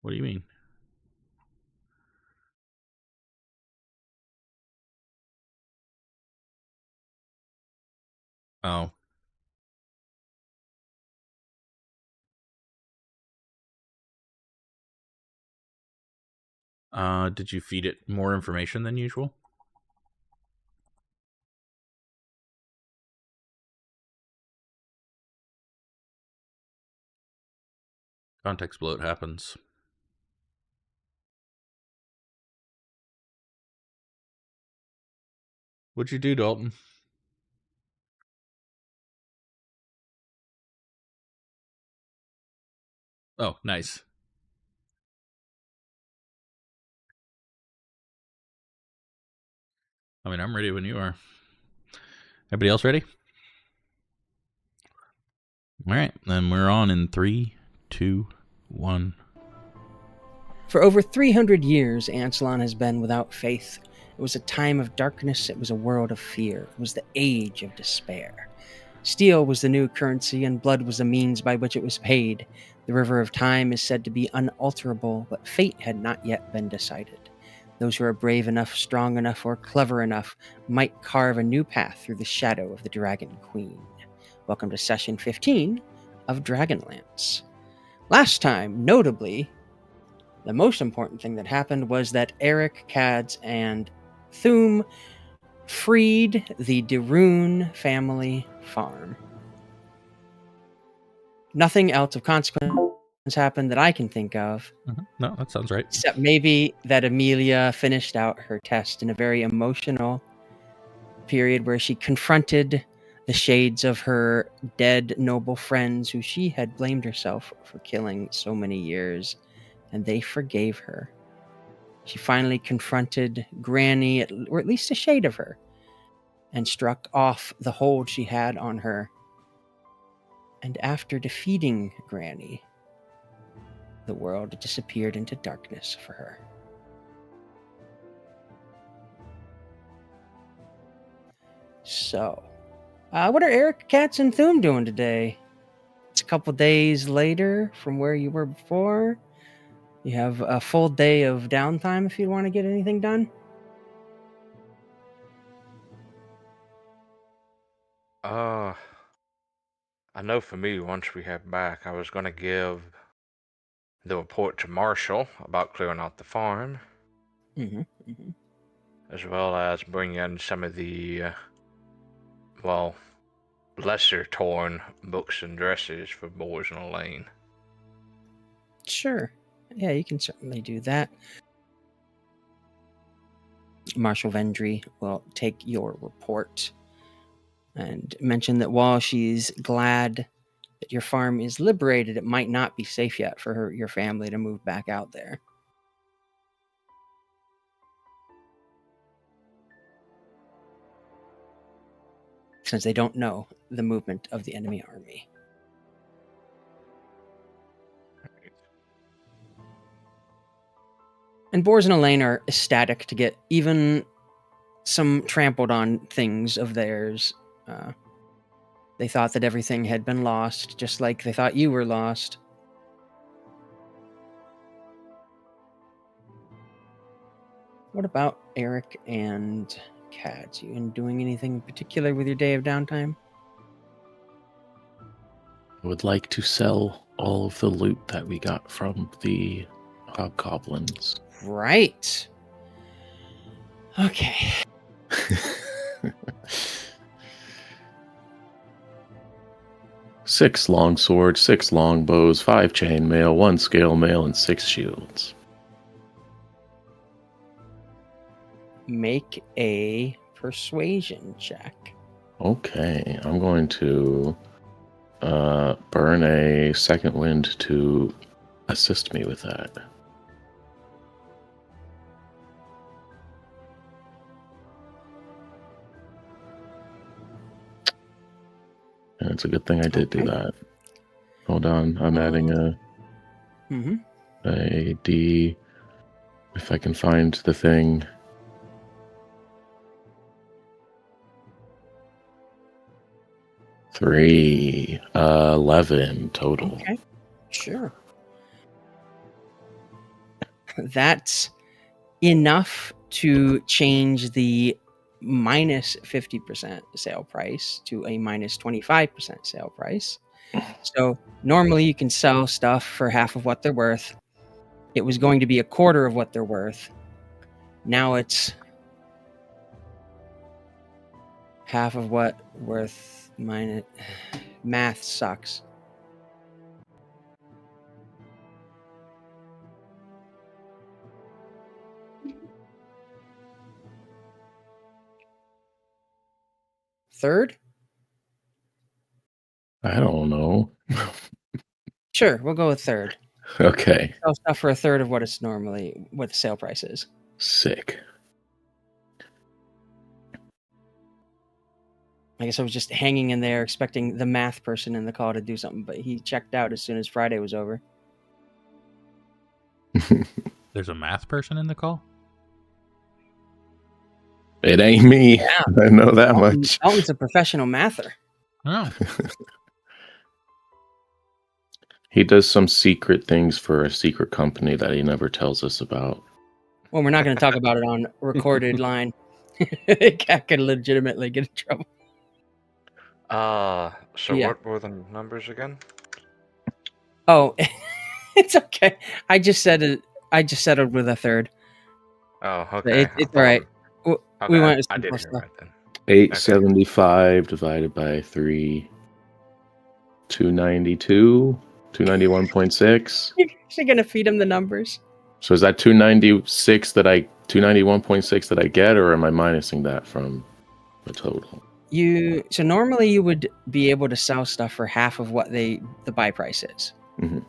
What do you mean? Oh. Did you feed it more information than usual? Context bloat happens. What'd you do, Dalton? Oh, nice. I mean, I'm ready when you are. Everybody else ready? All right, then we're on in 3, 2, 1. For over 300 years, Ansalon has been without faith. It was a time of darkness. It was a world of fear. It was the age of despair. Steel was the new currency, and blood was the means by which it was paid. The river of time is said to be unalterable, but fate had not yet been decided. Those who are brave enough, strong enough, or clever enough might carve a new path through the shadow of the Dragon Queen. Welcome to Session 15 of Dragonlance. Last time, notably, the most important thing that happened was that Aryk, Kadz, and Thum freed the Darun family farm. Nothing else of consequence happened that I can think of. No, that sounds right. Except maybe that Emilia finished out her test in a very emotional period where she confronted the shades of her dead noble friends who she had blamed herself for killing so many years, and they forgave her. She finally confronted Granny, or at least a shade of her, and struck off the hold she had on her. And after defeating Granny, the world disappeared into darkness for her. So, what are Aryk, Kadz, and Thum doing today? It's a couple days later from where you were before. You have a full day of downtime if you want to get anything done. I know for me, once we head back, I was going to give the report to Marshall about clearing out the farm, as well as bring in some of the, lesser torn books and dresses for boys in the lane. Sure. Yeah, you can certainly do that. Marshal Vendry will take your report and mention that while she's glad that your farm is liberated, it might not be safe yet for your family to move back out there. Since they don't know the movement of the enemy army. And Boars in a lane are ecstatic to get even some trampled on things of theirs. They thought that everything had been lost, just like they thought you were lost. What about Aryk and Kadz? You doing anything in particular with your day of downtime? I would like to sell all of the loot that we got from the hobgoblins. Right. Okay. 6 long swords, 6 long bows, 5 chainmail, 1 scale mail, and 6 shields. Make a persuasion check. Okay, I'm going to burn a second wind to assist me with that. And it's a good thing I did do that. Hold on, I'm adding a D, if I can find the thing. Three, 11 total. Okay, sure. That's enough to change the minus 50% sale price to a minus 25% sale price. So normally you can sell stuff for half of what they're worth. It was going to be a quarter of what they're worth. Now it's half of what worth minus. Math sucks. Third? I don't know. Sure, we'll go with third. Okay. Sell stuff for a third of what it's normally, what the sale price is. Sick. I guess I was just hanging in there expecting the math person in the call to do something, but he checked out as soon as Friday was over. There's a math person in the call? It ain't me. Yeah. I know that much. Dalton's a professional mather. Oh. He does some secret things for a secret company that he never tells us about. Well, we're not going to talk about it on recorded line. Cat could legitimately get in trouble. So Yeah. what were the numbers again? Oh, it's okay. I just said it. I just settled with a third. Oh, okay. It's all right. We went with I some did more hear stuff. right then. 875 divided by 3. 292. 291.6. You're actually going to feed him the numbers. So is that 291.6 that I get, or am I minusing that from the total? So normally you would be able to sell stuff for half of what the buy price is. Mm-hmm.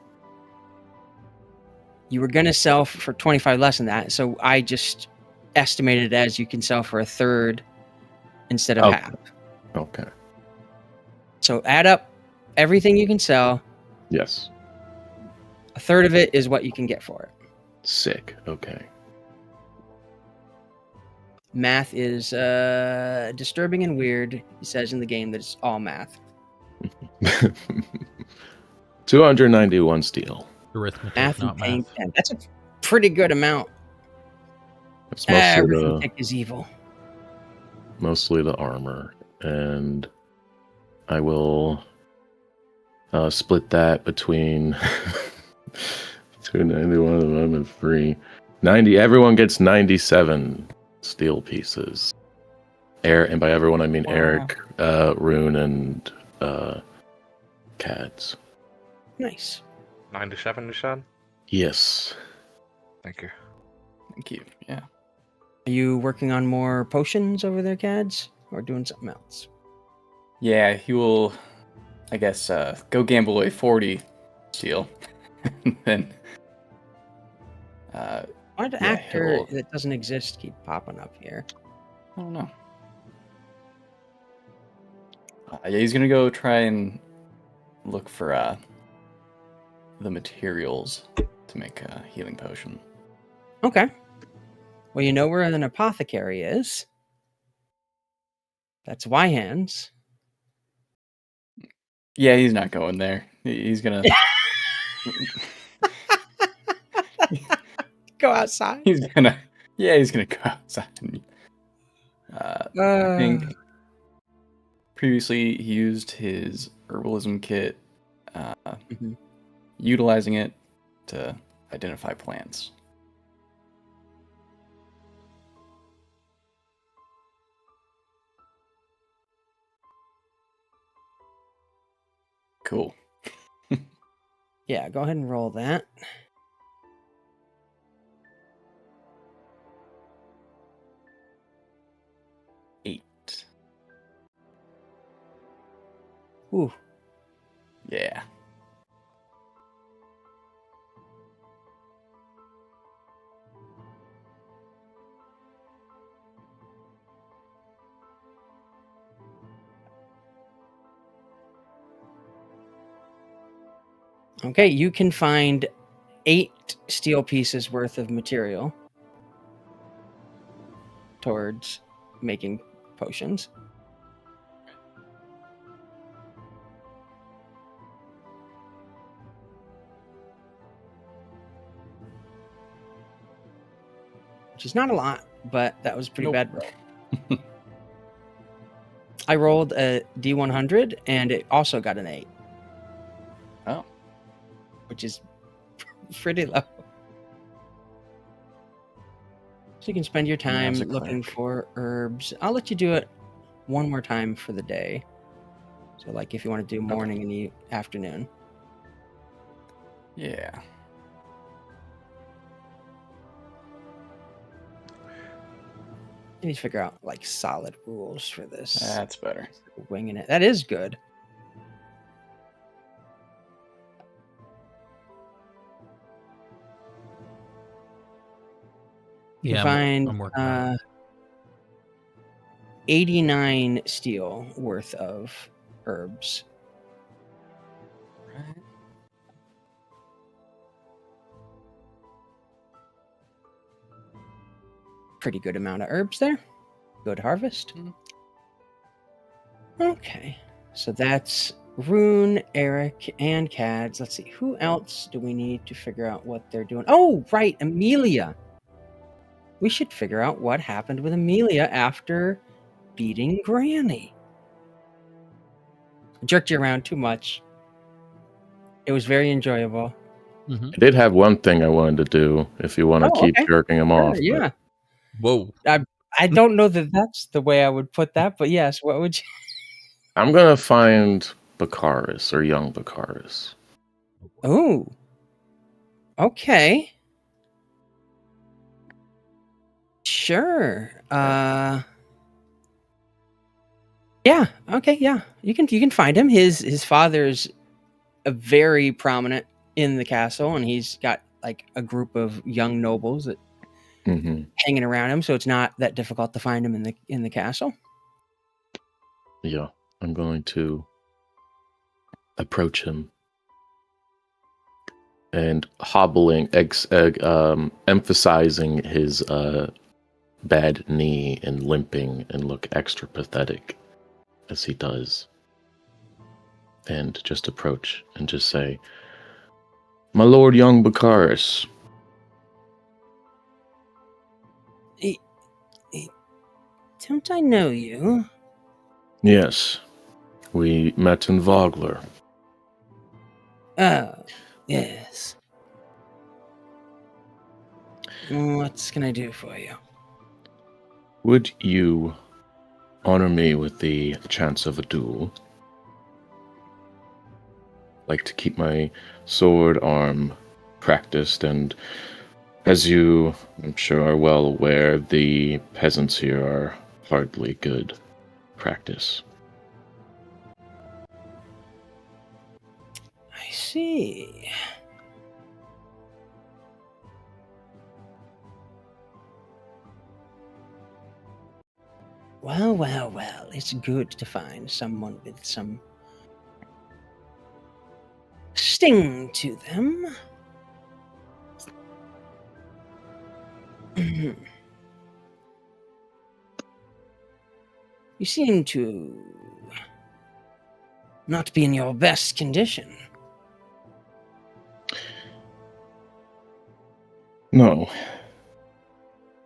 You were going to sell for 25 less than that, so I just estimated it as you can sell for a third instead of half. Okay. So add up everything you can sell. Yes. A third of it is what you can get for it. Sick. Okay. Math is disturbing and weird. He says in the game that it's all math. 291 steel. Arithmetic, Math not and paying math. 10. That's a pretty good amount. It's mostly Arithmetic is evil. the armor, and I will split that between 291 divided by 3. 90. Everyone gets 97 steel pieces. And by everyone I mean Aryk, Rune, and Kadz. Nice. 97, you said? Yes. Thank you. Thank you. Yeah. Are you working on more potions over there, Kadz? Or doing something else? Yeah, he will, I guess, go gamble away 40 steel. And then. Why did Yeah, actor he'll- that doesn't exist keep popping up here? I don't know. Yeah, he's gonna go try and look for the materials to make a healing potion. Okay. Well, you know where an apothecary is. That's Wyhands. Yeah, he's not going there. He's gonna. Go outside. He's gonna. Yeah, he's gonna go outside. And, I think previously he used his herbalism kit, Mhm. utilizing it to identify plants. Cool. Yeah, go ahead and roll that. Eight. Ooh. Yeah. Okay, you can find 8 steel pieces worth of material towards making potions. which is not a lot, but that was pretty Nope. bad. I rolled a D100, and it also got an 8. Oh. Which is pretty low. So you can spend your time As a looking cleric. for herbs. I'll let you do it one more time for the day. So, like, if you want to do morning and the afternoon. Yeah. You need to figure out, like, solid rules for this. That's better. Winging it. That is good. You Yeah, find I'm working on it. 89 steel worth of herbs. Right. Pretty good amount of herbs there. Good harvest. Mhm. Okay. So that's Rune, Aryk, and Kadz. Let's see. Who else do we need to figure out what they're doing? Oh, right. Emilia. We should figure out what happened with Emilia after beating Granny. I jerked you around too much. It was very enjoyable. Mm-hmm. I did have one thing I wanted to do if you want to keep Okay. jerking him off. Sure, but yeah. Whoa. I don't know that that's the way I would put that, but yes. What would you? I'm going to find Bakaris or young Bakaris. Oh. Okay. Sure. Yeah. Okay. Yeah. You can find him. His father's a very prominent in the castle, and he's got like a group of young nobles that Mm-hmm. hanging around him. So it's not that difficult to find him in the castle. Yeah, I'm going to approach him and emphasizing his bad knee and limping and look extra pathetic as he does. And just approach and just say, "My lord, young Bakaris." Don't I know you? Yes, we met in Vogler. Oh, yes. What can I do for you? Would you honor me with the chance of a duel? Like to keep my sword arm practiced, and as you, I'm sure, are well aware, the peasants here are hardly good practice. I see. Well. It's good to find someone with some sting to them. You seem to not be in your best condition. No.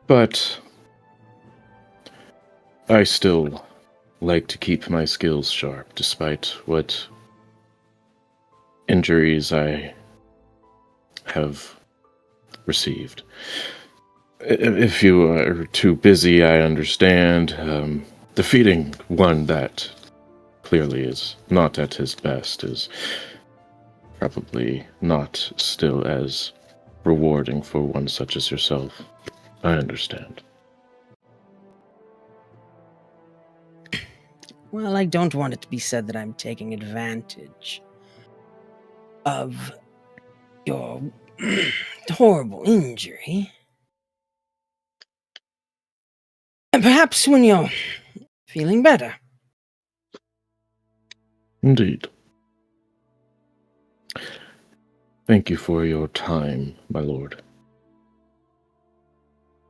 But I still like to keep my skills sharp, despite what injuries I have received. If you are too busy, I understand. Defeating one that clearly is not at his best is probably not still as rewarding for one such as yourself. I understand. Well, I don't want it to be said that I'm taking advantage of your horrible injury. And perhaps when you're feeling better. Indeed. Thank you for your time, my lord.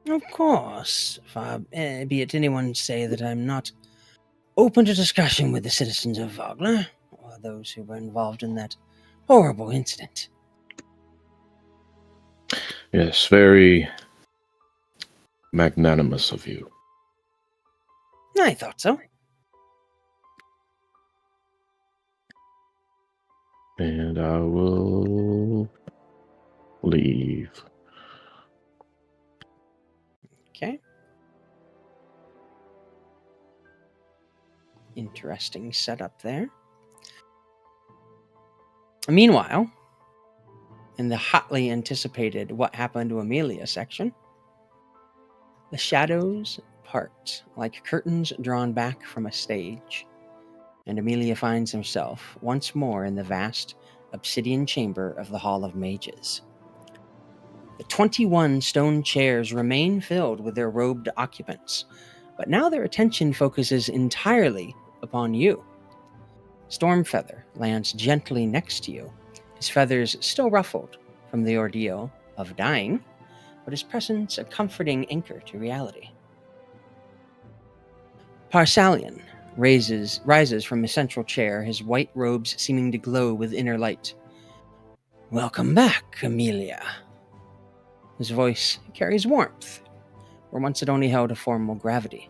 Of course, far be it anyone say that I'm not open to discussion with the citizens of Vogler, or those who were involved in that horrible incident. Yes, very magnanimous of you. I thought so. And I will leave. Okay. Interesting setup there. Meanwhile, in the hotly anticipated What Happened to Emilia section, the shadows part like curtains drawn back from a stage, and Emilia finds himself once more in the vast obsidian chamber of the Hall of Mages. The 21 stone chairs remain filled with their robed occupants, but now their attention focuses entirely upon you. Stormfeather lands gently next to you, his feathers still ruffled from the ordeal of dying, but his presence a comforting anchor to reality. Parsalian rises from his central chair, his white robes seeming to glow with inner light. Welcome back, Emilia. His voice carries warmth, where once it only held a formal gravity.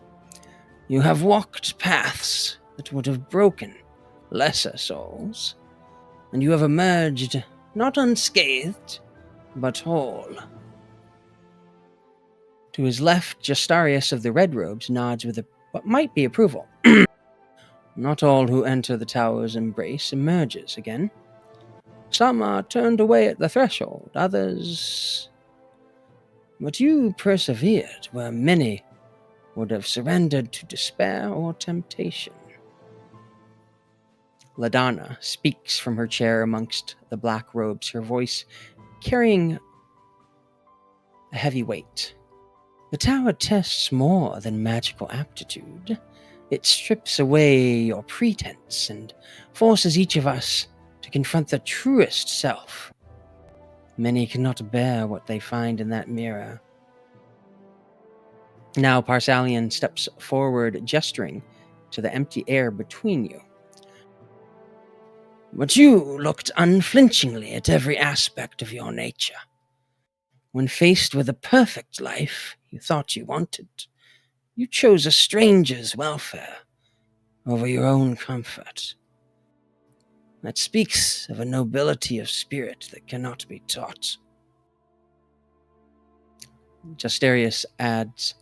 You have walked paths that would have broken lesser souls, and you have emerged not unscathed, but whole. To his left, Justarius of the Red Robes nods with what might be approval. Not all who enter the tower's embrace emerges again. Some are turned away at the threshold, others... But you persevered where many would have surrendered to despair or temptation. Ladonna speaks from her chair amongst the black robes, her voice carrying a heavy weight. The tower tests more than magical aptitude. It strips away your pretense and forces each of us to confront the truest self. Many cannot bear what they find in that mirror. Now Parsalian steps forward, gesturing to the empty air between you. But you looked unflinchingly at every aspect of your nature. When faced with a perfect life you thought you wanted, you chose a stranger's welfare over your own comfort. That speaks of a nobility of spirit that cannot be taught. Justarius adds,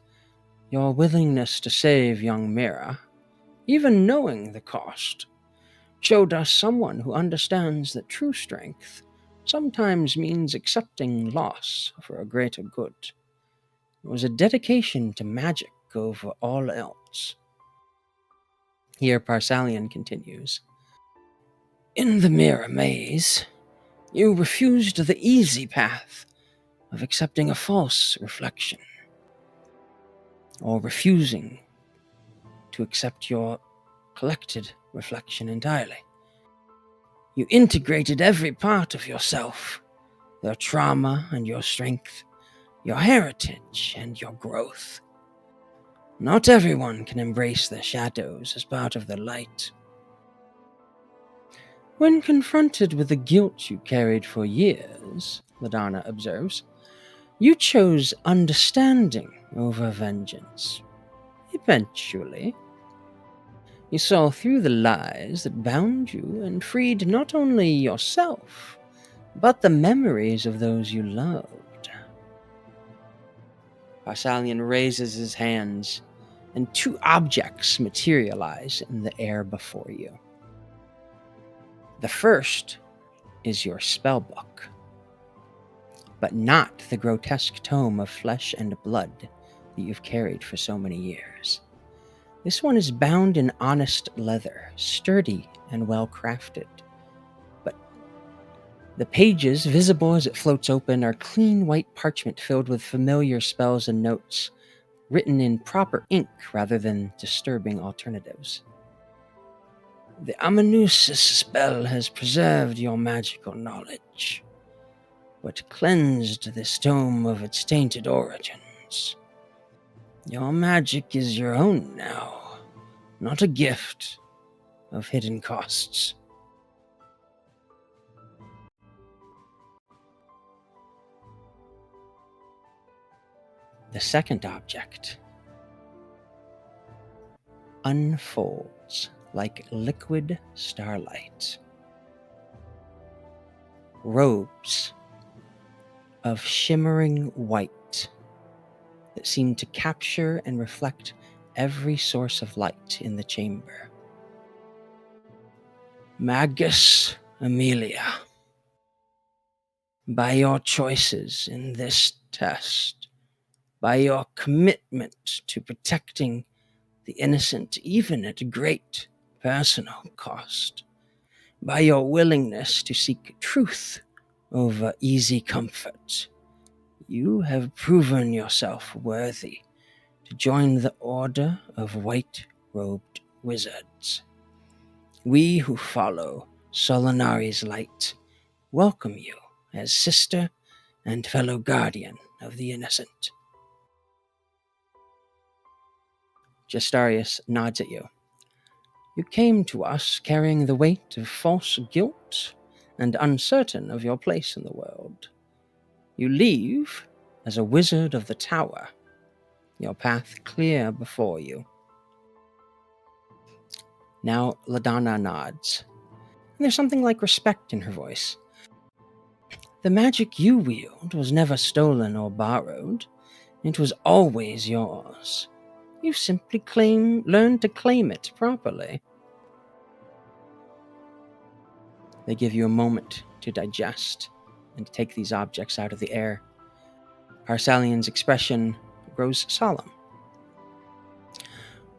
your willingness to save young Mira, even knowing the cost, showed us someone who understands that true strength sometimes means accepting loss for a greater good. It was a dedication to magic over all else. Here Parsalian continues. In the Mirror Maze, you refused the easy path of accepting a false reflection, or refusing to accept your collected reflection entirely. You integrated every part of yourself, your trauma and your strength, your heritage and your growth. Not everyone can embrace their shadows as part of their light. When confronted with the guilt you carried for years, Ladonna observes, you chose understanding over vengeance. Eventually, you saw through the lies that bound you and freed not only yourself, but the memories of those you loved. Parsalian raises his hands, and two objects materialize in the air before you. The first is your spellbook, but not the grotesque tome of flesh and blood that you've carried for so many years. This one is bound in honest leather, sturdy and well crafted. But the pages, visible as it floats open, are clean white parchment filled with familiar spells and notes, written in proper ink rather than disturbing alternatives. The Amanuensis spell has preserved your magical knowledge, but cleansed this tome of its tainted origins. Your magic is your own now, not a gift of hidden costs. The second object unfolds like liquid starlight. Robes of shimmering white that seem to capture and reflect every source of light in the chamber. Magus Emilia, by your choices in this test, by your commitment to protecting the innocent even at great personal cost, by your willingness to seek truth over easy comfort, you have proven yourself worthy to join the Order of White-Robed Wizards. We who follow Solanari's light welcome you as sister and fellow guardian of the innocent. Justarius nods at you. You came to us carrying the weight of false guilt and uncertain of your place in the world. You leave as a wizard of the tower, your path clear before you. Now LaDonna nods, and there's something like respect in her voice. The magic you wield was never stolen or borrowed. It was always yours. You simply learned to claim it properly. They give you a moment to digest and take these objects out of the air. Harsalian's expression grows solemn.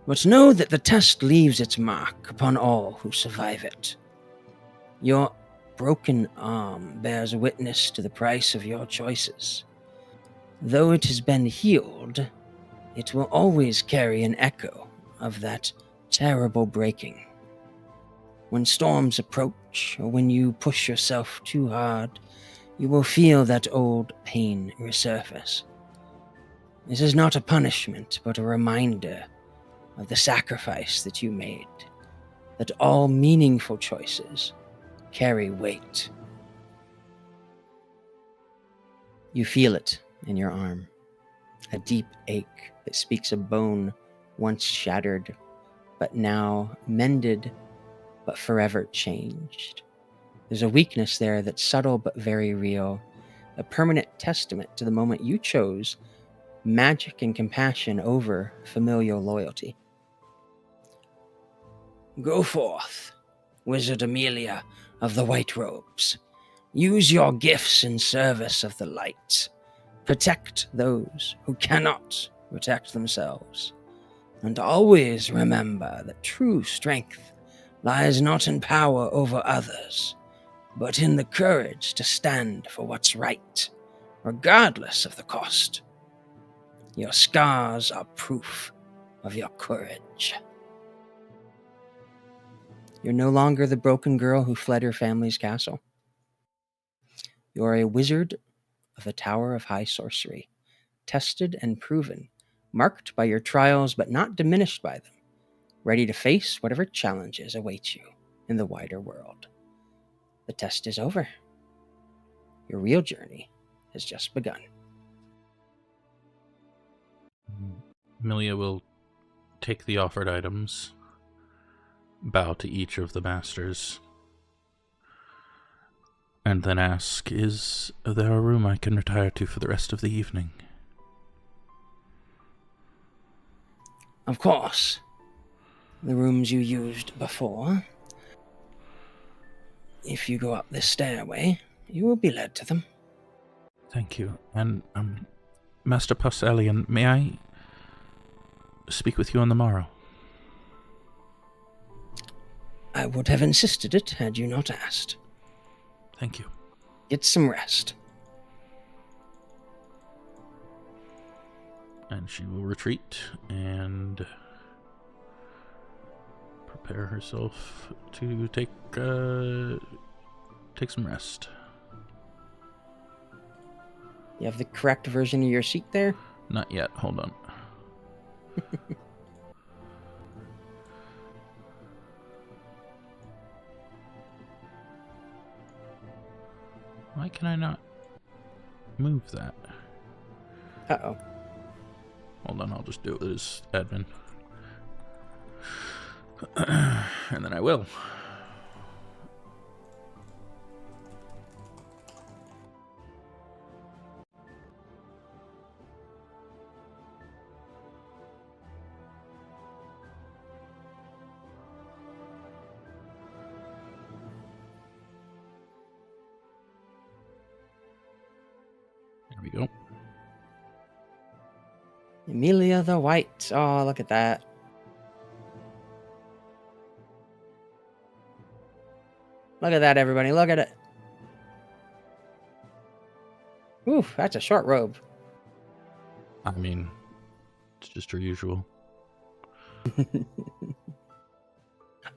But know that the test leaves its mark upon all who survive it. Your broken arm bears witness to the price of your choices. Though it has been healed, it will always carry an echo of that terrible breaking. When storms approach, or when you push yourself too hard, you will feel that old pain resurface. This is not a punishment, but a reminder of the sacrifice that you made, that all meaningful choices carry weight. You feel it in your arm, a deep ache that speaks of bone once shattered, but now mended, but forever changed. There's a weakness there that's subtle but very real, a permanent testament to the moment you chose magic and compassion over familial loyalty. Go forth, Wizard Emilia of the White Robes. Use your gifts in service of the light. Protect those who cannot protect themselves. And always remember that true strength lies not in power over others, but in the courage to stand for what's right, regardless of the cost. Your scars are proof of your courage. You're no longer the broken girl who fled her family's castle. You are a wizard of the Tower of High Sorcery, tested and proven, marked by your trials but not diminished by them, ready to face whatever challenges await you in the wider world. The test is over. Your real journey has just begun. Emilia will take the offered items, bow to each of the masters, and then ask, is there a room I can retire to for the rest of the evening? Of course. The rooms you used before. If you go up this stairway, you will be led to them. Thank you. And, Master Postelian, may I speak with you on the morrow? I would have insisted it had you not asked. Thank you. Get some rest. And she will retreat and prepare herself to take some rest. You have the correct version of your seat there? Not yet. Hold on. Why can I not move that? Uh-oh. Hold on, I'll just do it as admin. And then I will. There we go. Emilia the White. Oh, look at that. Look at that, everybody. Look at it. Oof, that's a short robe. I mean, it's just her usual.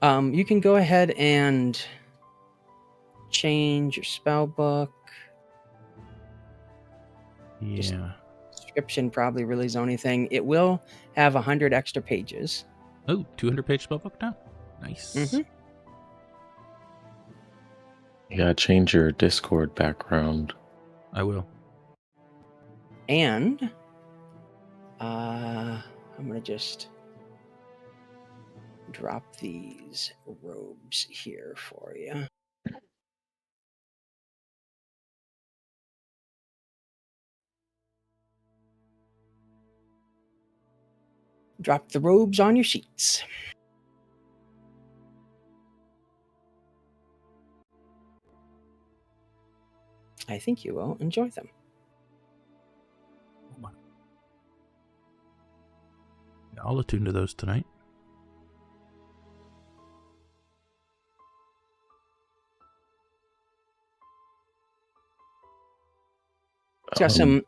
You can go ahead and change your spell book. Just- Yeah. Description probably really is the only thing. It will have 100 extra pages. Oh, 200-page spellbook now? Nice. Mhm. You gotta change your Discord background. I will. And I'm going to just drop these robes here for you. Drop the robes on your sheets. I think you will enjoy them. Yeah, I'll attune to those tonight. It's got some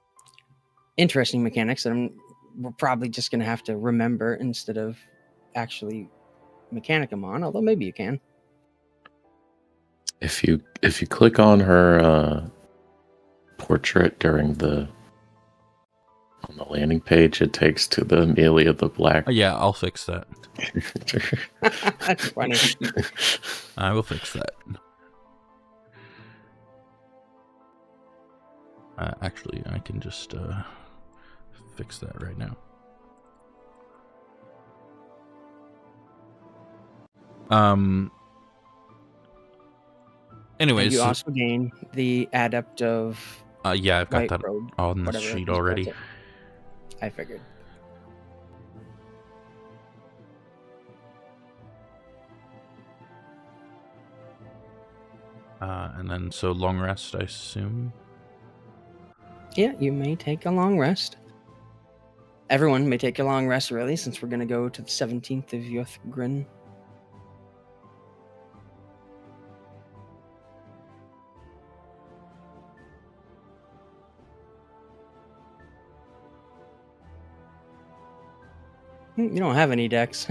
interesting mechanics that we're probably just going to have to remember instead of actually mechanic them on, although maybe you can. If you click on her portrait on the landing page, it takes to the Emilia the Black. Oh, yeah, I'll fix that. That's funny. I will fix that. Actually, I can just fix that right now. Anyways, You also gain the Adept of yeah, I've got White that Robe, on the whatever sheet is already. built it. I figured. And then, so long rest, I assume. Yeah, you may take a long rest. Everyone may take a long rest, really, since we're going to go to the 17th of Yothgrin. You don't have any decks.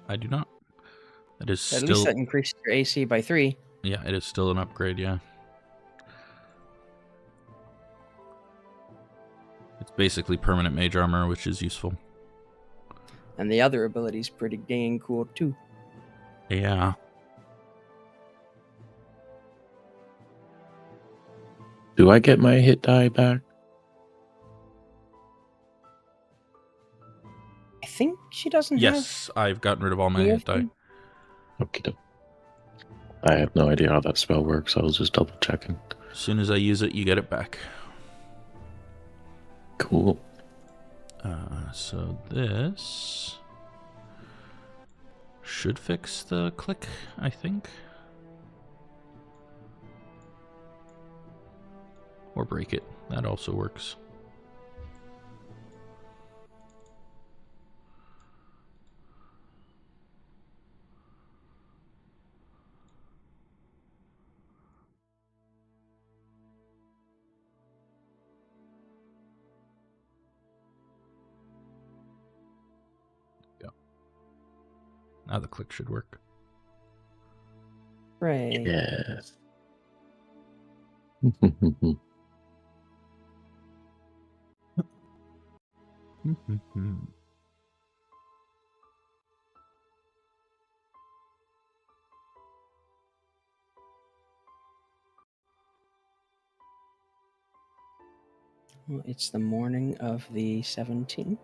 I do not. It is At still. least that increased your AC by 3. Yeah, it is still an upgrade. Yeah. It's basically permanent mage armor, which is useful. And the other ability's pretty dang cool, too. Yeah. Do I get my hit die back? I think she doesn't Yes, I've gotten rid of all my hit die. Okay. I have no idea how that spell works. I was just double checking. As soon as I use it, you get it back. Cool. So this should fix the click, I think. Or break it. That also works. Yeah. Now the click should work. Right. Yes. Well, it's the morning of the 17th.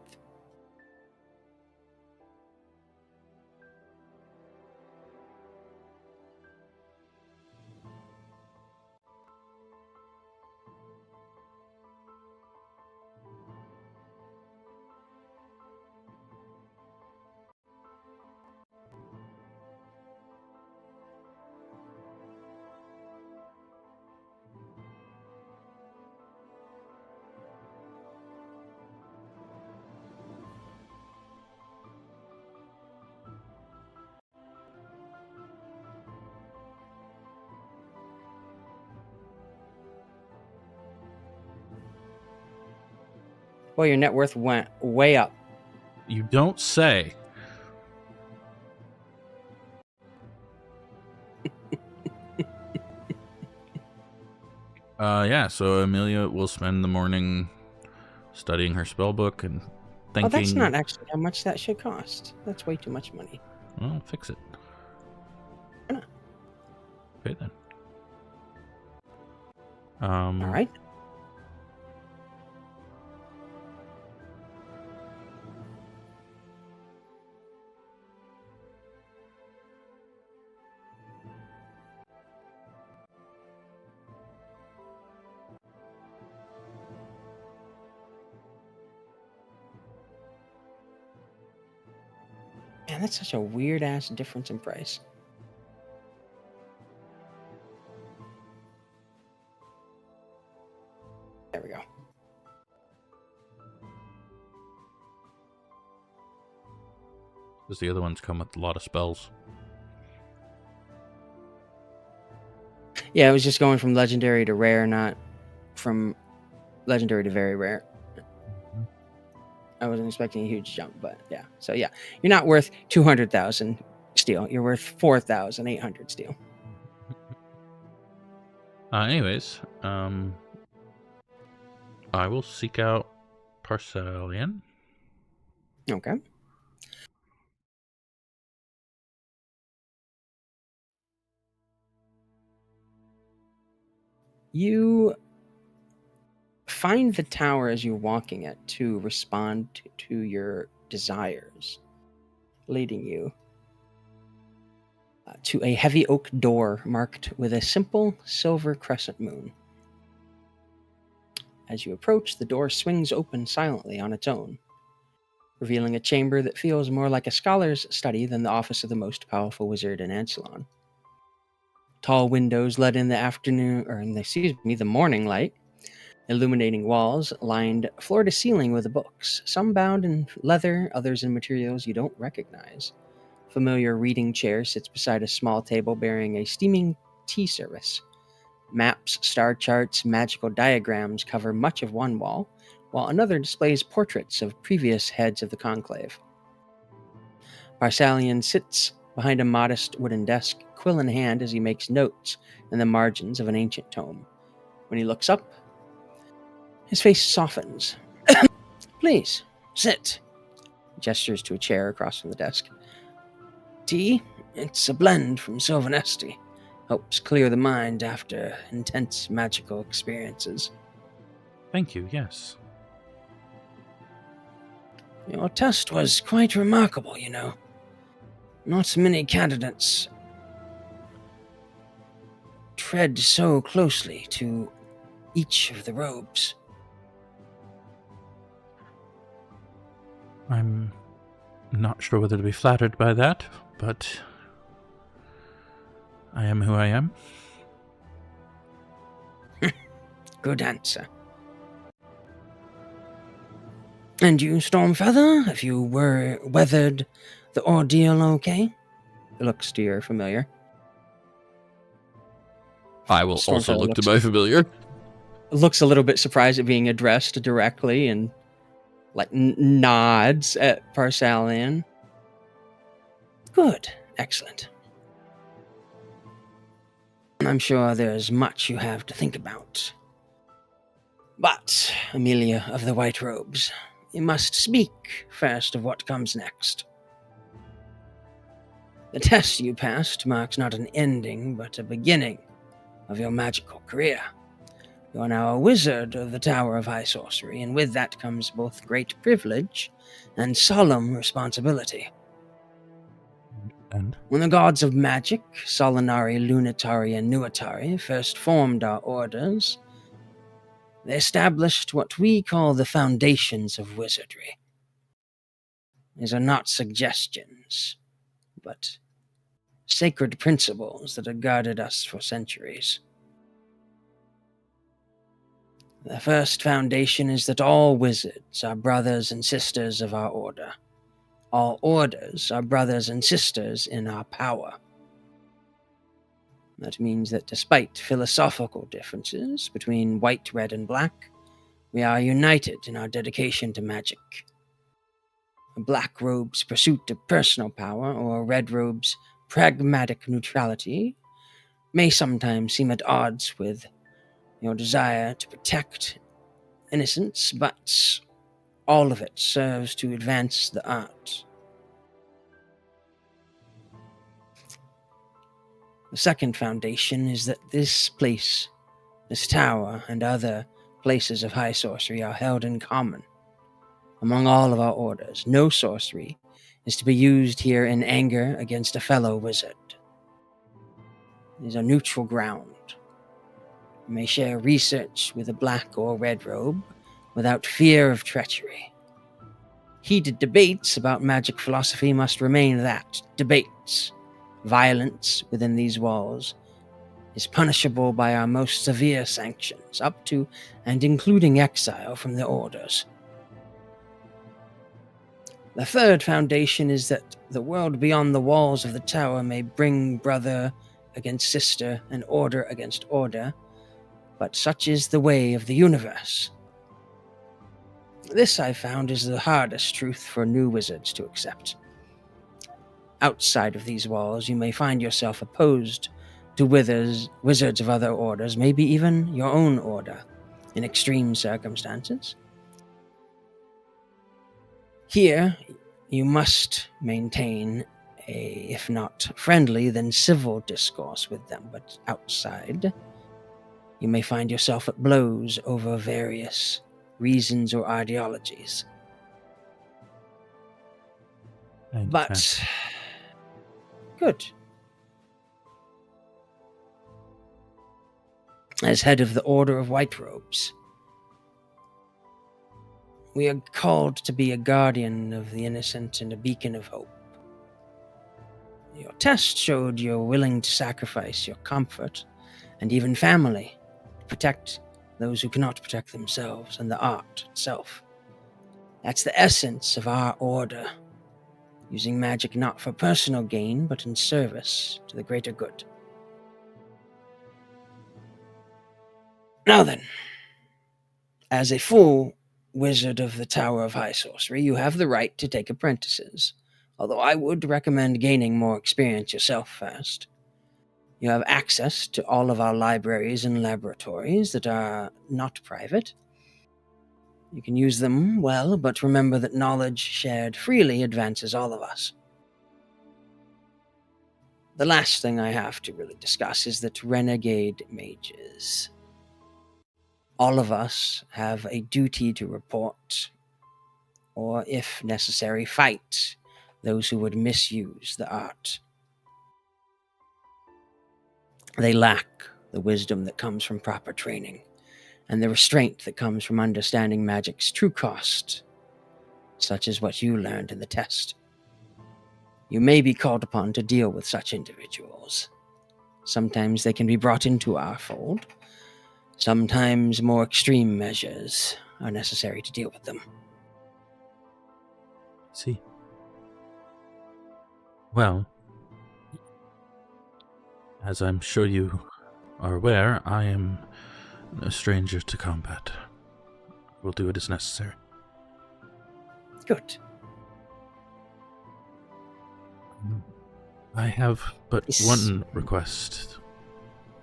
Well, your net worth went way up. You don't say. Yeah, so Emilia will spend the morning studying her spell book and thinking... Oh, that's not actually how much that should cost. That's way too much money. Well, fix it. Yeah. Okay, then. All right. Man, that's such a weird-ass difference in price. There we go. Because the other ones come with a lot of spells. Yeah, it was just going from legendary to rare, not from legendary to very rare. I wasn't expecting a huge jump, but yeah. So yeah, you're not worth 200,000 steel. You're worth 4,800 steel. Anyways, I will seek out Parsalian. Okay. You find the tower as you're walking it to respond to your desires, leading you to a heavy oak door marked with a simple silver crescent moon. As you approach, the door swings open silently on its own, revealing a chamber that feels more like a scholar's study than the office of the most powerful wizard in Ansalon. Tall windows let in the morning light, illuminating walls lined floor to ceiling with books, some bound in leather, others in materials you don't recognize. A familiar reading chair sits beside a small table bearing a steaming tea service. Maps, star charts, magical diagrams cover much of one wall, while another displays portraits of previous heads of the conclave. Parsalian sits behind a modest wooden desk, quill in hand, as he makes notes in the margins of an ancient tome. When he looks up, his face softens. Please, sit. He gestures to a chair across from the desk. Tea? It's a blend from Sylvanesti. Helps clear the mind after intense magical experiences. Thank you, yes. Your test was quite remarkable, you know. Not many candidates tread so closely to each of the robes. I'm not sure whether to be flattered by that, but I am who I am. Good answer. And you, Stormfeather, have you weathered the ordeal okay? It looks to your familiar. I will also look to my familiar. Looks a little bit surprised at being addressed directly and nods at Parsalian. Good. Excellent. I'm sure there's much you have to think about. But, Emilia of the White Robes, you must speak first of what comes next. The test you passed marks not an ending, but a beginning of your magical career. You are now a wizard of the Tower of High Sorcery, and with that comes both great privilege and solemn responsibility. And? When the gods of magic, Solinari, Lunatari, and Nuatari, first formed our orders, they established what we call the foundations of wizardry. These are not suggestions, but sacred principles that have guided us for centuries. The first foundation is that all wizards are brothers and sisters of our order. All orders are brothers and sisters in our power. That means that despite philosophical differences between white, red, and black, we are united in our dedication to magic. A black robe's pursuit of personal power, or a red robe's pragmatic neutrality, may sometimes seem at odds with your desire to protect innocence, but all of it serves to advance the art. The second foundation is that this place, this tower, and other places of high sorcery are held in common among all of our orders. No sorcery is to be used here in anger against a fellow wizard. These are neutral ground. You may share research with a black or red robe without fear of treachery. Heated debates about magic philosophy must remain that, debates. Violence within these walls is punishable by our most severe sanctions, up to and including exile from the orders. The third foundation is that the world beyond the walls of the tower may bring brother against sister and order against order, but such is the way of the universe. This, I found, is the hardest truth for new wizards to accept. Outside of these walls, you may find yourself opposed to wizards of other orders, maybe even your own order, in extreme circumstances. Here, you must maintain a, if not friendly, then civil discourse with them, but outside, you may find yourself at blows over various reasons or ideologies. But, good. As head of the Order of White Robes, we are called to be a guardian of the innocent and a beacon of hope. Your test showed you're willing to sacrifice your comfort and even family to protect those who cannot protect themselves and the art itself. That's the essence of our order, using magic not for personal gain, but in service to the greater good. Now then, as a full wizard of the Tower of High Sorcery, you have the right to take apprentices, although I would recommend gaining more experience yourself first. You have access to all of our libraries and laboratories that are not private. You can use them well, but remember that knowledge shared freely advances all of us. The last thing I have to really discuss is that renegade mages. All of us have a duty to report, or if necessary, fight those who would misuse the art. They lack the wisdom that comes from proper training, and the restraint that comes from understanding magic's true cost, such as what you learned in the test. You may be called upon to deal with such individuals. Sometimes they can be brought into our fold. Sometimes more extreme measures are necessary to deal with them. See. Well, as I'm sure you are aware, I am a stranger to combat. We'll do it as necessary. Good. I have but one request,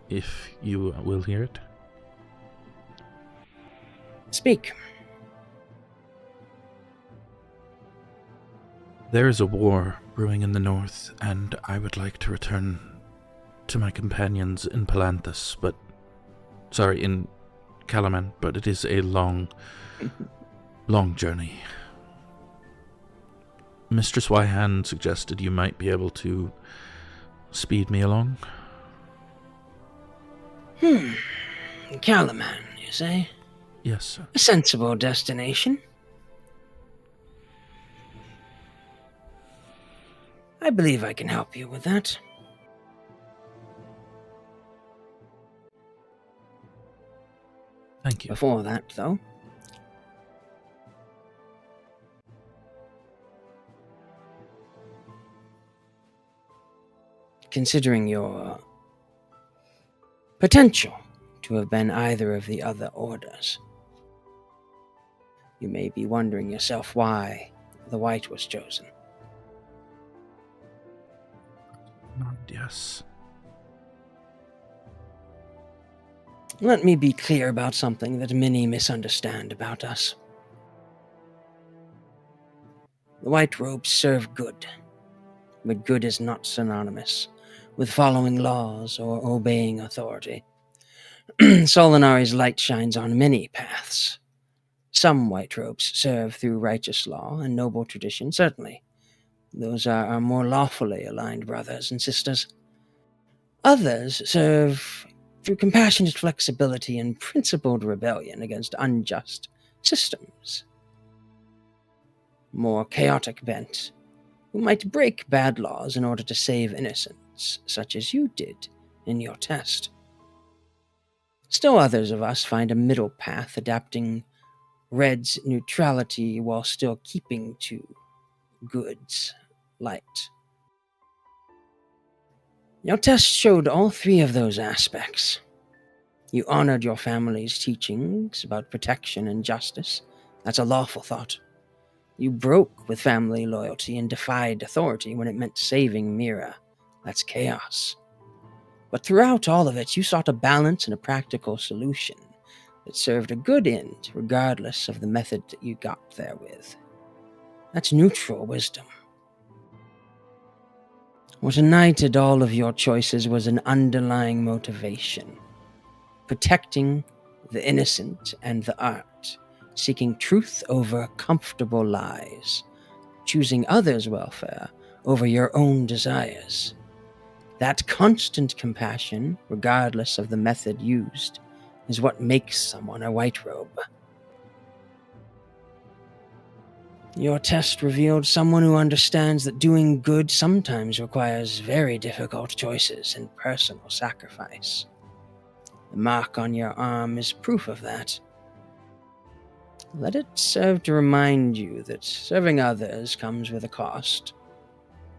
if you will hear it. Speak. There is a war brewing in the north, and I would like to return to my companions in Palanthus, in Calaman, but it is a long journey. Mistress Wyhan suggested you might be able to speed me along. Calaman, you say? Yes, sir. A sensible destination. I believe I can help you with that. Thank you. Before that, though, considering your potential to have been either of the other orders, you may be wondering yourself why the white was chosen. Yes. Let me be clear about something that many misunderstand about us. The white robes serve good, but good is not synonymous with following laws or obeying authority. Solanari's light shines on many paths. Some white robes serve through righteous law and noble tradition, certainly. Those are our more lawfully aligned brothers and sisters. Others serve through compassionate flexibility and principled rebellion against unjust systems. More chaotic bent, who might break bad laws in order to save innocents, such as you did in your test. Still others of us find a middle path, adapting red's neutrality while still keeping to good's light. Your test showed all three of those aspects. You honored your family's teachings about protection and justice. That's a lawful thought. You broke with family loyalty and defied authority when it meant saving Mira. That's chaos. But throughout all of it, you sought a balance and a practical solution that served a good end, regardless of the method that you got there with. That's neutral wisdom. What united all of your choices was an underlying motivation. Protecting the innocent and the art, seeking truth over comfortable lies, choosing others' welfare over your own desires. That constant compassion, regardless of the method used, is what makes someone a white robe. Your test revealed someone who understands that doing good sometimes requires very difficult choices and personal sacrifice. The mark on your arm is proof of that. Let it serve to remind you that serving others comes with a cost,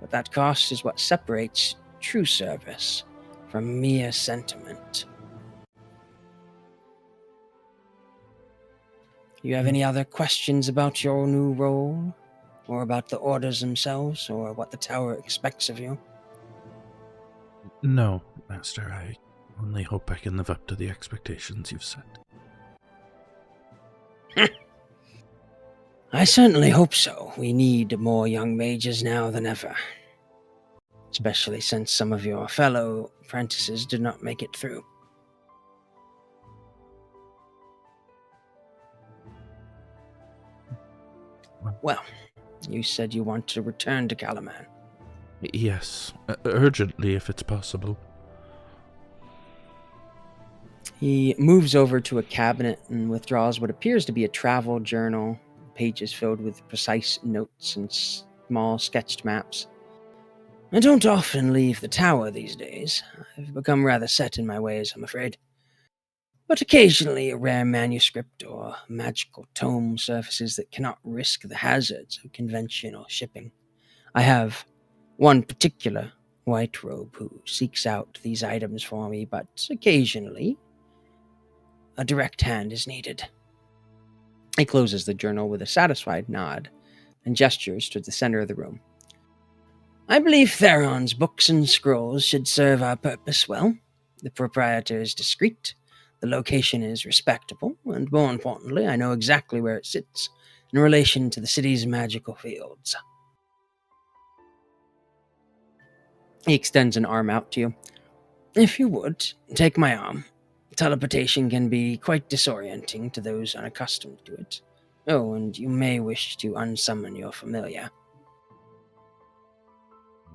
but that cost is what separates true service from mere sentiment. You have any other questions about your new role, or about the orders themselves, or what the tower expects of you? No, Master, I only hope I can live up to the expectations you've set. I certainly hope so. We need more young mages now than ever. Especially since some of your fellow apprentices did not make it through. Well, you said you want to return to Calaman. Yes, urgently if it's possible. He moves over to a cabinet and withdraws what appears to be a travel journal, pages filled with precise notes and small sketched maps. I don't often leave the tower these days. I've become rather set in my ways, I'm afraid. But occasionally a rare manuscript or magical tome surfaces that cannot risk the hazards of conventional shipping. I have one particular white robe who seeks out these items for me, but occasionally a direct hand is needed. He closes the journal with a satisfied nod and gestures to the center of the room. I believe Theron's books and scrolls should serve our purpose well. The proprietor is discreet, the location is respectable, and more importantly, I know exactly where it sits in relation to the city's magical fields. He extends an arm out to you. If you would, take my arm. Teleportation can be quite disorienting to those unaccustomed to it. Oh, and you may wish to unsummon your familiar.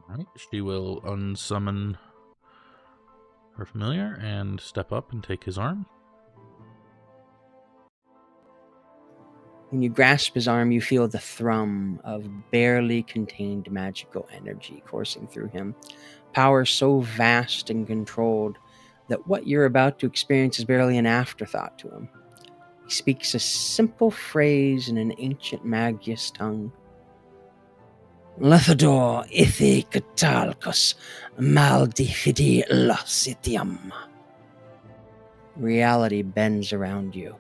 Alright, she will unsummon her familiar and step up and take his arm. When you grasp his arm, you feel the thrum of barely contained magical energy coursing through him. Power so vast and controlled that what you're about to experience is barely an afterthought to him. He speaks a simple phrase in an ancient Magius tongue. Lethador ithi katalkos maldifidi lositiam. Reality bends around you.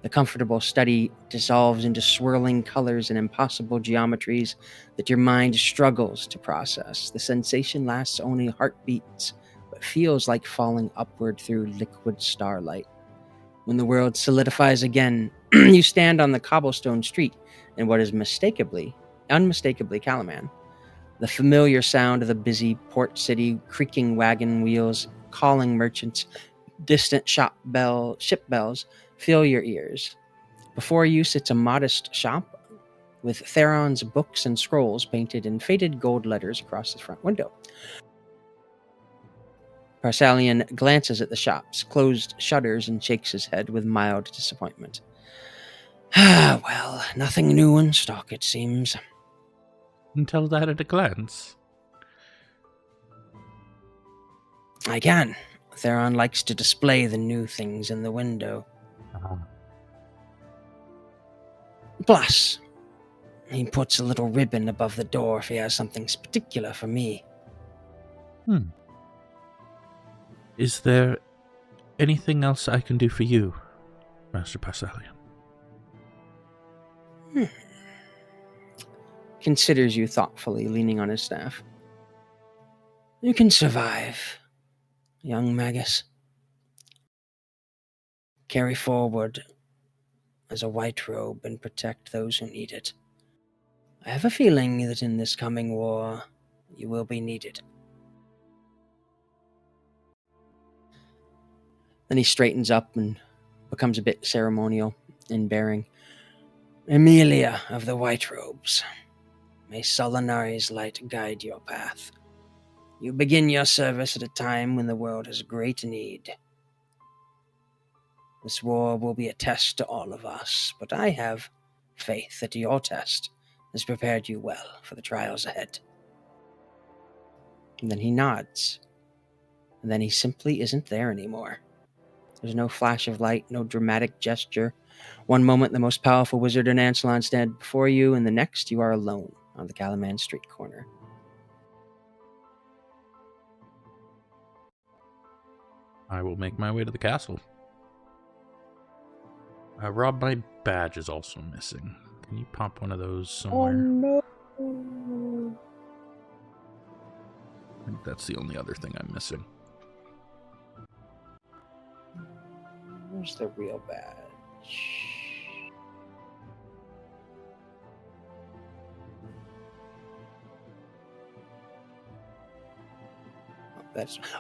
The comfortable study dissolves into swirling colors and impossible geometries that your mind struggles to process. The sensation lasts only heartbeats, but feels like falling upward through liquid starlight. When the world solidifies again, you stand on the cobblestone street in what is unmistakably Calaman. The familiar sound of the busy port city, creaking wagon wheels, calling merchants, distant ship bells fill your ears. Before you sits a modest shop with Theron's books and scrolls painted in faded gold letters across the front window. Parsalian glances at the shop's closed shutters and shakes his head with mild disappointment. Ah, well, nothing new in stock, it seems. And tell that at a glance. I can. Theron likes to display the new things in the window. Plus, he puts a little ribbon above the door if he has something particular for me. Is there anything else I can do for you, Master Parsalian? Considers you thoughtfully, leaning on his staff. You can survive, young Magus. Carry forward as a white robe and protect those who need it. I have a feeling that in this coming war, you will be needed. Then he straightens up and becomes a bit ceremonial in bearing. Emilia of the White Robes, may Solanari's light guide your path. You begin your service at a time when the world has great need. This war will be a test to all of us, but I have faith that your test has prepared you well for the trials ahead. And then he nods, and then he simply isn't there anymore. There's no flash of light, no dramatic gesture. One moment, the most powerful wizard in Ansalon stands before you, and the next, you are alone on the Calaman street corner. I will make my way to the castle. Rob, my badge is also missing. Can you pop one of those somewhere? no! I think that's the only other thing I'm missing. Where's the real badge?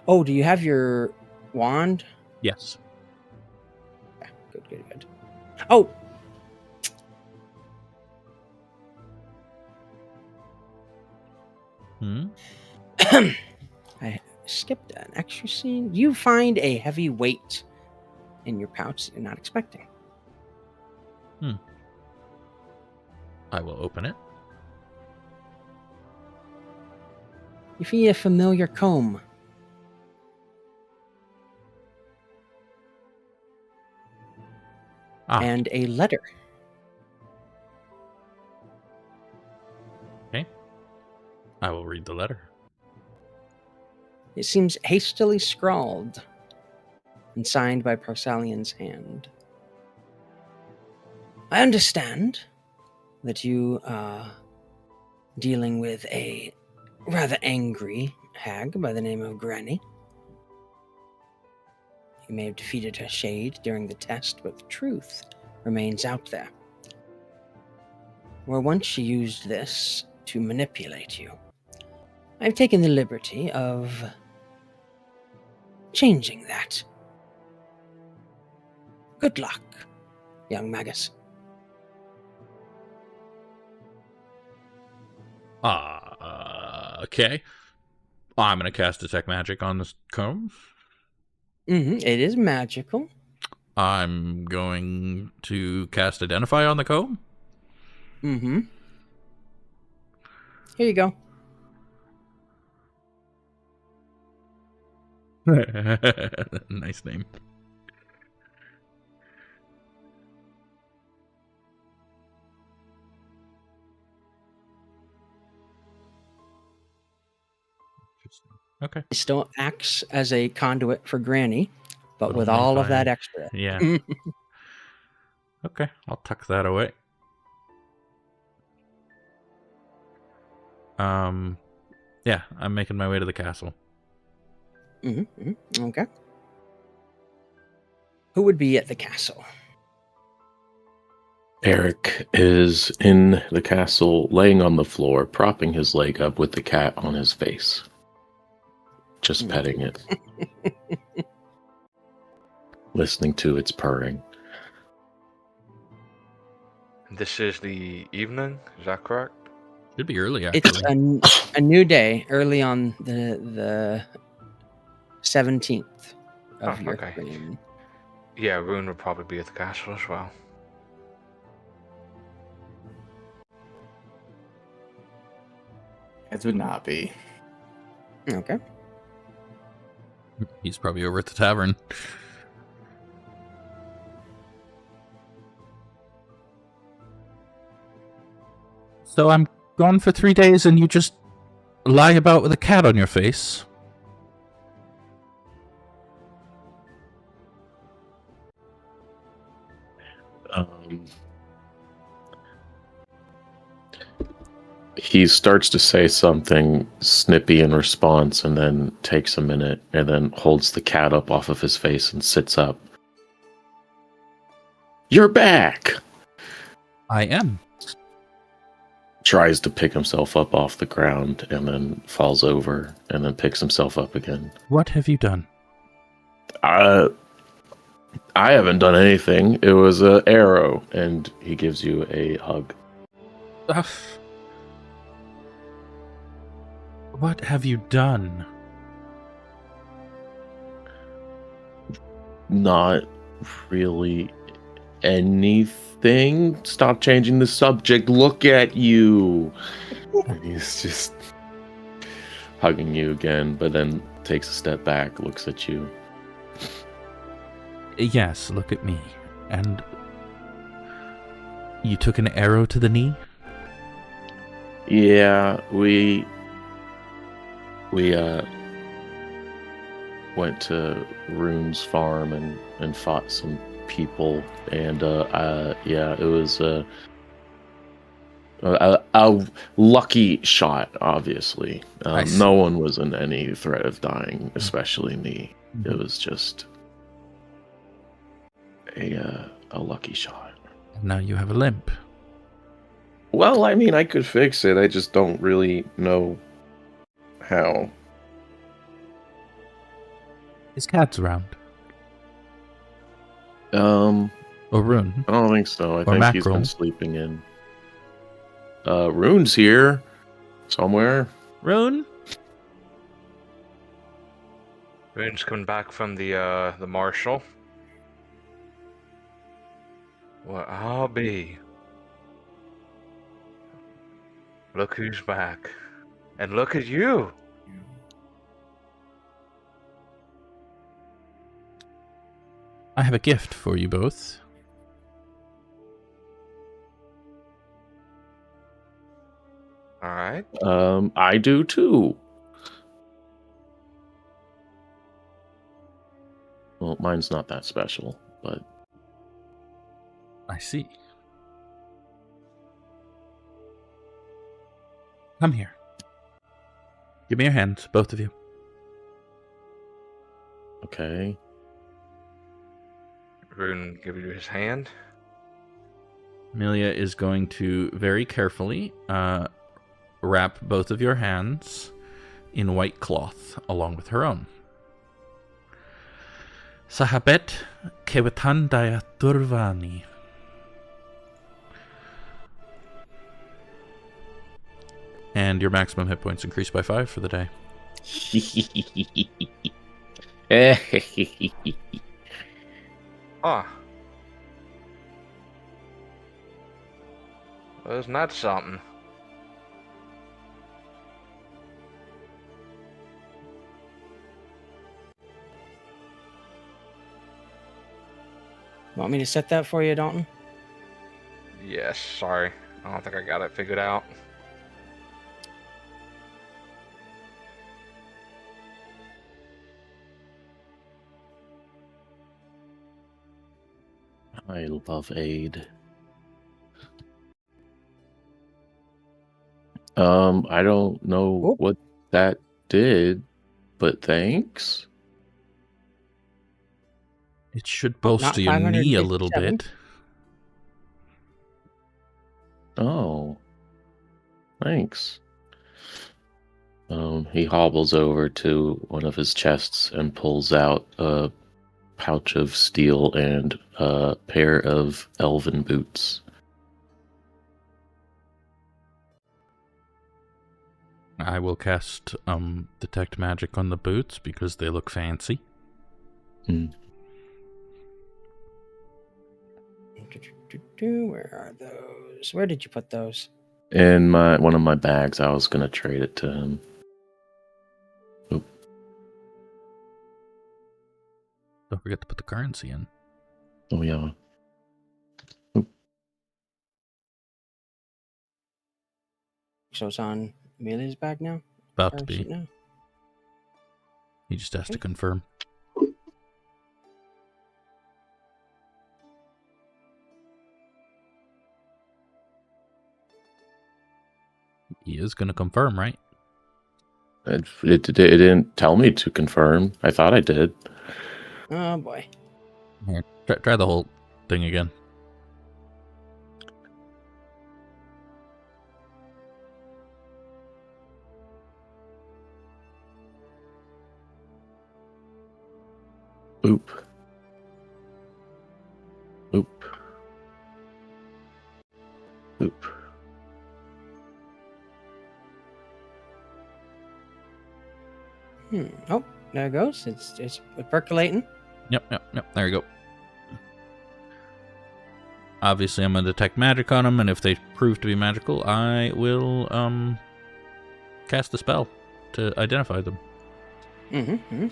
Oh, do you have your wand? Yes. Yeah, good. Oh! I skipped an extra scene. You find a heavy weight in your pouch that you're not expecting. I will open it. You see a familiar comb. And a letter. Okay. I will read the letter. It seems hastily scrawled and signed by Parsalian's hand. I understand that you are dealing with a rather angry hag by the name of Granny. You may have defeated her shade during the test, but the truth remains out there. Where once she used this to manipulate you, I've taken the liberty of changing that. Good luck, young Magus. Okay. I'm going to cast Detect Magic on this comb. It is magical. I'm going to cast Identify on the comb. Here you go. Nice name. Okay. It still acts as a conduit for Granny, but But with only all of if that I- extra. Yeah. Okay, I'll tuck that away. Yeah, I'm making my way to the castle. Okay. Who would be at the castle? Aryk is in the castle, laying on the floor, propping his leg up with the cat on his face. Just petting it. Listening to its purring. This is the evening, is that correct? Should be early, It's actually. a new day, early on the 17th of your okay. reign. Yeah, Rune would probably be at the castle as well. It would not be. Okay. He's probably over at the tavern. So I'm gone for 3 days and you just lie about with a cat on your face? He starts to say something snippy in response and then takes a minute and then holds the cat up off of his face and sits up. You're back! I am. Tries to pick himself up off the ground and then falls over and then picks himself up again. What have you done? I haven't done anything. It was an arrow, and he gives you a hug. What have you done? Not really anything. Stop changing the subject. Look at you. And he's just hugging you again, but then takes a step back, looks at you. Yes, look at me. And you took an arrow to the knee? Yeah, we went to Rune's farm and fought some people, and yeah, it was a lucky shot. Obviously, no one was in any threat of dying, especially me. It was just a lucky shot. Now you have a limp. Well, I mean, I could fix it. I just don't really know how. Is Kadz around? Or Rune? I don't think so. I Or think he's Mackerel? been sleeping in. Rune's here somewhere. Rune? Rune's coming back from the marshal. Well, I'll be. Look who's back. And look at you. I have a gift for you both. Alright. I do too. Well, mine's not that special, but I see. Come here. Give me your hands, both of you. okay. Rune give you his hand. Emilia is going to very carefully wrap both of your hands in white cloth along with her own. Sahabet Kevatandaya Turvani. And your maximum hit points increase by 5 for the day. Huh. Well, isn't that something? Want me to set that for you, Dalton? Yes, sorry. I don't think I got it figured out. I love aid. I don't know Oop. what that did, but thanks. It should Oh, bolster not your knee a little 557. bit. Oh, thanks. He hobbles over to one of his chests and pulls out a pouch of steel and a pair of elven boots. I will cast Detect Magic on the boots because they look fancy. Where are those? Where did you put those? In one of my bags, I was gonna trade it to him. Oop. Don't forget to put the currency in. Oh yeah. So it's on Emilia's bag now? About Or to be. shit now? He just has to confirm. He is going to confirm, right? It didn't tell me to confirm. I thought I did. Oh boy. Here, try the whole thing again. Oop. Oop. Oop. Oh, there it goes. It's percolating. Yep. There you go. Obviously, I'm going to detect magic on them, and if they prove to be magical, I will cast a spell to identify them. Mm-hmm.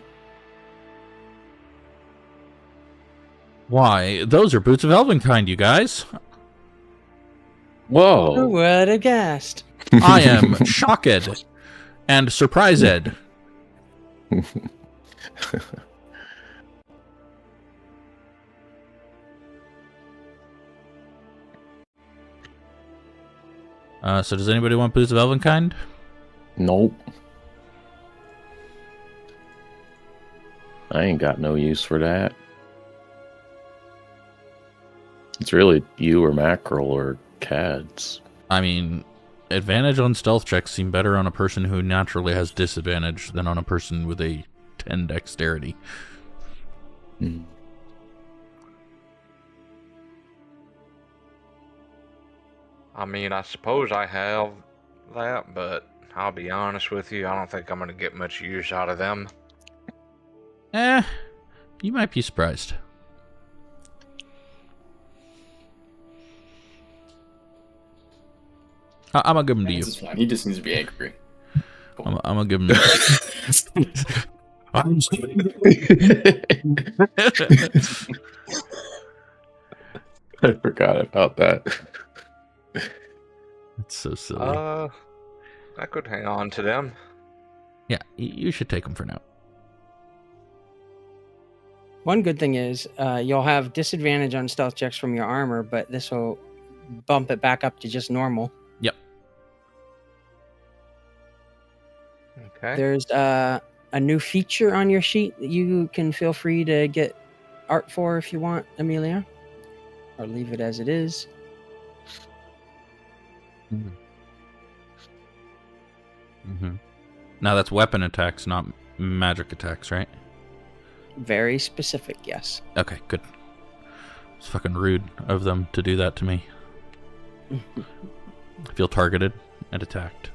Why, those are boots of Elvenkind, you guys. Who Whoa. would have guessed? I am shocked and surprised. So does anybody want boots of Elvenkind? Nope. I ain't got no use for that. It's really you or Mackerel or Kadz. I mean, advantage on stealth checks seem better on a person who naturally has disadvantage than on a person with a 10 dexterity. Hmm. I mean, I suppose I have that, but I'll be honest with you, I don't think I'm going to get much use out of them. You might be surprised. I'm gonna give them to you. This is fine. He just needs to be angry. I'm gonna give them to you. I'm I forgot about that. It's so silly. I could hang on to them. Yeah, you should take them for now. One good thing is you'll have disadvantage on stealth checks from your armor, but this will bump it back up to just normal. Yep. Okay. There's a new feature on your sheet that you can feel free to get art for if you want, Emilia, or leave it as it is. Mm-hmm. Now that's weapon attacks, not magic attacks, right? Very specific, yes. Okay, good. It's fucking rude of them to do that to me. I feel targeted and attacked.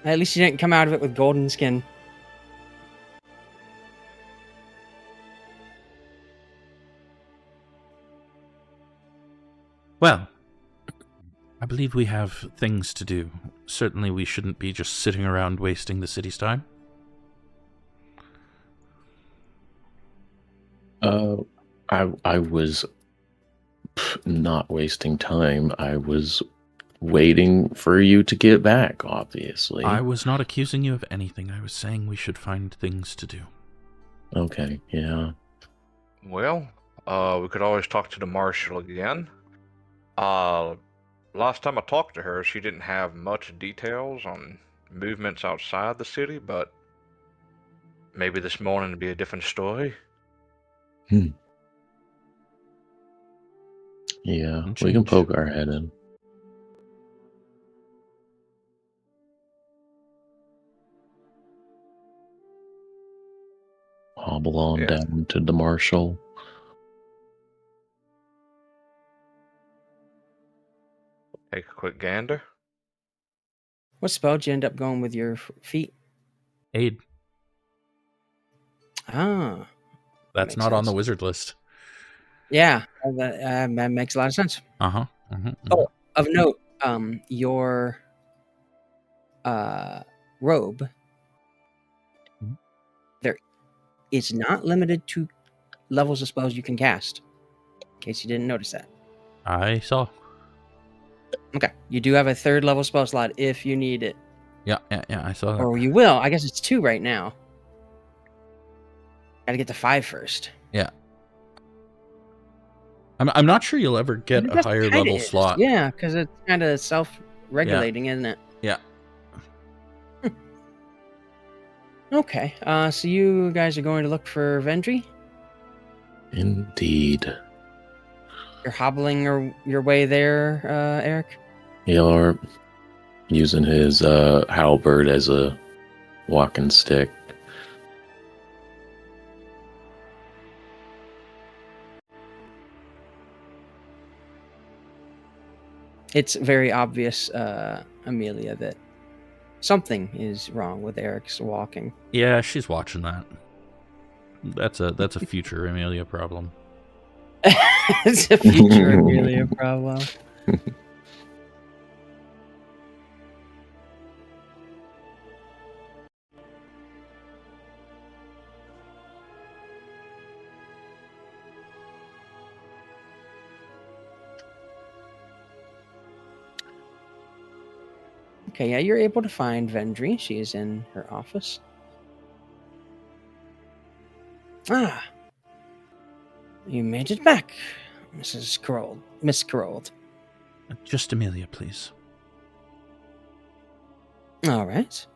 At least you didn't come out of it with golden skin. Well, I believe we have things to do. Certainly we shouldn't be just sitting around wasting the city's time. I was not wasting time. I was waiting for you to get back, obviously. I was not accusing you of anything. I was saying we should find things to do. Okay, yeah. Well, we could always talk to the marshal again. Last time I talked to her, she didn't have much details on movements outside the city, but maybe this morning would be a different story. Yeah, we can poke our head in. Hobble on down to the marshal. Take a quick gander. What spell did you end up going with your feet? Aid. Ah. That's not on the wizard list. Yeah, that makes a lot of sense. Uh-huh. Oh, of note, your robe there is not limited to levels of spells you can cast. In case you didn't notice that. I saw. Okay, you do have a third level spell slot if you need it. Yeah, I saw that. Or you will. I guess it's 2 right now. Gotta get to 5 first. Yeah. I'm not sure you'll ever get a higher level slot. Yeah, because it's kind of self-regulating, isn't it? Yeah. Okay, so you guys are going to look for Vendry? Indeed. You're hobbling your way there, Aryk? You're using his halberd as a walking stick. It's very obvious, Emilia, that something is wrong with Aryk's walking. Yeah, she's watching that. That's a future Emilia problem. It's a future Emilia problem. Okay, yeah, you're able to find Vendry. She is in her office. Ah, you made it back, Miss Carold. Just Emilia, please. All right.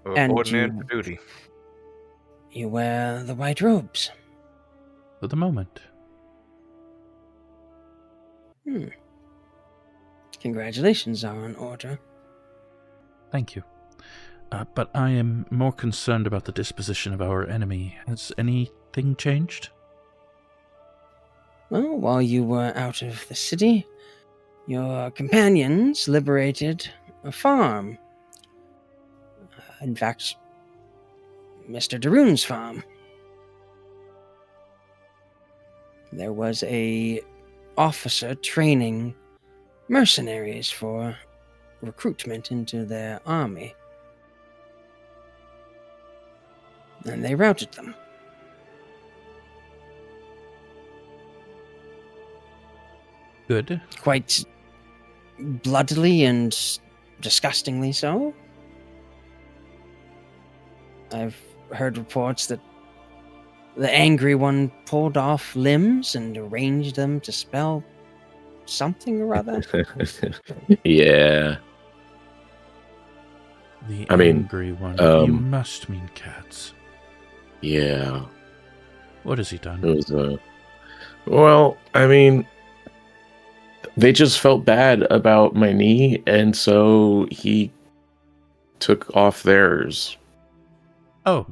Reporting in for duty. You wear the white robes. For the moment. Congratulations are in order. Thank you. But I am more concerned about the disposition of our enemy. Has anything changed? Well, while you were out of the city, your companions liberated a farm. In fact, Mr. Daroon's farm. There was a officer training mercenaries for recruitment into their army. And they routed them. Good. Quite bloodily and disgustingly so. I've heard reports that the angry one pulled off limbs and arranged them to spell something or other. Yeah. The angry one. You must mean Kadz. Yeah. What has he done? It was well, I mean, They just felt bad about my knee, and so he took off theirs. Oh.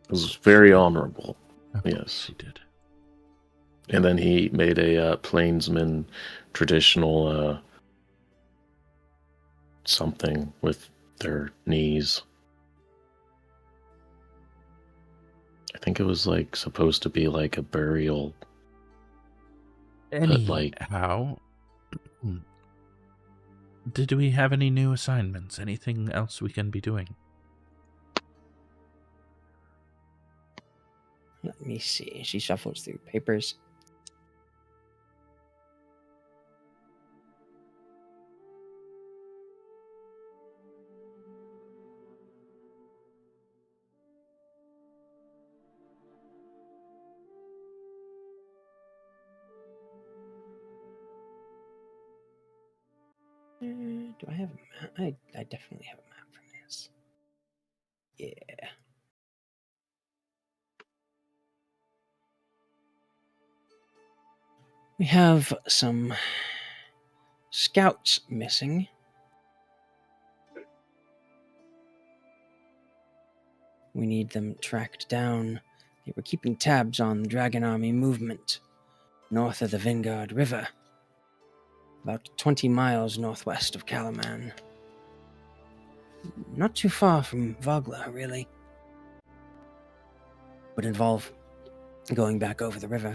It was very honorable. Of Yes. course he did. And then he made a plainsman traditional something with their knees. I think it was like supposed to be like a burial. Anyhow, did we have any new assignments? Anything else we can be doing? Let me see. She shuffles through papers. Do I have a map? I definitely have a map from this. Yeah. We have some scouts missing. We need them tracked down. They were keeping tabs on the Dragon Army movement north of the Vingard River, about 20 miles northwest of Kalaman. Not too far from Vogler, really. Would involve going back over the river.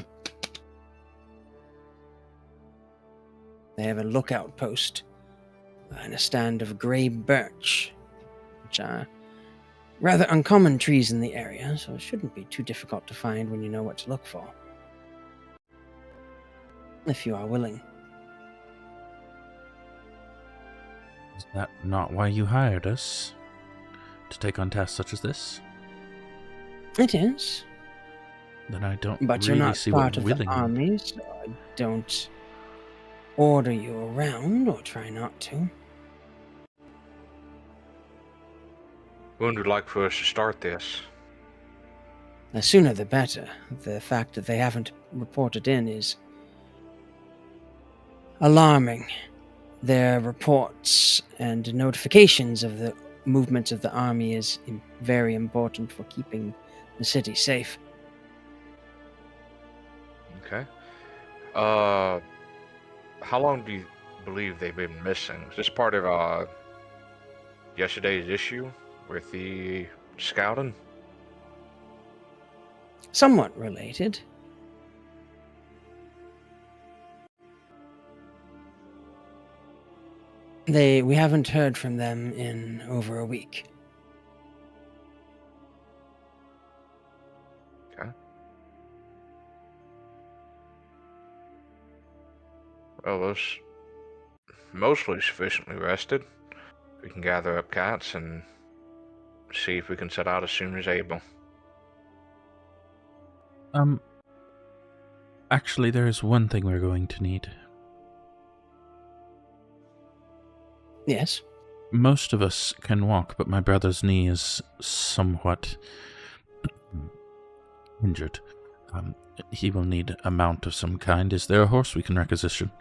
They have a lookout post and a stand of grey birch, which are rather uncommon trees in the area, so it shouldn't be too difficult to find when you know what to look for. If you are willing. Is that not why you hired us? To take on tasks such as this? It is. Then I don't But really you're not see part what of willing... the army, so I don't order you around, or try not to. When would you like for us to start this? The sooner the better. The fact that they haven't reported in is alarming. Their reports and notifications of the movements of the army is very important for keeping the city safe. Okay. How long do you believe they've been missing? Is this part of yesterday's issue with the scouting? Somewhat related. We haven't heard from them in over a week. Okay. Well, those mostly sufficiently rested. We can gather up cats and see if we can set out as soon as able. Actually, there is one thing we're going to need. Yes. Most of us can walk, but my brother's knee is somewhat injured. He will need a mount of some kind. Is there a horse we can requisition?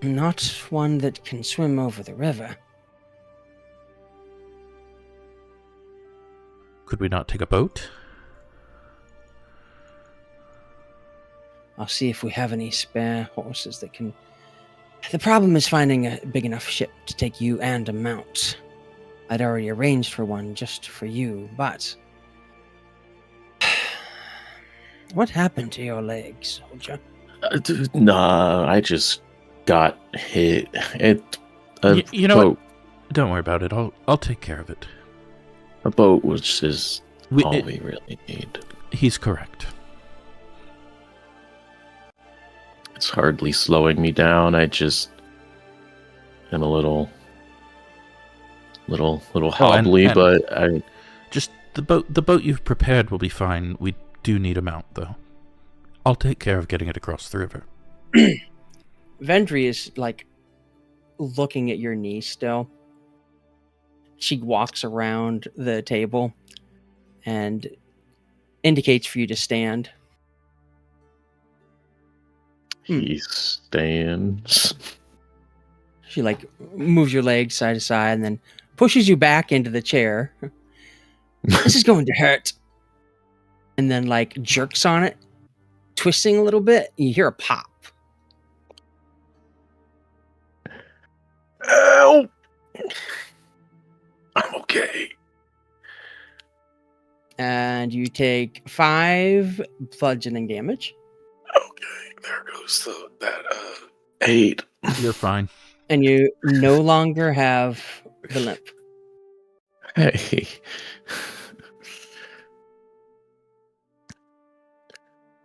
Not one that can swim over the river. Could we not take a boat? I'll see if we have any spare horses that can... The problem is finding a big enough ship to take you and a mount. I'd already arranged for one just for you, but... What happened to your legs, soldier? Nah, I just got hit. You know what? Don't worry about it. I'll take care of it. A boat is all we really need. He's correct. It's hardly slowing me down. I just am a little hobbly, and but I just the boat you've prepared will be fine. We do need a mount, though. I'll take care of getting it across the river. Vendry is like looking at your knee still. She walks around the table and indicates for you to stand. He stands. She like moves your legs side to side and then pushes you back into the chair. This is going to hurt. And then like jerks on it, twisting a little bit. You hear a pop. Help! I'm okay. And you take 5 bludgeoning damage. Okay, there goes that 8. You're fine. And you no longer have the limp. Hey.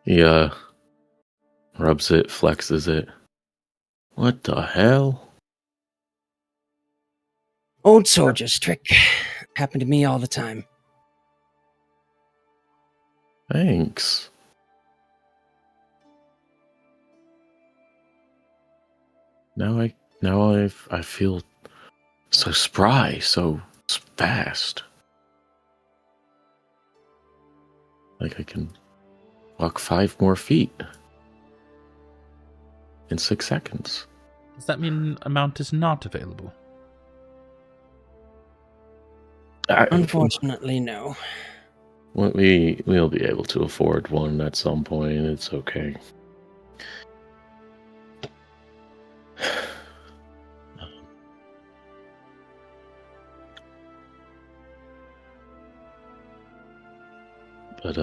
He rubs it, flexes it. What the hell? Old soldier's trick. Happened to me all the time. Thanks. Now I feel so spry, so fast. Like I can walk 5 more feet in 6 seconds. Does that mean a mount is not available? Unfortunately, no. We'll be able to afford one at some point. It's okay. But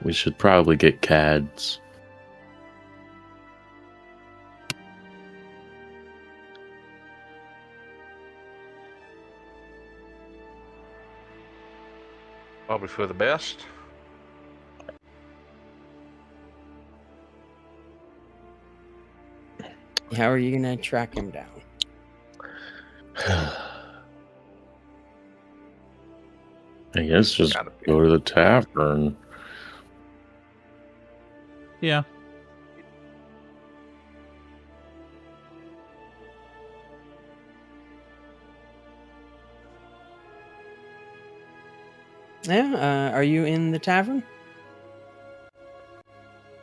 we should probably get Kadz. Probably for the best. How are you gonna track him down? I guess just Gotta be. go to the tavern. Yeah. Yeah. Are you in the tavern?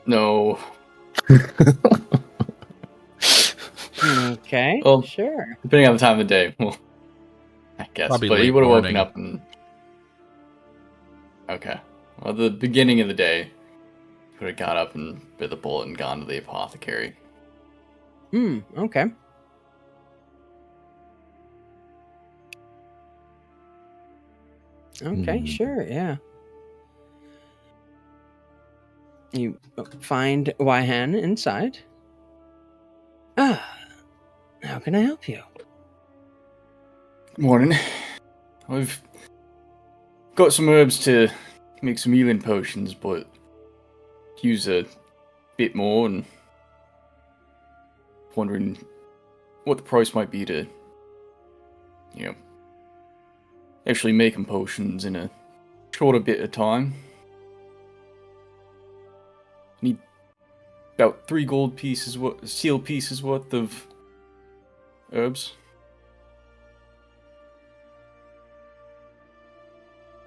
No. Okay. Well, sure. depending on the time of the day. Well, I guess. Probably but he late would have woken morning. up and. Okay. Well, the beginning of the day, he would have got up and bit the bullet and gone to the apothecary. Okay. Okay, sure, yeah. You find Wyhan inside. Ah, how can I help you? Morning. I've got some herbs to make some healing potions, but use a bit more and wondering what the price might be to, actually making potions in a shorter bit of time. Need about 3 gold pieces, steel pieces worth of herbs.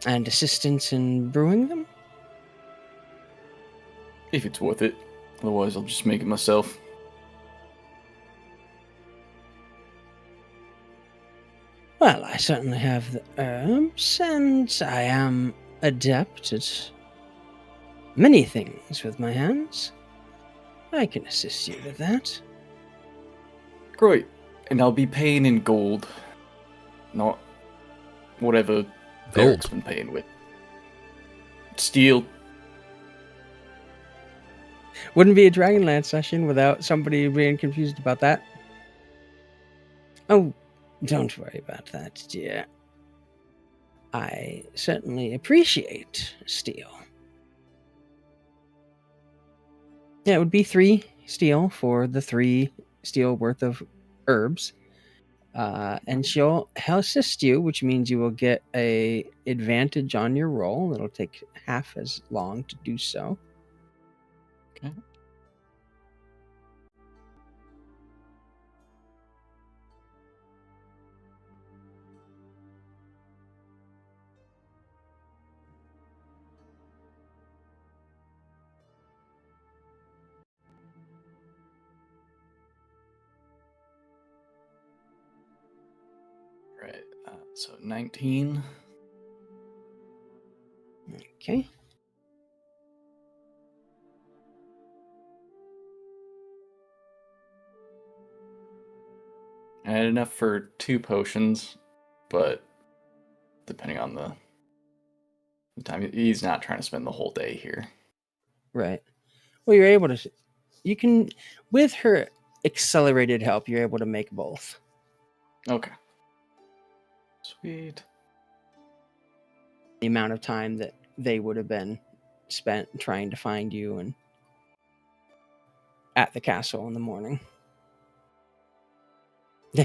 And assistance in brewing them? If it's worth it. Otherwise, I'll just make it myself. Well, I certainly have the herbs, and I am adept at many things with my hands. I can assist you with that. Great. And I'll be paying in gold. Not whatever Eric's been paying with. Steel. Wouldn't be a Dragonlance session without somebody being confused about that. Oh, don't worry about that, dear. I certainly appreciate steel. Yeah, it would be 3 steel for the 3 steel worth of herbs. And she'll assist you, which means you will get a advantage on your roll. It'll take half as long to do so. Okay. So 19. Okay. I had enough for 2 potions, but depending on the time, he's not trying to spend the whole day here. Right. Well, you're able to. You can, with her accelerated help, you're able to make both. Okay. Sweet. The amount of time that they would have been spent trying to find you and at the castle in the morning.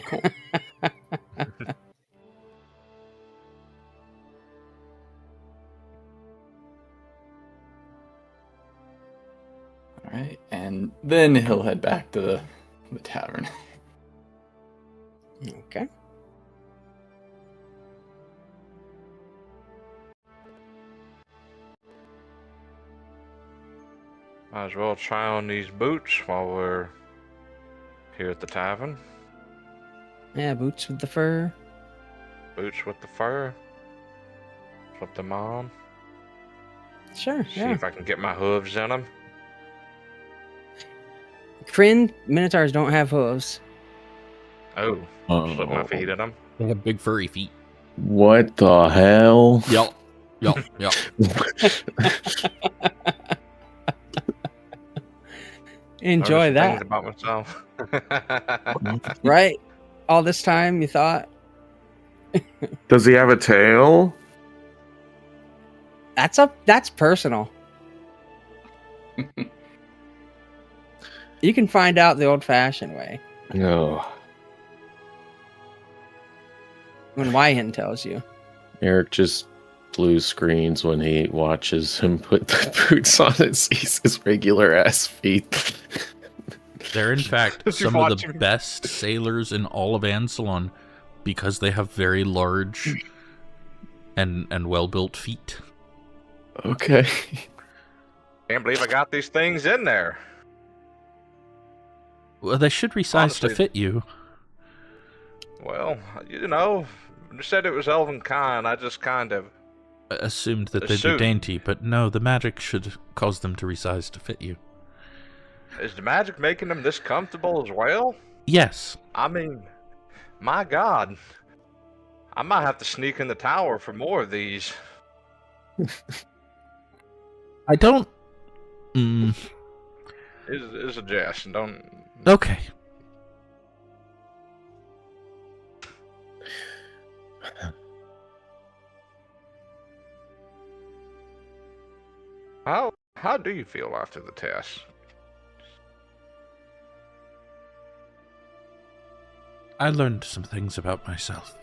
Cool. All right, and then he'll head back to the tavern. Okay. Might as well try on these boots while we're here at the tavern. Yeah, boots with the fur. Boots with the fur. Flip them on. Sure, See yeah. if I can get my hooves in them. Krynn, Minotaurs don't have hooves. Oh, slip my feet in them. They have big furry feet. What the hell? Yup. Yup. Yup. Enjoy Notice that. things about myself. Right? All this time you thought, Does he have a tail? that's personal. You can find out the old-fashioned way No. when Wyhan tells you. Aryk just blue screens when he watches him put the boots on and sees his regular ass feet. They're in fact Does he some of watch the him? best sailors in all of Ansalon because they have very large and well-built feet. Okay. Can't believe I got these things in there. Well, they should resize Honestly- to fit you. Well, you know, you said it was elven kind. I just kind of. Assumed that they'd be Assumed. dainty, but no, the magic should cause them to resize to fit you. Is the magic making them this comfortable as well? Yes. I mean, my God. I might have to sneak in the tower for more of these. I don't... It's a jest. Don't. Okay. How do you feel after the test? I learned some things about myself.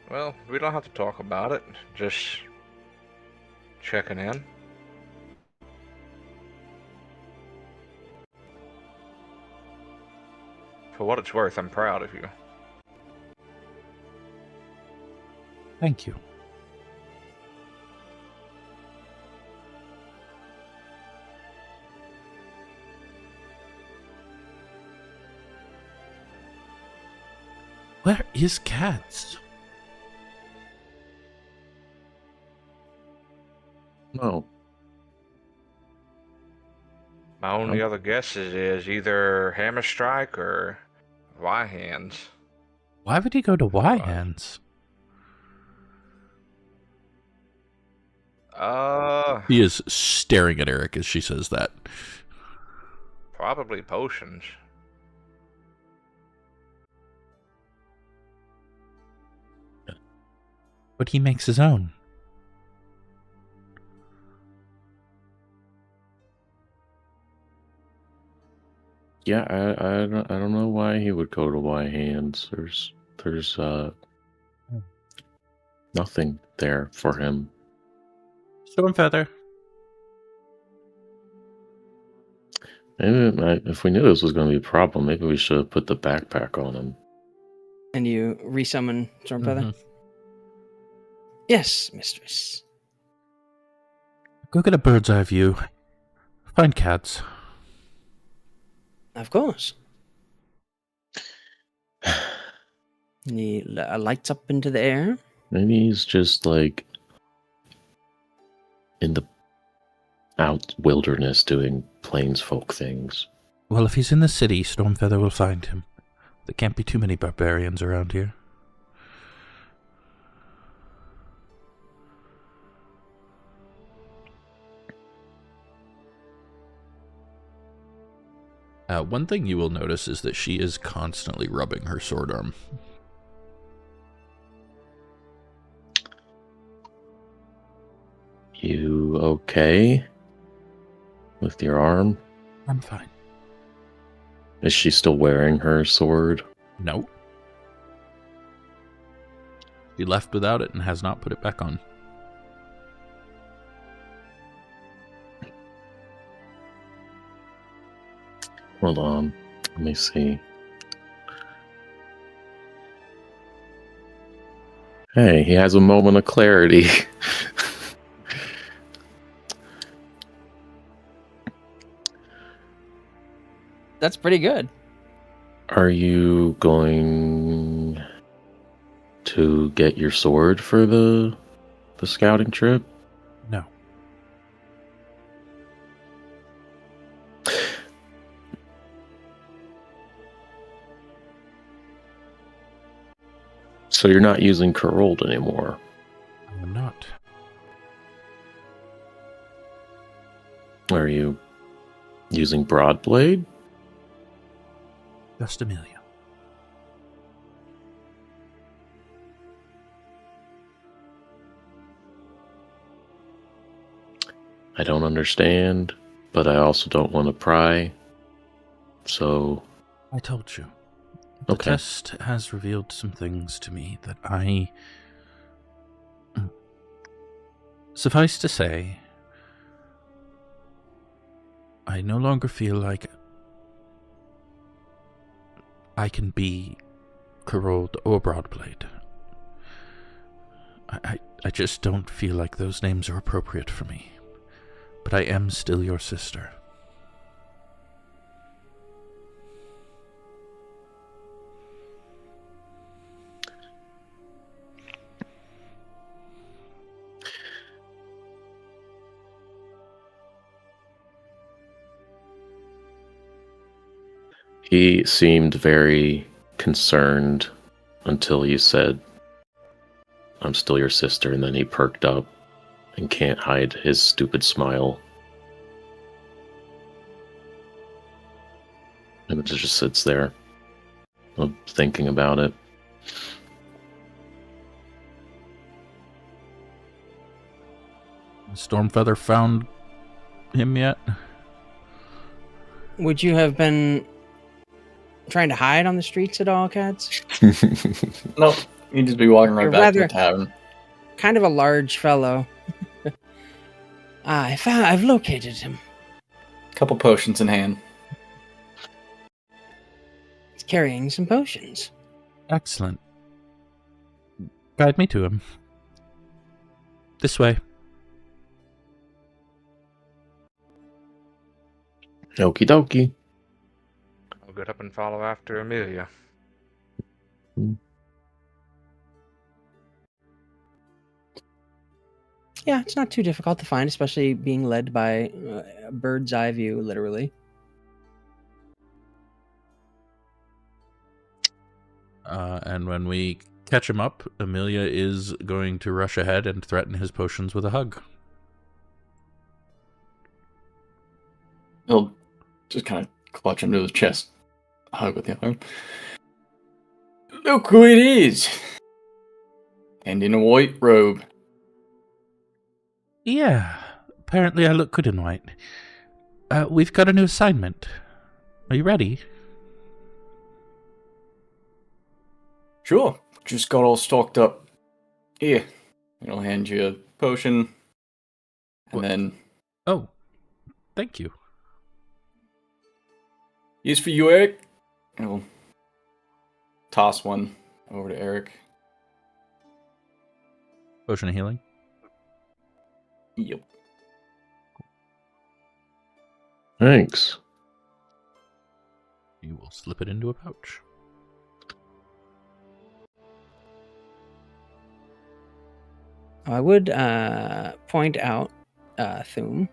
Well, we don't have to talk about it. Just checking in. For what it's worth, I'm proud of you. Thank you. Where is Kadz? No. My only other guesses is either Hammer Strike or Y Hands. Why would he go to Wyhands? He is staring at Aryk as she says that. Probably potions. But he makes his own. Yeah, I don't know why he would go to Y Hands. There's nothing there for him. Stormfeather. Maybe if we knew this was going to be a problem, maybe we should have put the backpack on him. And you resummon Stormfeather? Mhm. Yes, mistress. Go get a bird's eye view. Find Kadz. Of course. He lights up into the air. Maybe he's just like in the out wilderness doing plainsfolk things. Well, if he's in the city, Stormfeather will find him. There can't be too many barbarians around here. One thing you will notice is that she is constantly rubbing her sword arm. You okay with your arm? I'm fine. Is she still wearing her sword? No. She left without it and has not put it back on. Hold on. Let me see. Hey, he has a moment of clarity. That's pretty good. Are you going to get your sword for the scouting trip? No. So you're not using Karold anymore? I'm not. Are you using Broadblade? Just Emilia. I don't understand, but I also don't want to pry. So... I told you. The Okay. test has revealed some things to me that I... Suffice to say, I no longer feel like I can be Karold or Broadblade. I just don't feel like those names are appropriate for me. But I am still your sister. He seemed very concerned until you said, I'm still your sister, and then he perked up and can't hide his stupid smile. And it just sits there, thinking about it. Stormfeather found him yet? Would you have been trying to hide on the streets at all, Kadz? Nope. You'd just be walking right You're back to the rather- tavern. Kind of a large fellow. I've located him. Couple potions in hand. He's carrying some potions. Excellent. Guide me to him. This way. Okie dokie. I'll get up and follow after Emilia. Yeah, it's not too difficult to find, especially being led by a bird's eye view, literally. And when we catch him up, Emilia is going to rush ahead and threaten his potions with a hug. He'll just kind of clutch him to his chest. Hug with the other one. Look who it is! And in a white robe. Yeah, apparently I look good in white. We've got a new assignment. Are you ready? Sure. Just got all stocked up. Here. And I'll hand you a potion. And then... Oh, thank you. Here's for you, Aryk. And I'll toss one over to Aryk. Potion of healing. Yep. Thanks. You will slip it into a pouch. I would point out, Thum,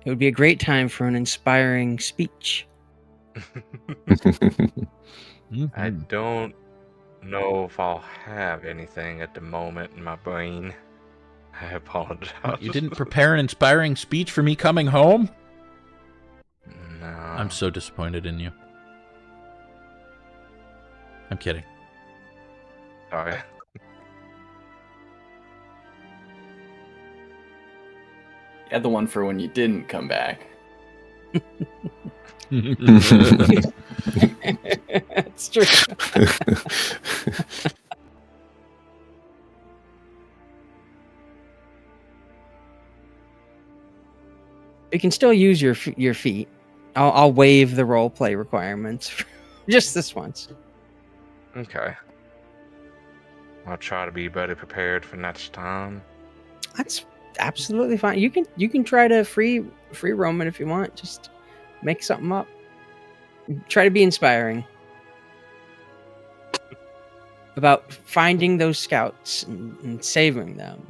it would be a great time for an inspiring speech. I don't know if I'll have anything at the moment in my brain. I apologize. You didn't prepare an inspiring speech for me coming home? No. I'm so disappointed in you. I'm kidding. Sorry. You had the one for when you didn't come back. That's true. You can still use your feet. I'll waive the role play requirements for just this once. Okay. I'll try to be better prepared for next time. That's absolutely fine. You can try to free roam it if you want. Just make something up. Try to be inspiring about finding those scouts and saving them.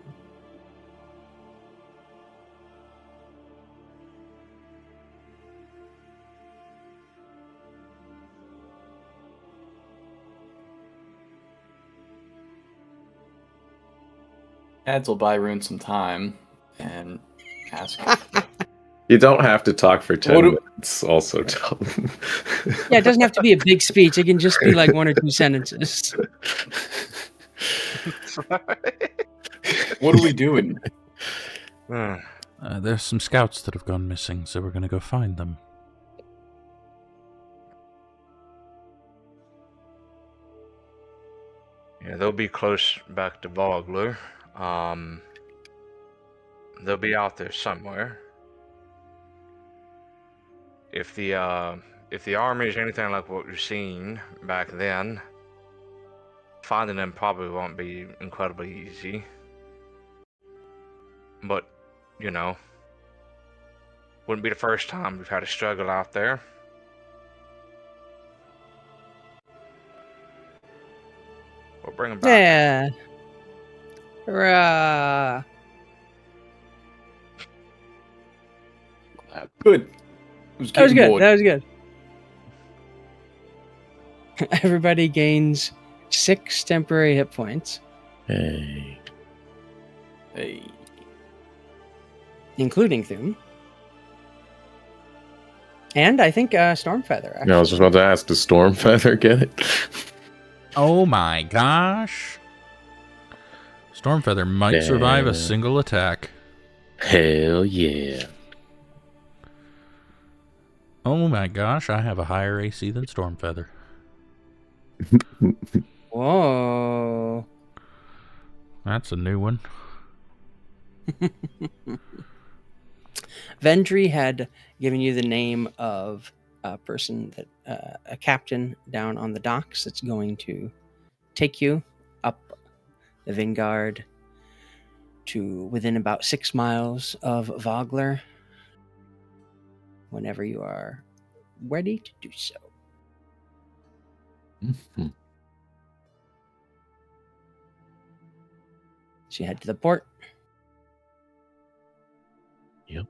Kadz will buy Rune some time and ask. You don't have to talk for 10 minutes, also, tell them. Yeah, it doesn't have to be a big speech. It can just be like 1 or 2 sentences. What are we doing? There's some scouts that have gone missing, so we're going to go find them. Yeah, they'll be close back to Vogler. They'll be out there somewhere. If the army is anything like what we've seen back then, finding them probably won't be incredibly easy. But, you know, wouldn't be the first time we've had a struggle out there. We'll bring them back. Yeah. Hurrah. Good. That was good. That was good. Everybody gains 6 temporary hit points, Hey. Hey. including Thum. And I think Stormfeather. Actually. I was just about to ask, does Stormfeather get it? Oh my gosh. Stormfeather might survive a single attack. Hell yeah. Oh my gosh, I have a higher AC than Stormfeather. Whoa. That's a new one. Vendry had given you the name of a person that a captain down on the docks that's going to take you up the Vanguard to within about 6 miles of Vogler whenever you are ready to do so. Mhm. So you head to the port. Yep.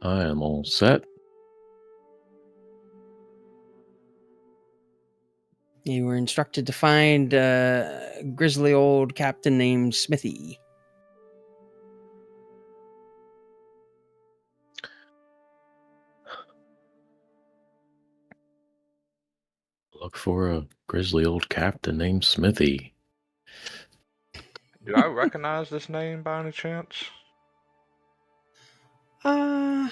I am all set. You were instructed to find a grizzly old captain named Smithy. Look for a grizzly old captain named Smithy. Do I recognize this name by any chance? Let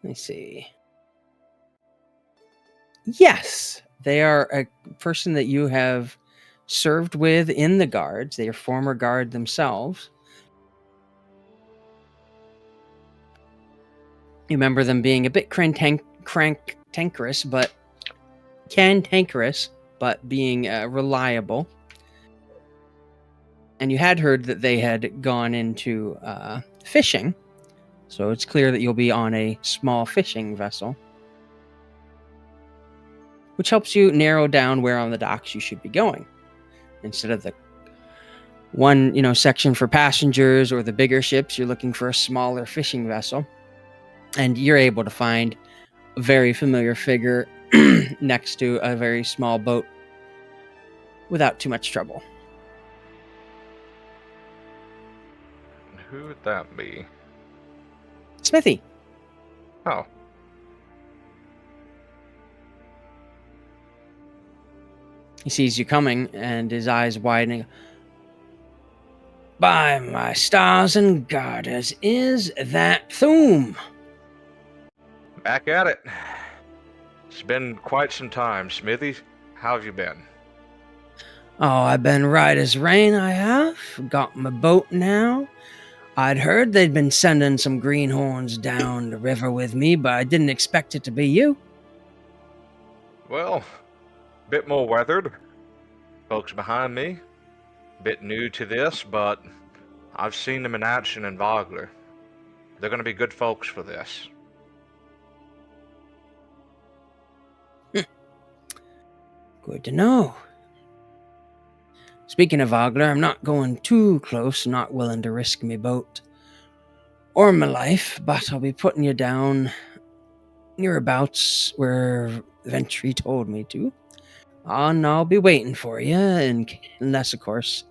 me see. Yes, they are a person that you have served with in the guards. They are former guard themselves. You remember them being a bit cantankerous, but being reliable. And you had heard that they had gone into fishing, so it's clear that you'll be on a small fishing vessel. which helps you narrow down where on the docks you should be going. Instead of the one, section for passengers or the bigger ships, you're looking for a smaller fishing vessel. And you're able to find a very familiar figure next to a very small boat without too much trouble. Who would that be? Smithy. Oh. He sees you coming, and his eyes widening. By my stars and garters, is that Thum? Back at it. It's been quite some time, Smithy. How have you been? Oh, I've been right as rain, I have. Got my boat now. I'd heard they'd been sending some greenhorns down the river with me, but I didn't expect it to be you. Well, bit more weathered. Folks behind me. Bit new to this, but I've seen them in action in Vogler. They're going to be good folks for this. Good to know. Speaking of Vogler, I'm not going too close, not willing to risk me boat or my life, but I'll be putting you down nearabouts where Ventry told me to. And I'll be waiting for you, unless, of course,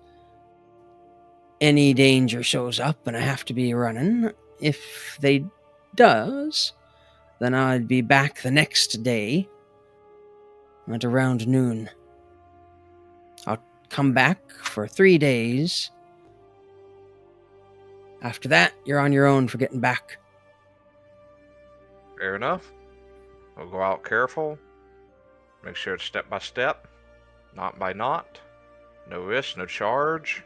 any danger shows up and I have to be running. If they does, then I'd be back the next day at around noon. I'll come back for 3 days. After that, you're on your own for getting back. Fair enough. We'll go out careful. Make sure it's step by step, knot by knot. No risk, no charge.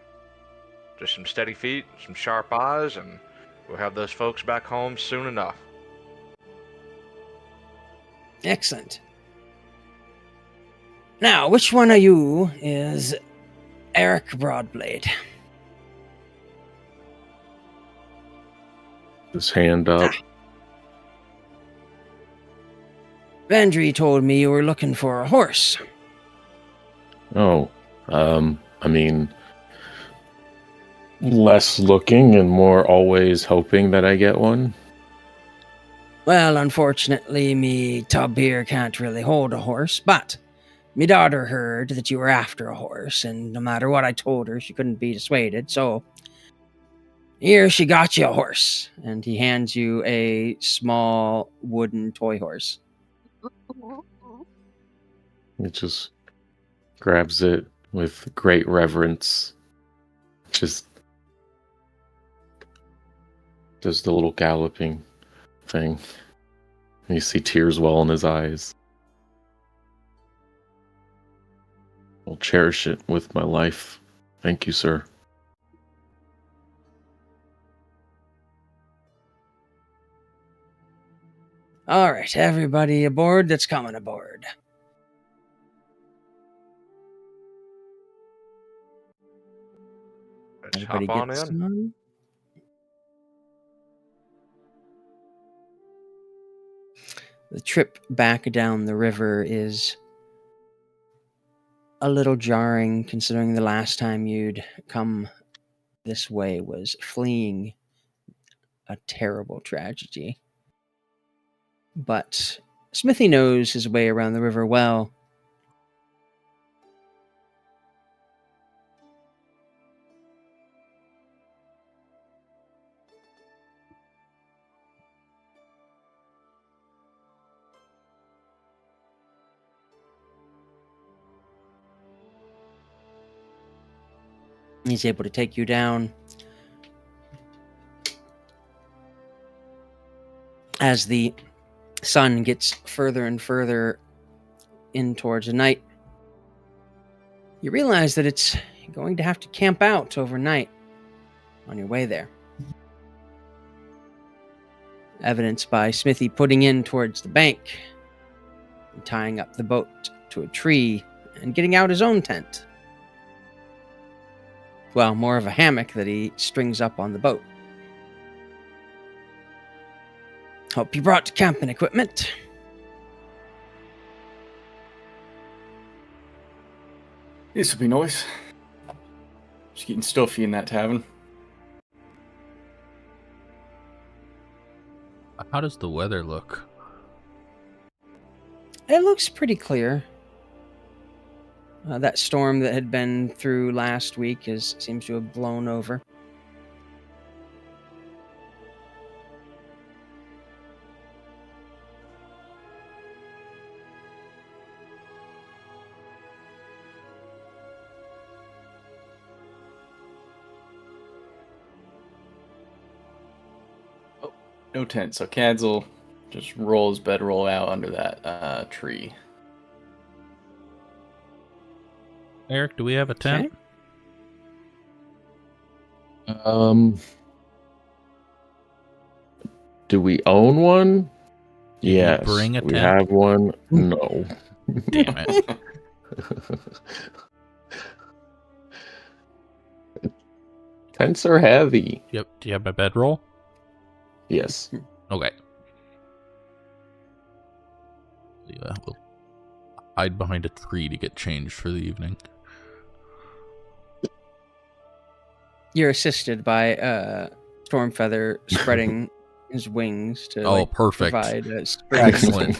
Just some steady feet, some sharp eyes, and we'll have those folks back home soon enough. Excellent. Now, which one of you is Aryk Broadblade? His hand up. Vandry told me you were looking for a horse. Oh, I mean, less looking and more always hoping that I get one. Well, unfortunately, me tub here can't really hold a horse, but me daughter heard that you were after a horse, and no matter what I told her, she couldn't be dissuaded, so here she got you a horse. And he hands you a small wooden toy horse. It just grabs it with great reverence. Just does the little galloping thing. And you see tears well in his eyes. I'll cherish it with my life. Thank you, sir. All right, everybody aboard that's coming aboard. Let's Everybody hop on gets in. on. The trip back down the river is a little jarring, considering the last time you'd come this way was fleeing a terrible tragedy. But Smithy knows his way around the river well. He's able to take you down. As the sun gets further and further in towards the night, you realize that it's going to have to camp out overnight on your way there. Evidenced by Smithy putting in towards the bank, and tying up the boat to a tree, and getting out his own tent. Well, more of a hammock that he strings up on the boat. Hope you brought camping equipment. This would be nice. Just eating stuffy in that tavern. How does the weather look? It looks pretty clear. That storm that had been through last week seems to have blown over. No tent, so Kadz will just roll his bedroll out under that tree. Aryk, do we have a tent? Okay. Do we own one? Did you Yes. bring a we tent? have one. No. Damn it. Tents are heavy. Do you have my bedroll? Yes. Okay. Yeah, we'll hide behind a tree to get changed for the evening. You're assisted by Stormfeather spreading his wings to Perfect. provide a Excellent.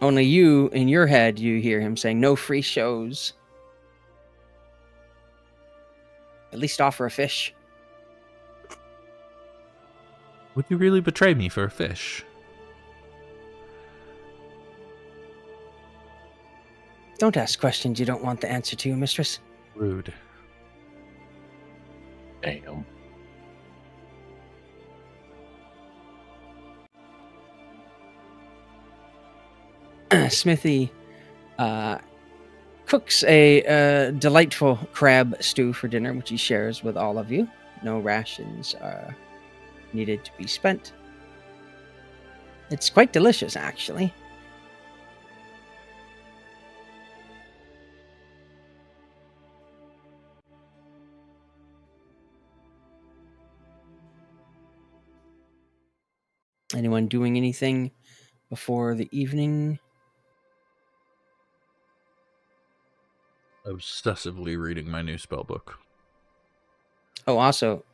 Only you, in your head, you hear him saying, "No free shows. At least offer a fish." Would you really betray me for a fish? Don't ask questions you don't want the answer to, mistress. Rude. Damn. Smithy cooks a delightful crab stew for dinner, which he shares with all of you. No rations are needed to be spent. It's quite delicious, actually. Anyone doing anything before the evening? Obsessively reading my new spellbook. Oh, also,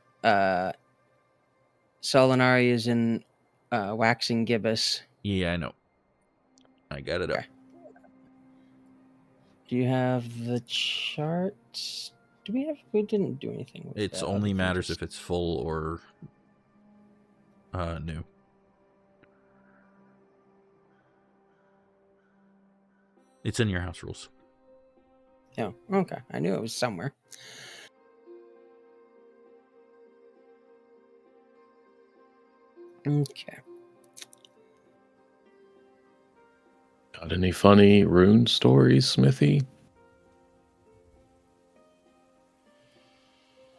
Solanari is in Waxing Gibbous. Yeah, I know. I got it up. Okay. Do you have the charts? We didn't do anything with It's that. only matters if it's full or new. It's in your house rules. Oh, okay. I knew it was somewhere. Okay. Got any funny rune stories, Smithy?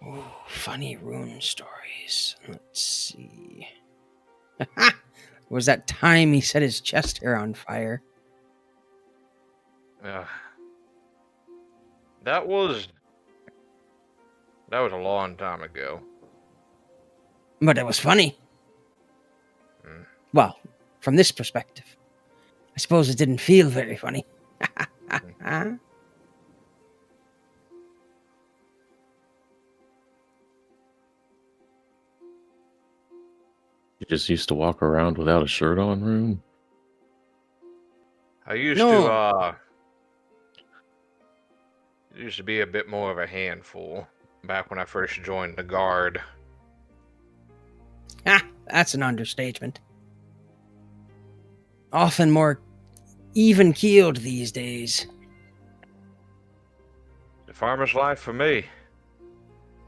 Ooh, funny rune stories. Let's see. Was that time he set his chest hair on fire? That was a long time ago. But it was funny. Mm. Well, from this perspective. I suppose it didn't feel very funny. You just used to walk around without a shirt on, Rune? I used No. to be a bit more of a handful back when I first joined the guard. That's an understatement. Often more even-keeled these days. The farmer's life for me.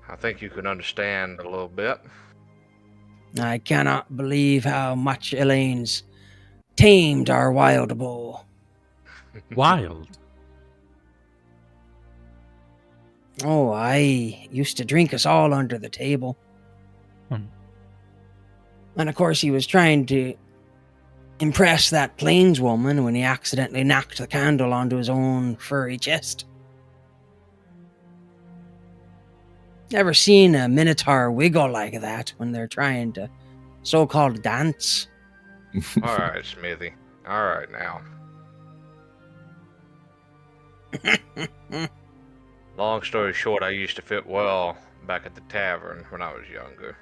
I think you can understand a little bit. I cannot believe how much Elaine's tamed our wild bull. Wild. Oh, I used to drink us all under the table. And of course he was trying to impress that plainswoman when he accidentally knocked the candle onto his own furry chest. Never seen a minotaur wiggle like that when they're trying to so-called dance. All right, Smithy. All right, now. Long story short, I used to fit well back at the tavern when I was younger.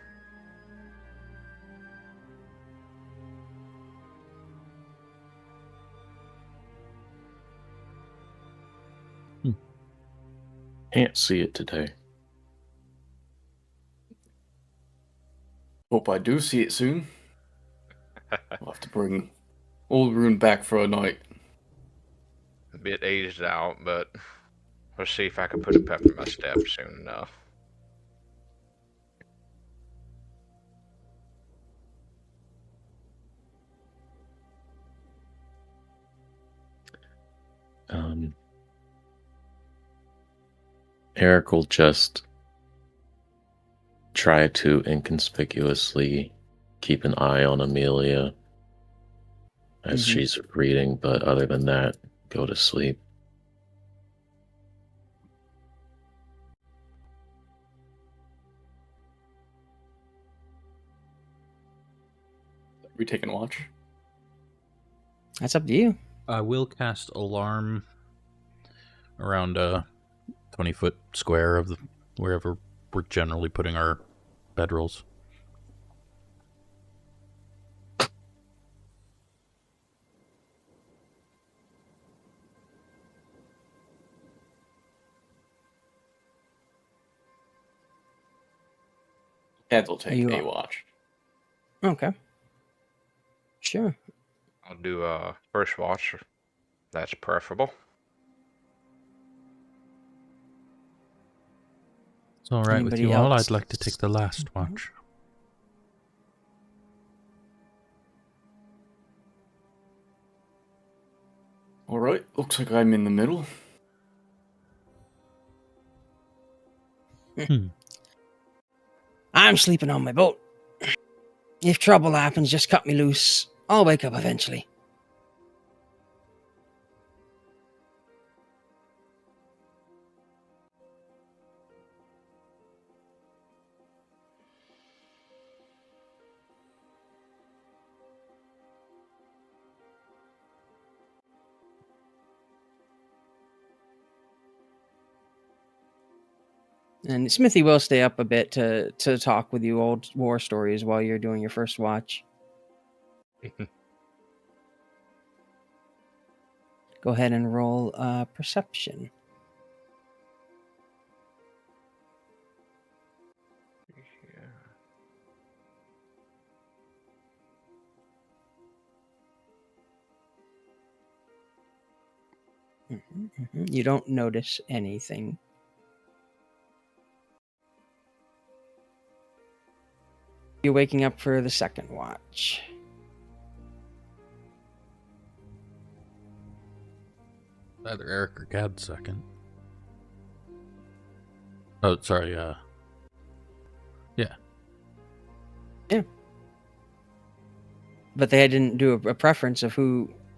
Can't see it today. Hope I do see it soon. I'll have to bring old Rune back for a night. A bit aged out, but we'll see if I can put a pep in my step soon enough. Aryk will just try to inconspicuously keep an eye on Emilia as she's reading, but other than that, go to sleep. Are we taking watch? That's up to you. I will cast alarm around a 20-foot square of wherever we're generally putting our bedrolls. Kadz will take you a on? watch. Okay. Sure. I'll do first watch. That's preferable. It's all right with Anybody you all. else? I'd like to take the last watch. Alright, looks like I'm in the middle. I'm sleeping on my boat. If trouble happens, just cut me loose. I'll wake up eventually. And Smithy will stay up a bit to talk with you old war stories while you're doing your first watch. Go ahead and roll perception. You don't notice anything. You're waking up for the second watch. Either Aryk or Kadz second. Oh, sorry, yeah. Yeah. But they didn't do a preference of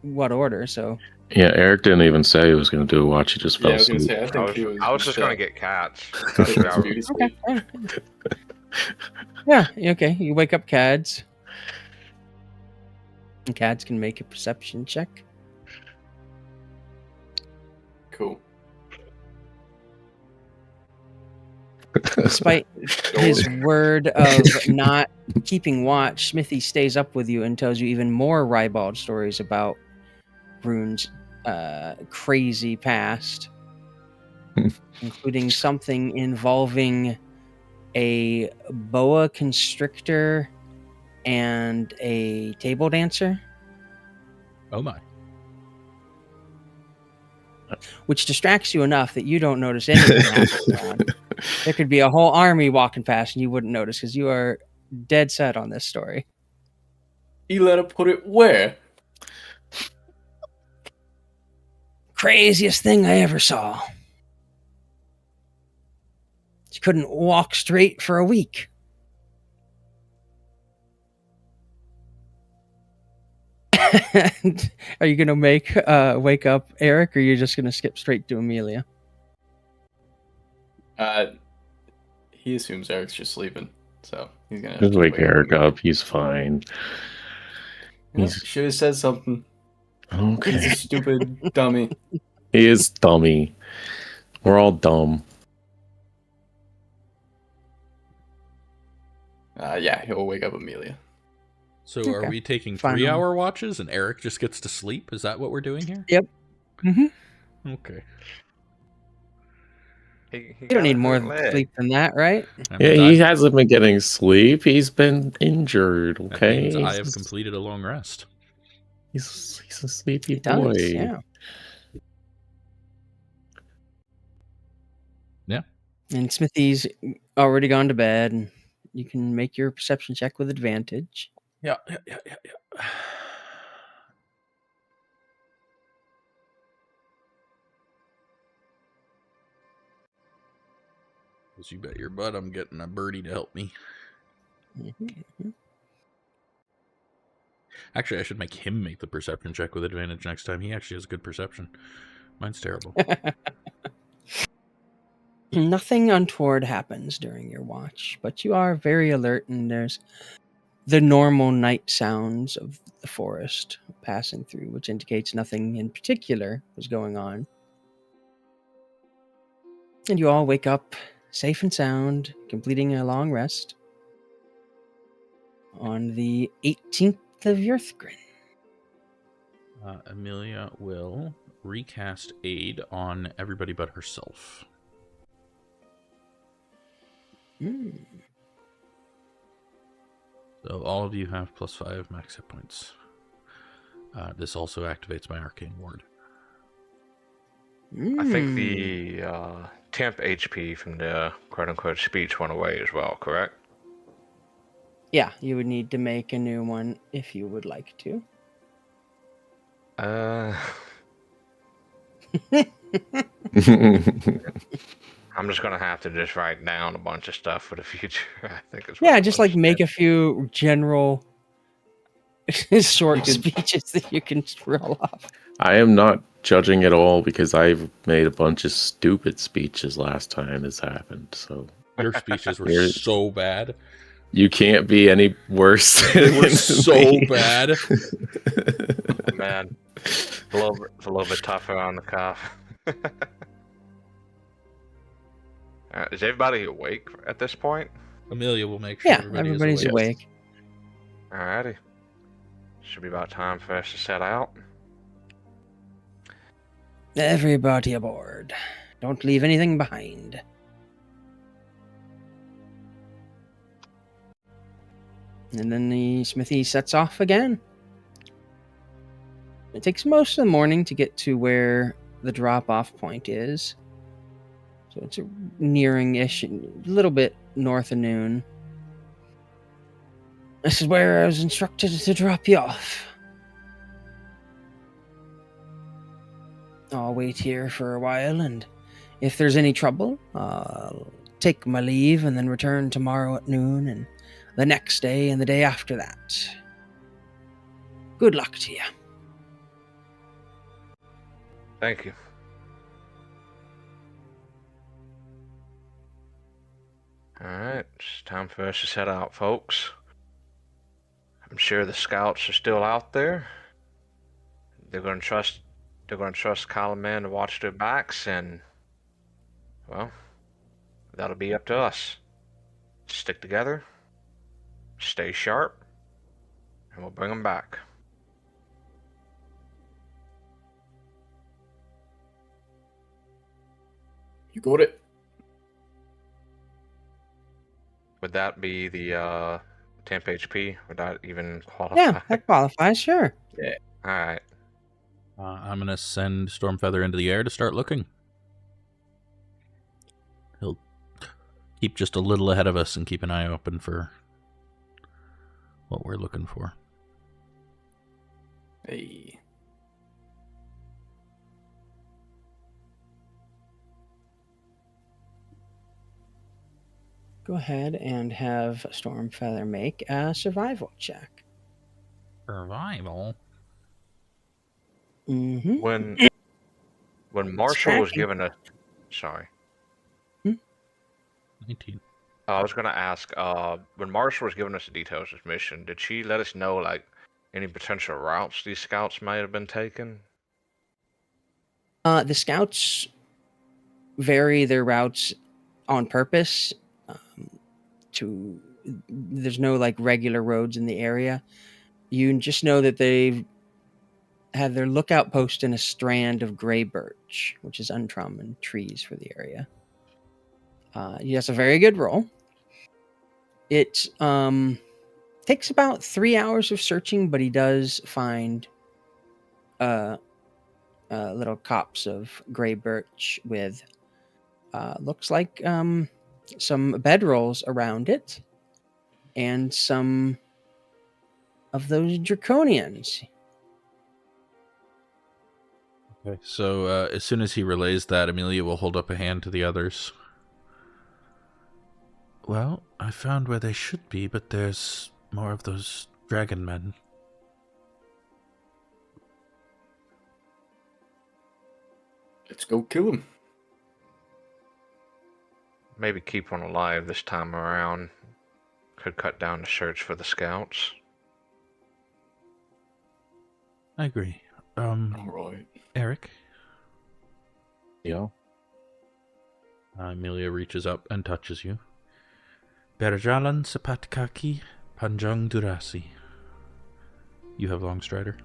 what order, so... Yeah, Aryk didn't even say he was going to do a watch. He just fell Yeah, I was going to asleep. say, I think he was... I was just going to get cats. Okay. Yeah, okay. You wake up Kadz. And Kadz can make a perception check. Cool. Despite his word of not keeping watch, Smithy stays up with you and tells you even more ribald stories about Rune's crazy past, including something involving a boa constrictor and a table dancer. Oh my. Which distracts you enough that you don't notice anything happening around. There could be a whole army walking past and you wouldn't notice because you are dead set on this story. You let her put it where? Craziest thing I ever saw. She couldn't walk straight for a week. Are you going to wake up Aryk, or are you just going to skip straight to Emilia? He assumes Eric's just sleeping, So he's gonna Just keep wake waking Aryk up. up. He's fine. Should have said something. He's a Okay. stupid dummy. He is dummy. We're all dumb. Yeah, he'll wake up Emilia. So are Okay. we taking Fine. 3-hour watches and Aryk just gets to sleep? Is that what we're doing here? Yep. Mm-hmm. Okay. You don't need more sleep than that, right? That Yeah, means he hasn't been getting sleep. He's been injured. that Okay, means I have completed a long rest. He's a sleepy It boy. does, yeah. Yeah. And Smithy's already gone to bed, and you can make your perception check with advantage. Yeah. Because you bet your butt I'm getting a birdie to help me. Mm-hmm. Actually, I should make him make the perception check with advantage next time. He actually has good perception. Mine's terrible. Nothing untoward happens during your watch, but you are very alert, and there's the normal night sounds of the forest passing through, which indicates nothing in particular was going on. And you all wake up safe and sound, completing a long rest on the 18th of Yurthgrin. Emilia will recast aid on everybody but herself. So all of you have +5 max hit points. This also activates my arcane ward. I think the temp HP from the quote-unquote speech went away as well, correct? Yeah, you would need to make a new one if you would like to. I'm just gonna have to just write down a bunch of stuff for the future. I think it's Yeah, just like make a few general short speeches that you can roll off. I am not judging at all because I've made a bunch of stupid speeches last time this happened. So Your speeches were so bad. You can't be any worse. They were so bad. Oh, man, it's a little bit tougher on the cuff. Is everybody awake at this point? Emilia will make sure everybody's is awake. Alrighty. Should be about time for us to set out. Everybody aboard. Don't leave anything behind. And then the smithy sets off again. It takes most of the morning to get to where the drop-off point is. So it's nearing-ish, a little bit north of noon. This is where I was instructed to drop you off. I'll wait here for a while, and if there's any trouble, I'll take my leave and then return tomorrow at noon, and the next day and the day after that. Good luck to you. Thank you. Alright, it's time for us to set out, folks. I'm sure the scouts are still out there. They're gonna trust Colin Man to watch their backs, and well, that'll be up to us. Stick together, stay sharp, and we'll bring them back. You got it. Would that be the temp HP? Would that even qualify? Yeah, that qualifies, sure. Alright. I'm going to send Stormfeather into the air to start looking. He'll keep just a little ahead of us and keep an eye open for what we're looking for. Hey. Go ahead and have Stormfeather make a survival check. Survival? Mm-hmm. When Marshall was tracking. given a... Sorry. 19. I was gonna ask, when Marshall was giving us the details of this mission, did she let us know like any potential routes these scouts might have been taking? The scouts vary their routes on purpose. To there's no like regular roads in the area. You just know that they've had their lookout post in a strand of gray birch, which is untrodden trees for the area. That's a very good roll. It takes about 3 hours of searching, but he does find little copse of gray birch with looks like some bedrolls around it and some of those draconians. Okay. So as soon as he relays that, Emilia will hold up a hand to the others. Well, I found where they should be, but there's more of those dragon men. Let's go kill him. Maybe keep one alive this time around. Could cut down the search for the scouts. I agree. All right. Aryk? Yeah. Emilia reaches up and touches you. Berjalan sepat kaki, panjang durasi. You have long strider.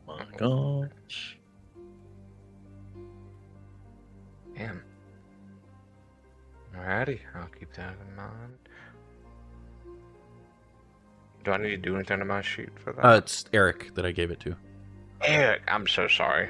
My gosh. Damn. Alrighty, I'll keep that in mind. Do I need to do anything to my sheet for that? It's Aryk that I gave it to. Eric, I'm so sorry.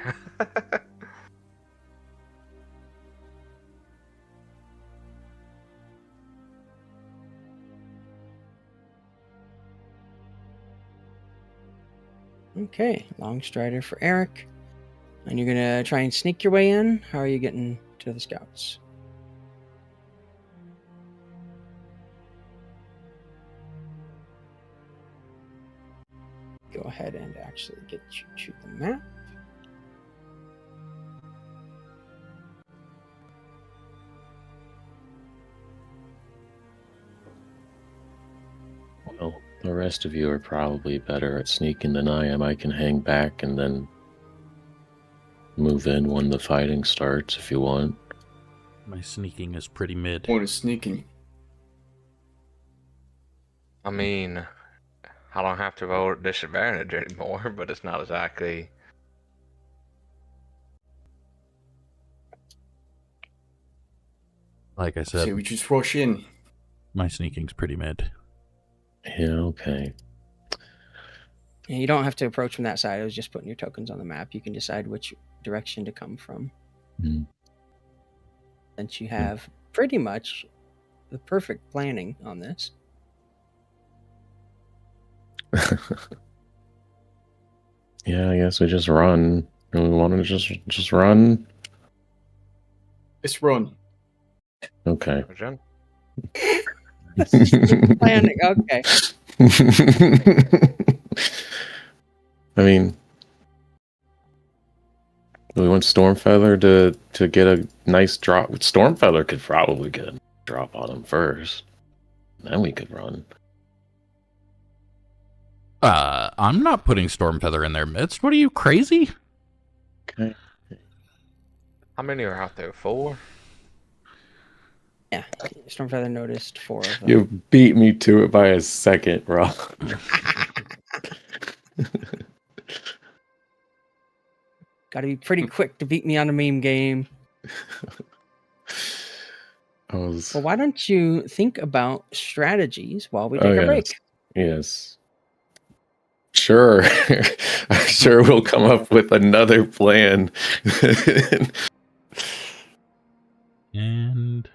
Okay, long strider for Aryk. And you're gonna try and sneak your way in? How are you getting to the scouts? Go ahead and actually get you to the map. Well, the rest of you are probably better at sneaking than I am. I can hang back and then move in when the fighting starts if you want. My sneaking is pretty mid. What is sneaking? I mean, I don't have to roll at disadvantage anymore, but it's not exactly. Like I So said, we just rush in. my sneaking's pretty mid. Yeah, okay. And you don't have to approach from that side. I was just putting your tokens on the map. You can decide which direction to come from. Hmm. Since you have pretty much the perfect planning on this. Yeah, I guess we just run. We want to just run. Let's run. Okay. Jen? Planning, okay. I mean, we want Stormfeather to get a nice drop. Stormfeather could probably get a drop on him first. Then we could run. I'm not putting Stormfeather in their midst. What are you, crazy? Okay. How many are out there? 4? Yeah, Stormfeather noticed 4 of them. You beat me to it by a second, bro. Got to be pretty quick to beat me on a meme game. Well, why don't you think about strategies while we take a break? Yes. Sure. I'm sure we'll come up with another plan. And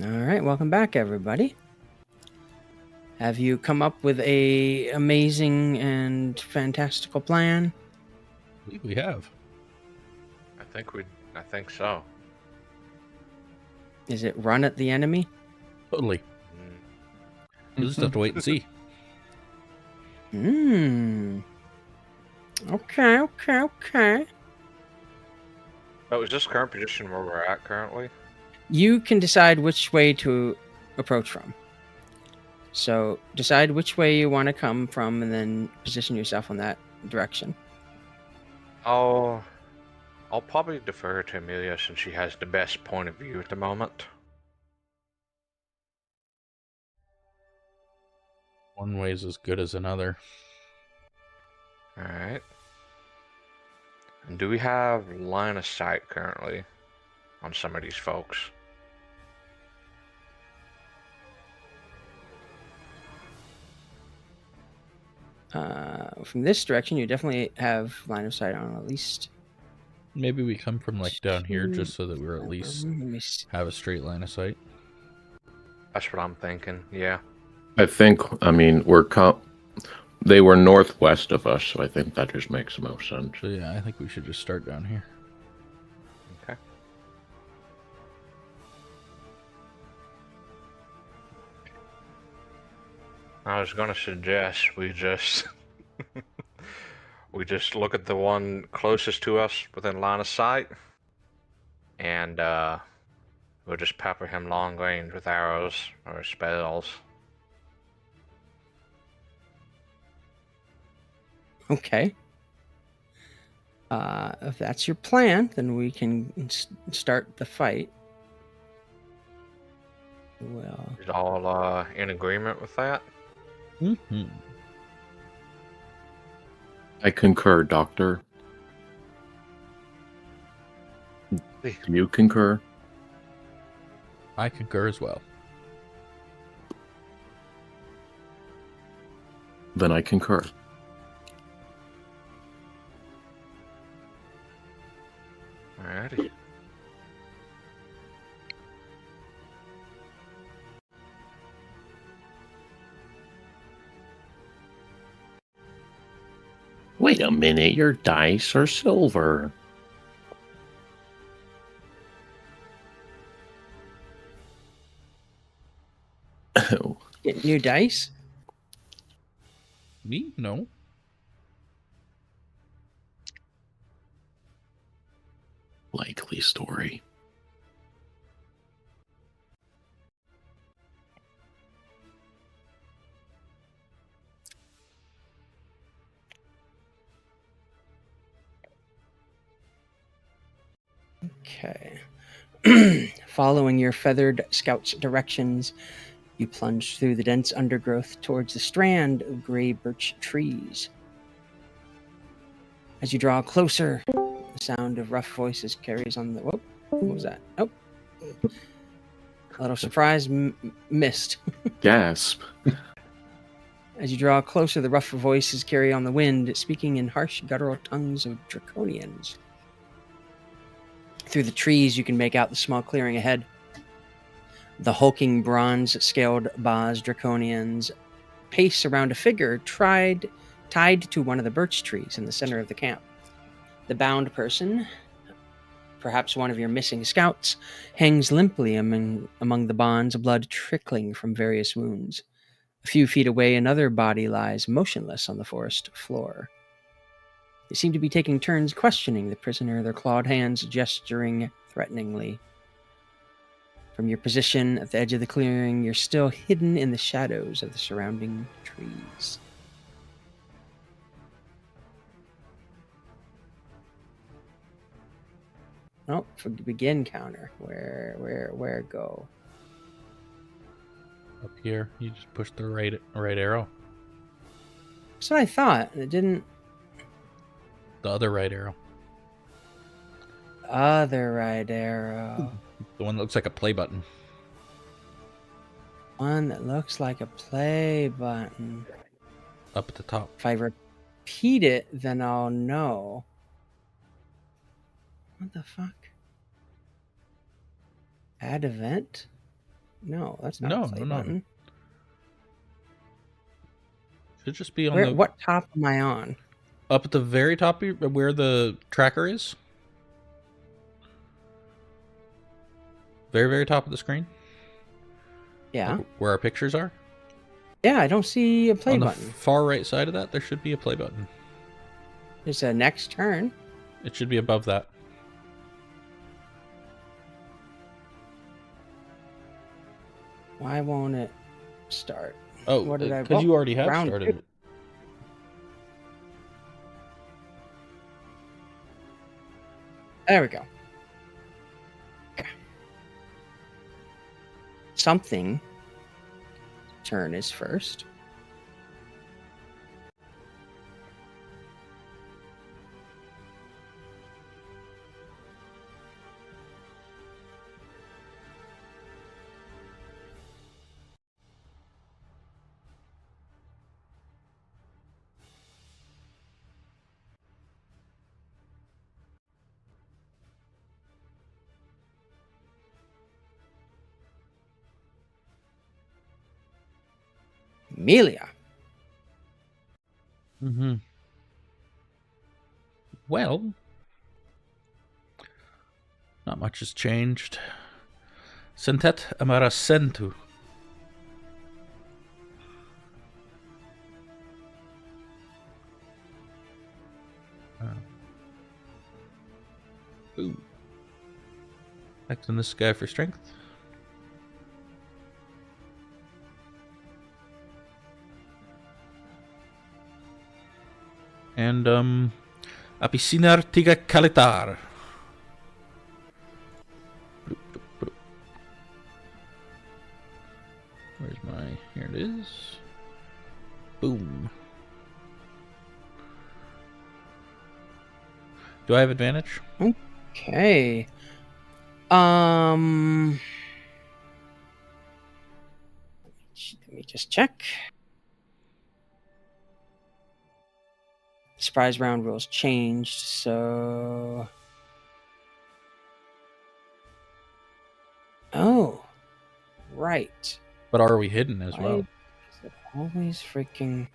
All right, welcome back, everybody. Have you come up with a amazing and fantastical plan? I believe we have. I think so. Is it run at the enemy? Totally. Mm. We'll just have to wait and see. Okay. Oh, is this current position where we're at currently? You can decide which way to approach from. So decide which way you want to come from and then position yourself in that direction. I'll probably defer to Emilia since she has the best point of view at the moment. One way's as good as another. Alright. And do we have line of sight currently on some of these folks? From this direction, you definitely have line of sight on at least. Maybe we come from like down here just so that we're at least Let me see. have a straight line of sight. That's what I'm thinking, yeah. They were northwest of us, so I think that just makes the most sense. So yeah, I think we should just start down here. Okay. I was gonna suggest we just we just look at the one closest to us within line of sight, and we'll just pepper him long range with arrows or spells. Okay. If that's your plan, then we can start the fight. Well, Is all in agreement with that? Mm-hmm. I concur, Doctor. Do you concur? I concur as well. Then I concur. Alrighty. Wait a minute, your dice are silver. Oh, get new dice. Me? No. likely story. Okay. Following your feathered scout's directions, you plunge through the dense undergrowth towards the strand of gray birch trees. As you draw closer, the sound of rough voices carries on the... Whoop, what was that? Oh. A little surprise missed. Gasp. As you draw closer, the rough voices carry on the wind, speaking in harsh guttural tongues of draconians. Through the trees, you can make out the small clearing ahead. The hulking bronze-scaled Baz draconians pace around a figure tied to one of the birch trees in the center of the camp. The bound person, perhaps one of your missing scouts, hangs limply among the bonds, blood trickling from various wounds. A few feet away, another body lies motionless on the forest floor. They seem to be taking turns questioning the prisoner, their clawed hands gesturing threateningly. From your position at the edge of the clearing, you're still hidden in the shadows of the surrounding trees. Oh, for the begin counter. Where go? Up here, you just push the right arrow. That's what I thought. It didn't. The other right arrow. Other right arrow. The one that looks like a play button. One that looks like a play button. Up at the top. If I repeat it, then I'll know. What the fuck? Add event? No, that's not No, a play no, no. button. Should just be on What top am I on? up at the very top where the tracker is. Very, very top of the screen. Yeah. Where our pictures are. Yeah, I don't see a play On the button. far right side of that, there should be a play button. There's a next turn. It should be above that. Why won't it start? Oh, What did I- because you already have round started two. it. There we go. Okay. Something turn is first. Emilia. Mm-hmm. Well, not much has changed. Sentet amara sentu. Boom. Acting this guy for strength. And Apicinar tiga kalitar. Where's my... Here it is. Boom. Do I have advantage? Okay. Let me just check. Surprise round rules changed, so... Oh. Right. But are we hidden as Why well? is it always freaking...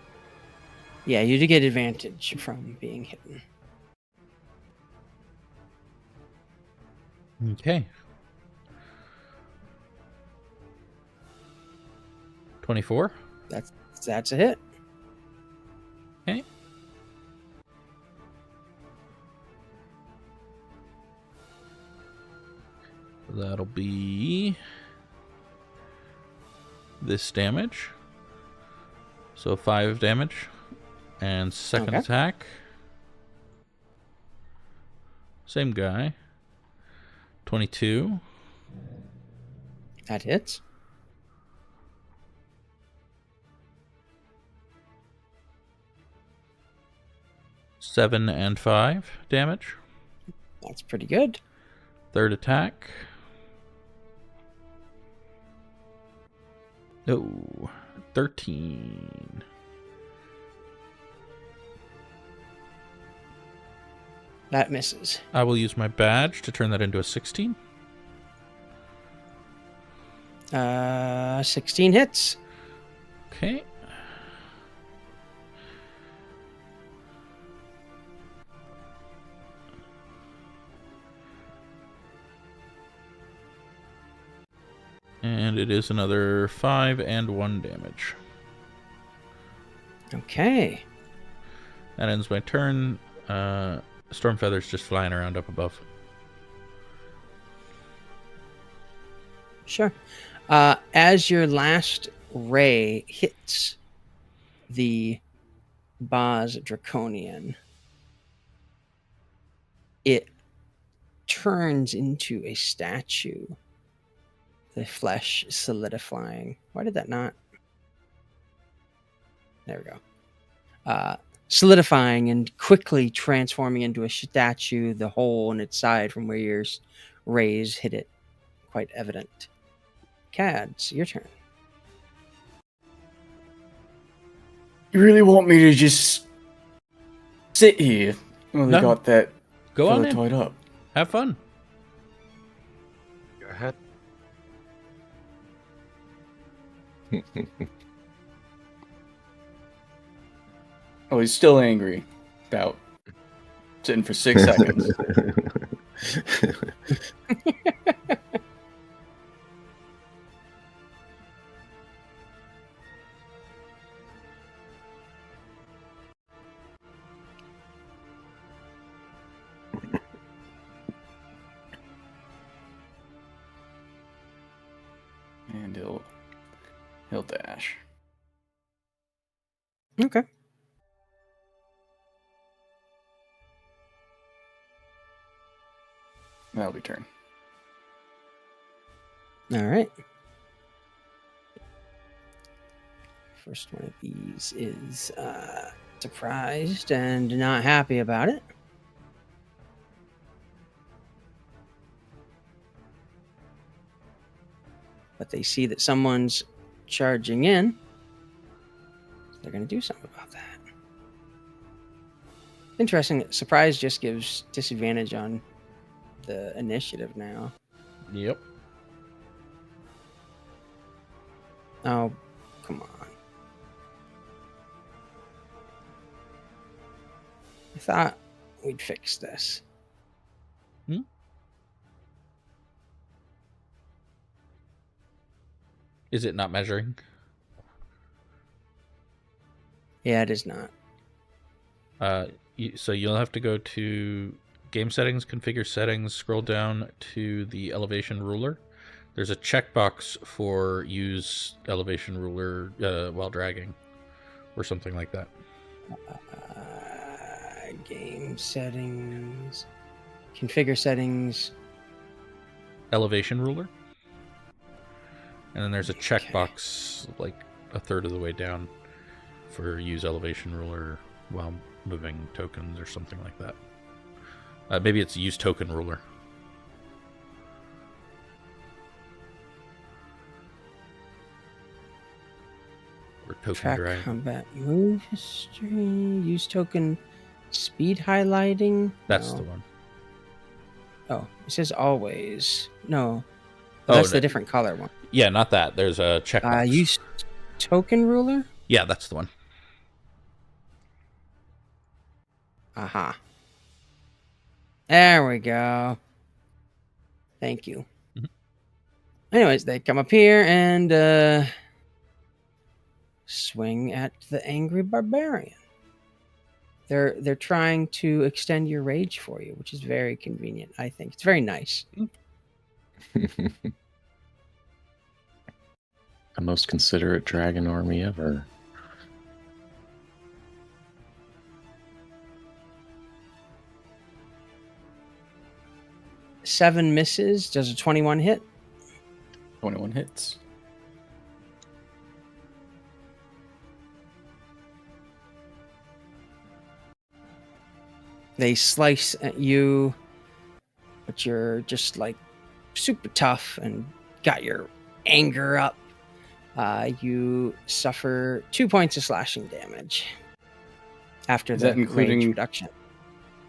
Yeah, you do get advantage from being hidden. Okay. 24. That's a hit. Okay. That'll be this damage. So 5 damage. And second Okay. attack. Same guy. 22. That hits. Seven and 5 damage. That's pretty good. Third attack. Oh, 13. That misses. I will use my badge to turn that into a 16. 16 hits. Okay. And it is another 5 and 1 damage. Okay. That ends my turn. Storm Feather's just flying around up above. Sure. As your last ray hits the Boz Draconian, it turns into a statue, the flesh solidifying. Why did that not? There we go. Solidifying and quickly transforming into a statue, the hole in its side from where your rays hit it. Quite evident. Kadz, your turn. You really want me to just sit here while No. they got that Go on fella in. tied up? Have fun. Go ahead. Oh, he's still angry about sitting for 6 seconds. And he'll dash. Okay. That'll be turn. All right. First one of these is surprised and not happy about it. But they see that someone's charging in. So they're going to do something about that. Interesting. Surprise just gives disadvantage on the initiative now. Yep. Oh, come on. I thought we'd fix this. Is it not measuring? Yeah, it is not. So you'll have to go to game settings, configure settings, scroll down to the elevation ruler. There's a checkbox for use elevation ruler while dragging, or something like that. Game settings, configure settings, elevation ruler. And then there's a checkbox like a third of the way down for use elevation ruler while moving tokens or something like that. Maybe it's use token ruler. Or token track drag. combat move history, use token speed highlighting. That's No. the one. Oh, it says always. No. Oh, That's no. the different color one. Yeah, not that. There's a checkbox. Use token ruler? Yeah, that's the one. Aha. There we go. Thank you. Mhm. Anyways, they come up here and swing at the angry barbarian. They're trying to extend your rage for you, which is very convenient, I think. It's very nice. The most considerate dragon army ever. Seven misses. Does a 21 hit? 21 hits. They slice at you, but you're just like super tough and got your anger up. You suffer 2 points of slashing damage after Is the that including- rage reduction.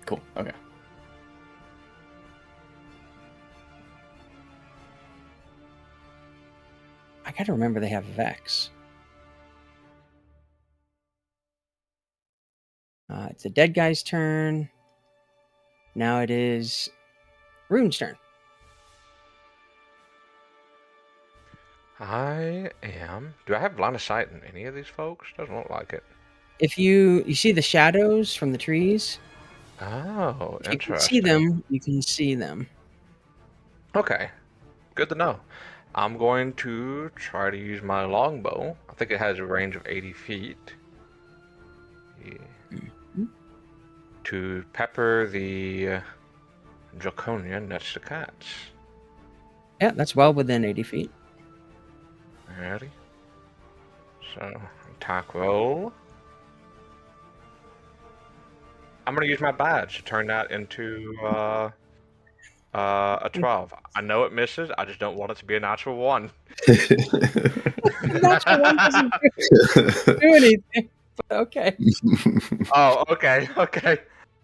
Cool. Okay. I gotta remember they have Vex. It's the dead guy's turn. Now it is Rune's turn. I am. Do I have line of sight in any of these folks? Doesn't look like it. If you see the shadows from the trees, Oh, if you can interesting. see them, you can see them. Okay, good to know. I'm going to try to use my longbow. I think it has a range of 80 feet. Yeah. Mhm. To pepper the draconian next to Kadz. Yeah, that's well within 80 feet. Alrighty. So, attack roll. I'm going to use my badge to turn that into a 12. I know it misses. I just don't want it to be a natural 1. Natural one doesn't do anything. But okay. Oh, okay, okay.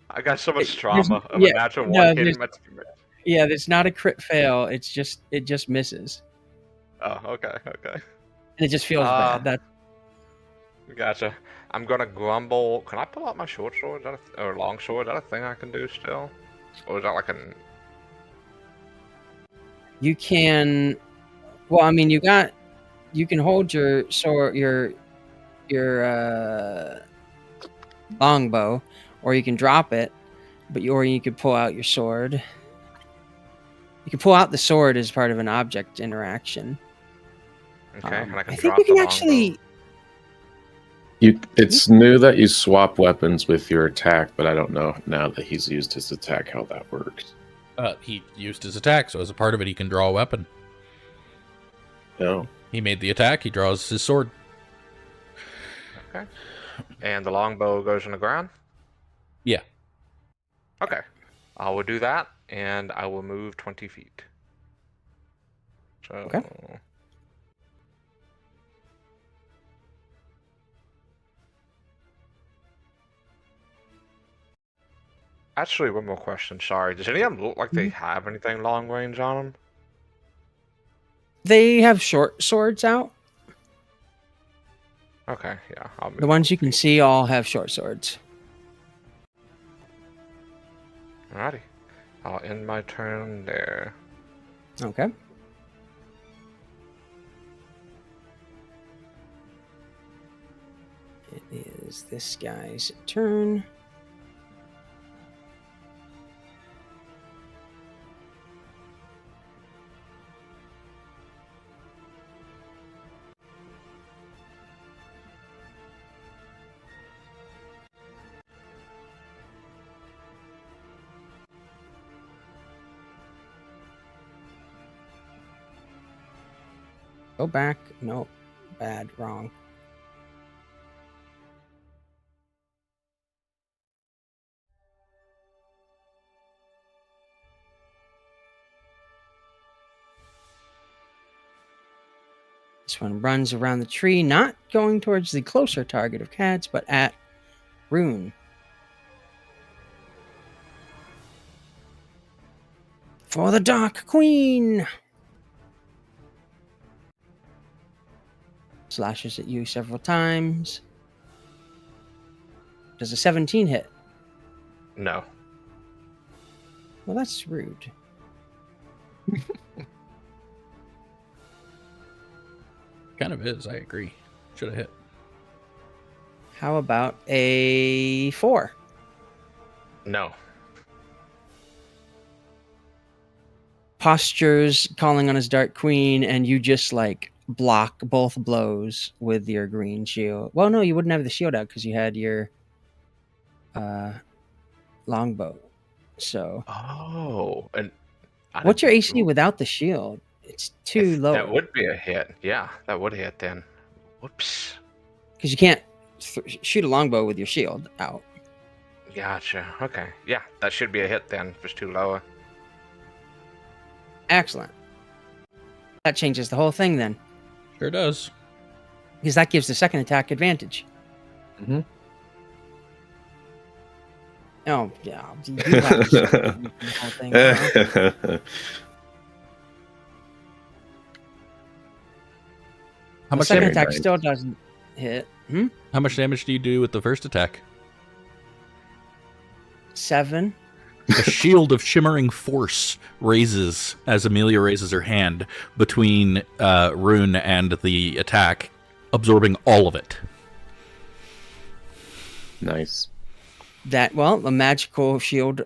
I got so much There's- trauma of yeah, a natural no, 1 hitting there's- my teammate. Yeah, it's not a crit fail. It just misses. Oh, okay, okay. And it just feels bad. That Gotcha. I'm gonna grumble. Can I pull out my short sword? Is that or long sword? Is that a thing I can do still? Or is that like an... you can. Well, I mean, you can hold your sword, your longbow, or you can drop it, or you could pull out your sword. You can pull out the sword as part of an object interaction. Okay, and I can I think drop we the can longbow. actually. It's new that you swap weapons with your attack, but I don't know now that he's used his attack how that works. He used his attack, so as a part of it, he can draw a weapon. No. He made the attack. He draws his sword. Okay. And the longbow goes on the ground? Yeah. Okay. I will do that, and I will move 20 feet. So... Okay. Actually, one more question. Sorry. Does any of them look like they have anything long range on them? They have short swords out. Okay, yeah. I'll move The ones you 20 can feet. see all have short swords. Alrighty. I'll end my turn there. Okay. It is this guy's turn. Go back. No. Bad. Wrong. This one runs around the tree, not going towards the closer target of Kadz, but at Rune. For the Dark Queen! Slashes at you several times. Does a 17 hit? No. Well, that's rude. Kind of is. I agree. Should have hit. How about a 4? No. Postures calling on his Dark Queen, and you just like block both blows with your green shield. Well, no, you wouldn't have the shield out because you had your longbow. So, Oh. And I what's your didn't- AC without the shield? It's too low. That would be a hit. Yeah, that would hit then. Whoops. Because you can't shoot a longbow with your shield out. Gotcha. Okay. Yeah, that should be a hit then if it's too low. Excellent. That changes the whole thing then, Sure does. because that gives the second attack advantage. Mm-hmm. Oh, yeah. You have to the whole thing. Now. How The much second damage? attack nice. still doesn't hit. How much damage do you do with the first attack? 7. The shield of shimmering force raises as Emilia raises her hand between Rune and the attack, absorbing all of it. Nice. The magical shield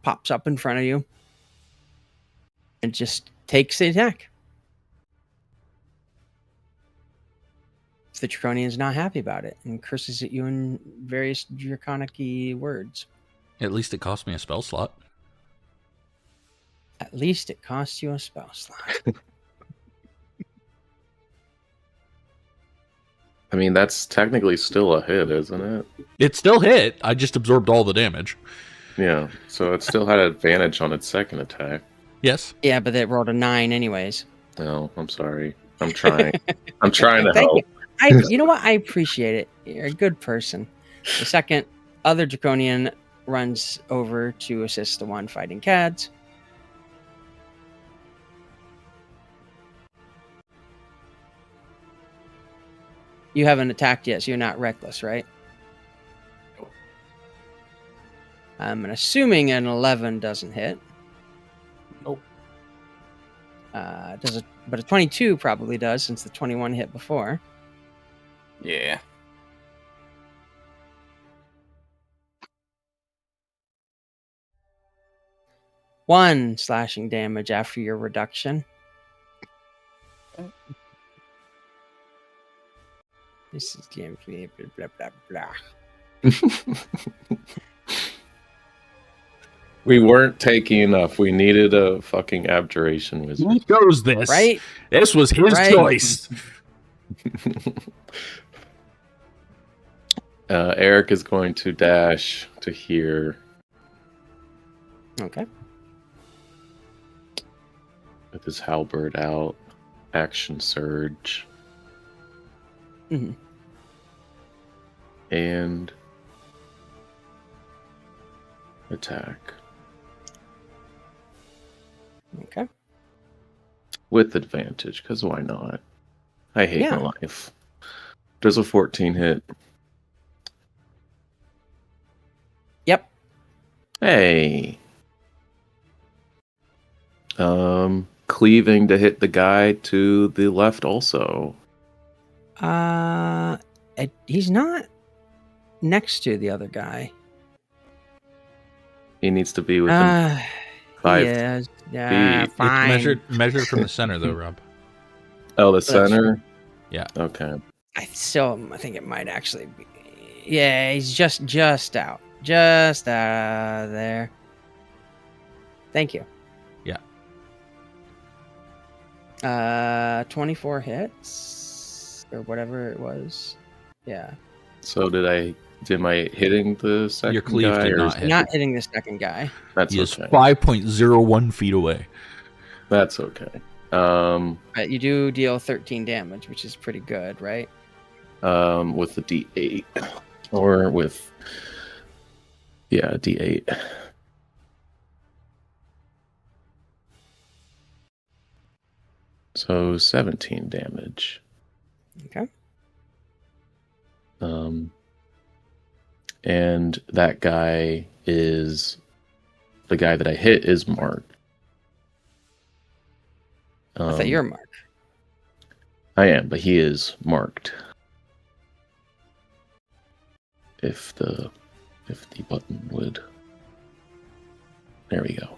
pops up in front of you and just takes the attack. The Draconian is not happy about it and curses at you in various draconic-y words. At least it cost me a spell slot. At least it costs you a spell slot. I mean, that's technically still a hit, isn't it? It still hit. I just absorbed all the damage. Yeah. So it still had advantage on its second attack. Yes. Yeah, but it rolled a 9 anyways. No, I'm sorry. I'm trying. I'm trying to Thank help. you. You know what? I appreciate it. You're a good person. The second other Draconian runs over to assist the one fighting Kadz. You haven't attacked yet, so you're not reckless, right? Nope. I'm assuming an 11 doesn't hit. Nope. Does it? But a 22 probably does, since the 21 hit before. Yeah. One slashing damage after your reduction. This is James. Blah blah blah. We weren't taking enough. We needed a fucking abjuration wizard. He chose this. Right? This was his Right. choice. Aryk is going to dash to here Okay. with his halberd out. Action surge. Mhm. And attack. Okay. With advantage, because why not? I hate Yeah. my life. Does a 14 hit? Yep. Hey. Cleaving to hit the guy to the left also. He's not next to the other guy. He needs to be within 5 Yeah. Yeah. feet. Fine. It's measured from the center, though, Rob. Oh, the That's center? Yeah. Okay. I think it might actually be. Yeah, he's just out. Just out there. Thank you. Yeah. 24 hits or whatever it was. Yeah. So am I hitting the second Your cleave guy? did or not is- hit. Not hitting the second guy. That's He is okay. 5.01 feet away. That's okay. But you do deal 13 damage, which is pretty good, right? With the D8. Or with D8. So 17 damage. Okay. And that guy is the guy that I hit is marked. I thought you're Mark. I am, but he is marked. If the button would. There we go.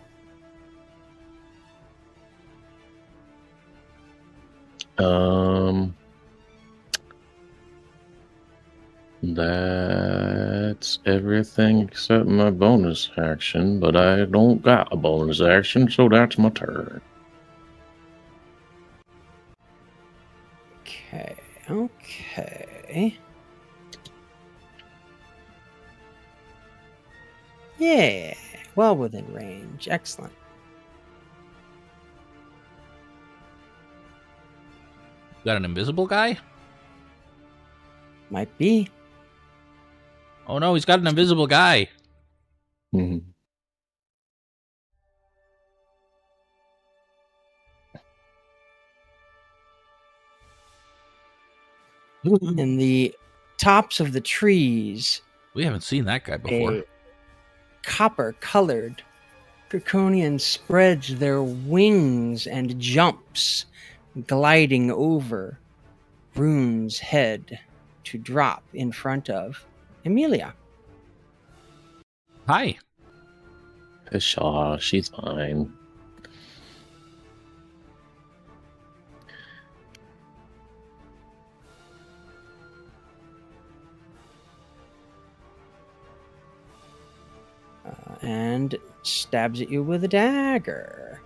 That's everything except my bonus action, but I don't got a bonus action, so that's my turn. Okay. Yeah. Well within range. Excellent. Got an invisible guy? Might be. Oh no, he's got an invisible guy. Mm-hmm. In the tops of the trees, We haven't seen that guy before. a copper-colored draconian spreads their wings and jumps, gliding over Rune's head to drop in front of Emilia. Hi. Pshaw, she's fine. And stabs at you with a dagger.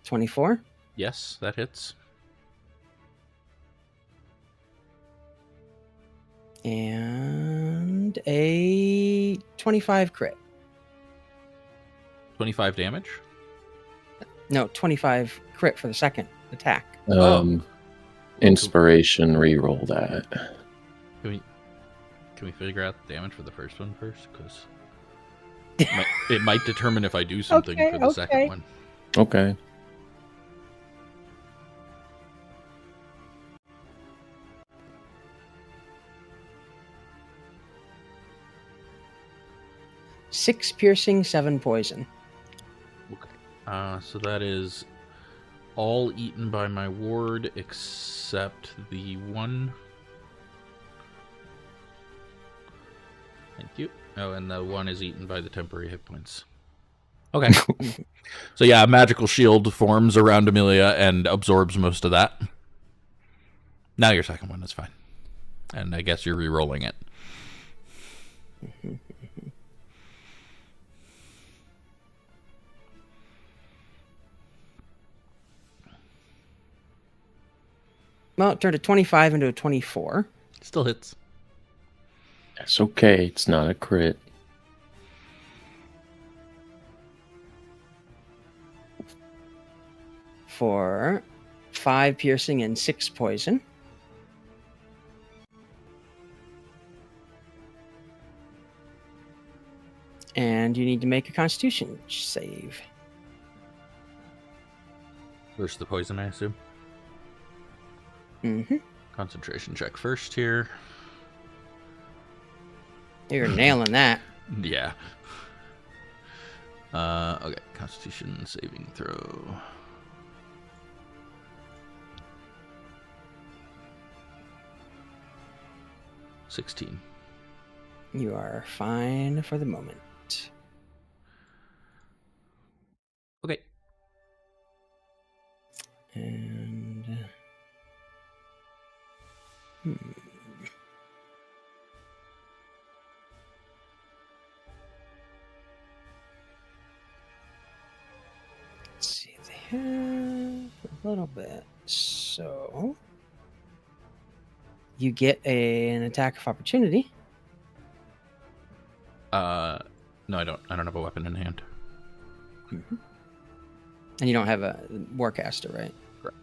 $24. Yes, that hits. And a 25 crit. 25 damage. No, 25 crit for the second attack. Inspiration, re-roll that. Can we figure out the damage for the first one first? Because it might determine if I do something for the second one. Okay. Six piercing, 7 poison. Okay. So that is all eaten by my ward except the one. Thank you. Oh, and the one is eaten by the temporary hit points. Okay. So yeah, a magical shield forms around Emilia and absorbs most of that. Now your second one is fine. And I guess you're re-rolling it. Well, it turned a 25 into a 24. Still hits. That's okay. It's not a crit. For 5 piercing and 6 poison. And you need to make a Constitution save. Versus the poison, I assume. Mm-hmm. Concentration check first here. You're nailing that. Yeah. Okay, Constitution saving throw. $16. You are fine for the moment. Okay. And let's see, they have a little bit. So you get an attack of opportunity. No, I don't. I don't have a weapon in hand. Mm-hmm. And you don't have a Warcaster, right? Correct.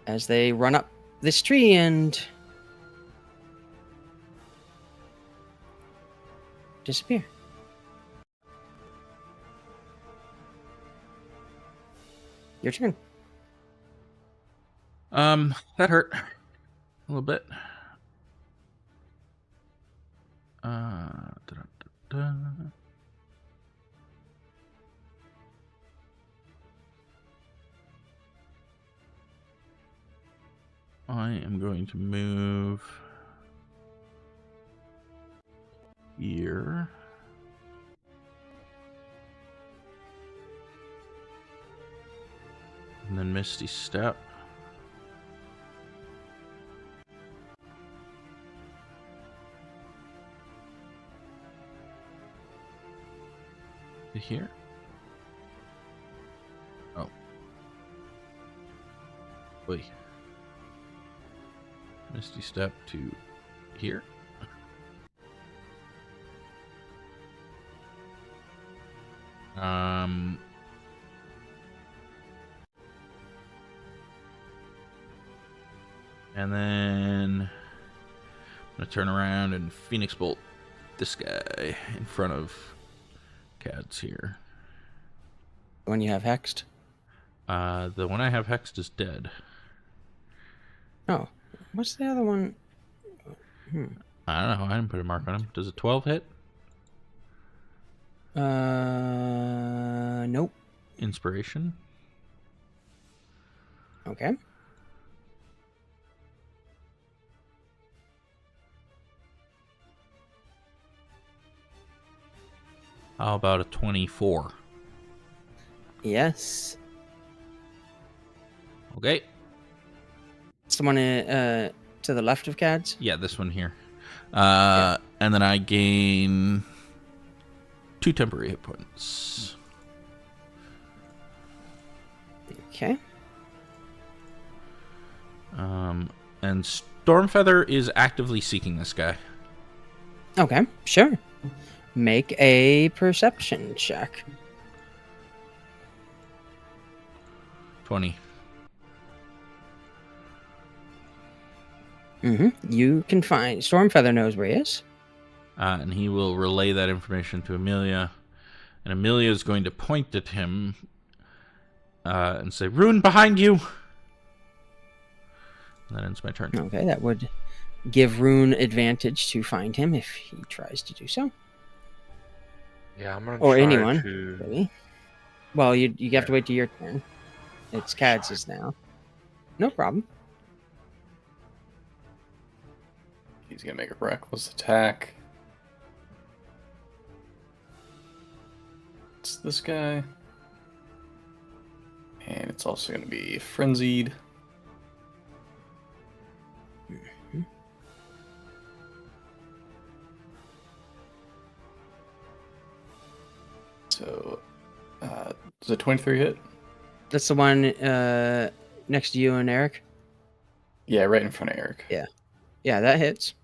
As they run up this tree and disappear. Your turn. That hurt a little bit. Da-da-da-da. I am going to move here. And then Misty Step. To here. Oh. Wait. Misty Step to here. And then I'm gonna turn around and Phoenix Bolt this guy in front of Kadz here. The one you have hexed? The one I have hexed is dead. Oh. What's the other one? I don't know. I didn't put a mark on him. Does a 12 hit? Nope. Inspiration. Okay. How about a 24? Yes. Okay. Someone to the left of Kadz? Yeah, this one here. And then I gain 2 temporary hit points. Okay. And Stormfeather is actively seeking this guy. Okay, sure. Make a perception check. 20. You can find Stormfeather knows where he is. And he will relay that information to Emilia. And Emilia is going to point at him and say, "Rune behind you!" And that ends my turn. Okay, that would give Rune advantage to find him if he tries to do so. Yeah, I'm gonna Or try anyone, to. really. Well, you have to wait till your turn. It's Kadz's now. No problem. He's gonna make a reckless attack. It's this guy. And it's also gonna be frenzied. So, does a 23 hit? That's the one next to you and Aryk. Yeah, right in front of Aryk. Yeah, that hits.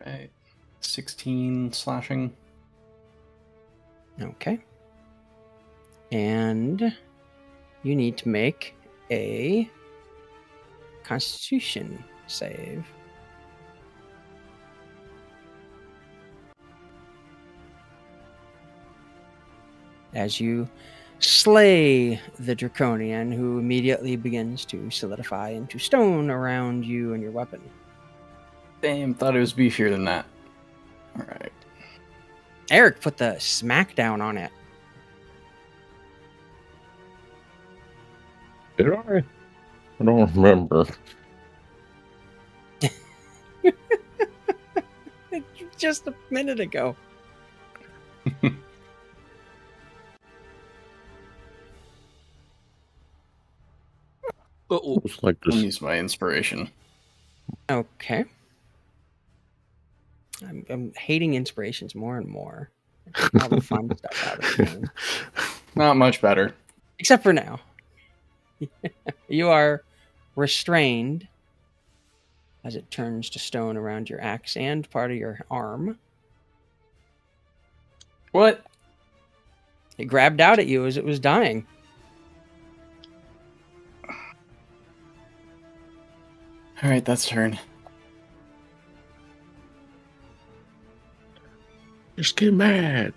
Right. 16 slashing. Okay. And you need to make a Constitution save. As you slay the draconian, who immediately begins to solidify into stone around you and your weapon. Damn, thought it was beefier than that. Alright. Aryk put the smackdown on it. Did I? I don't remember. Just a minute ago. It's like I'll this. use my inspiration. Okay. I'm hating inspirations more and more. All the fun stuff out of the game. Not much better. Except for now. You are restrained as it turns to stone around your axe and part of your arm. What? It grabbed out at you as it was dying. Alright, that's turn. Just get mad.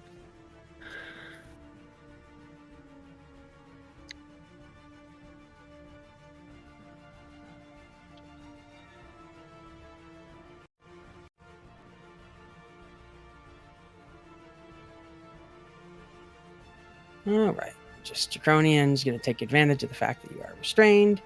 All right. Just Draconian's going to take advantage of the fact that you are restrained.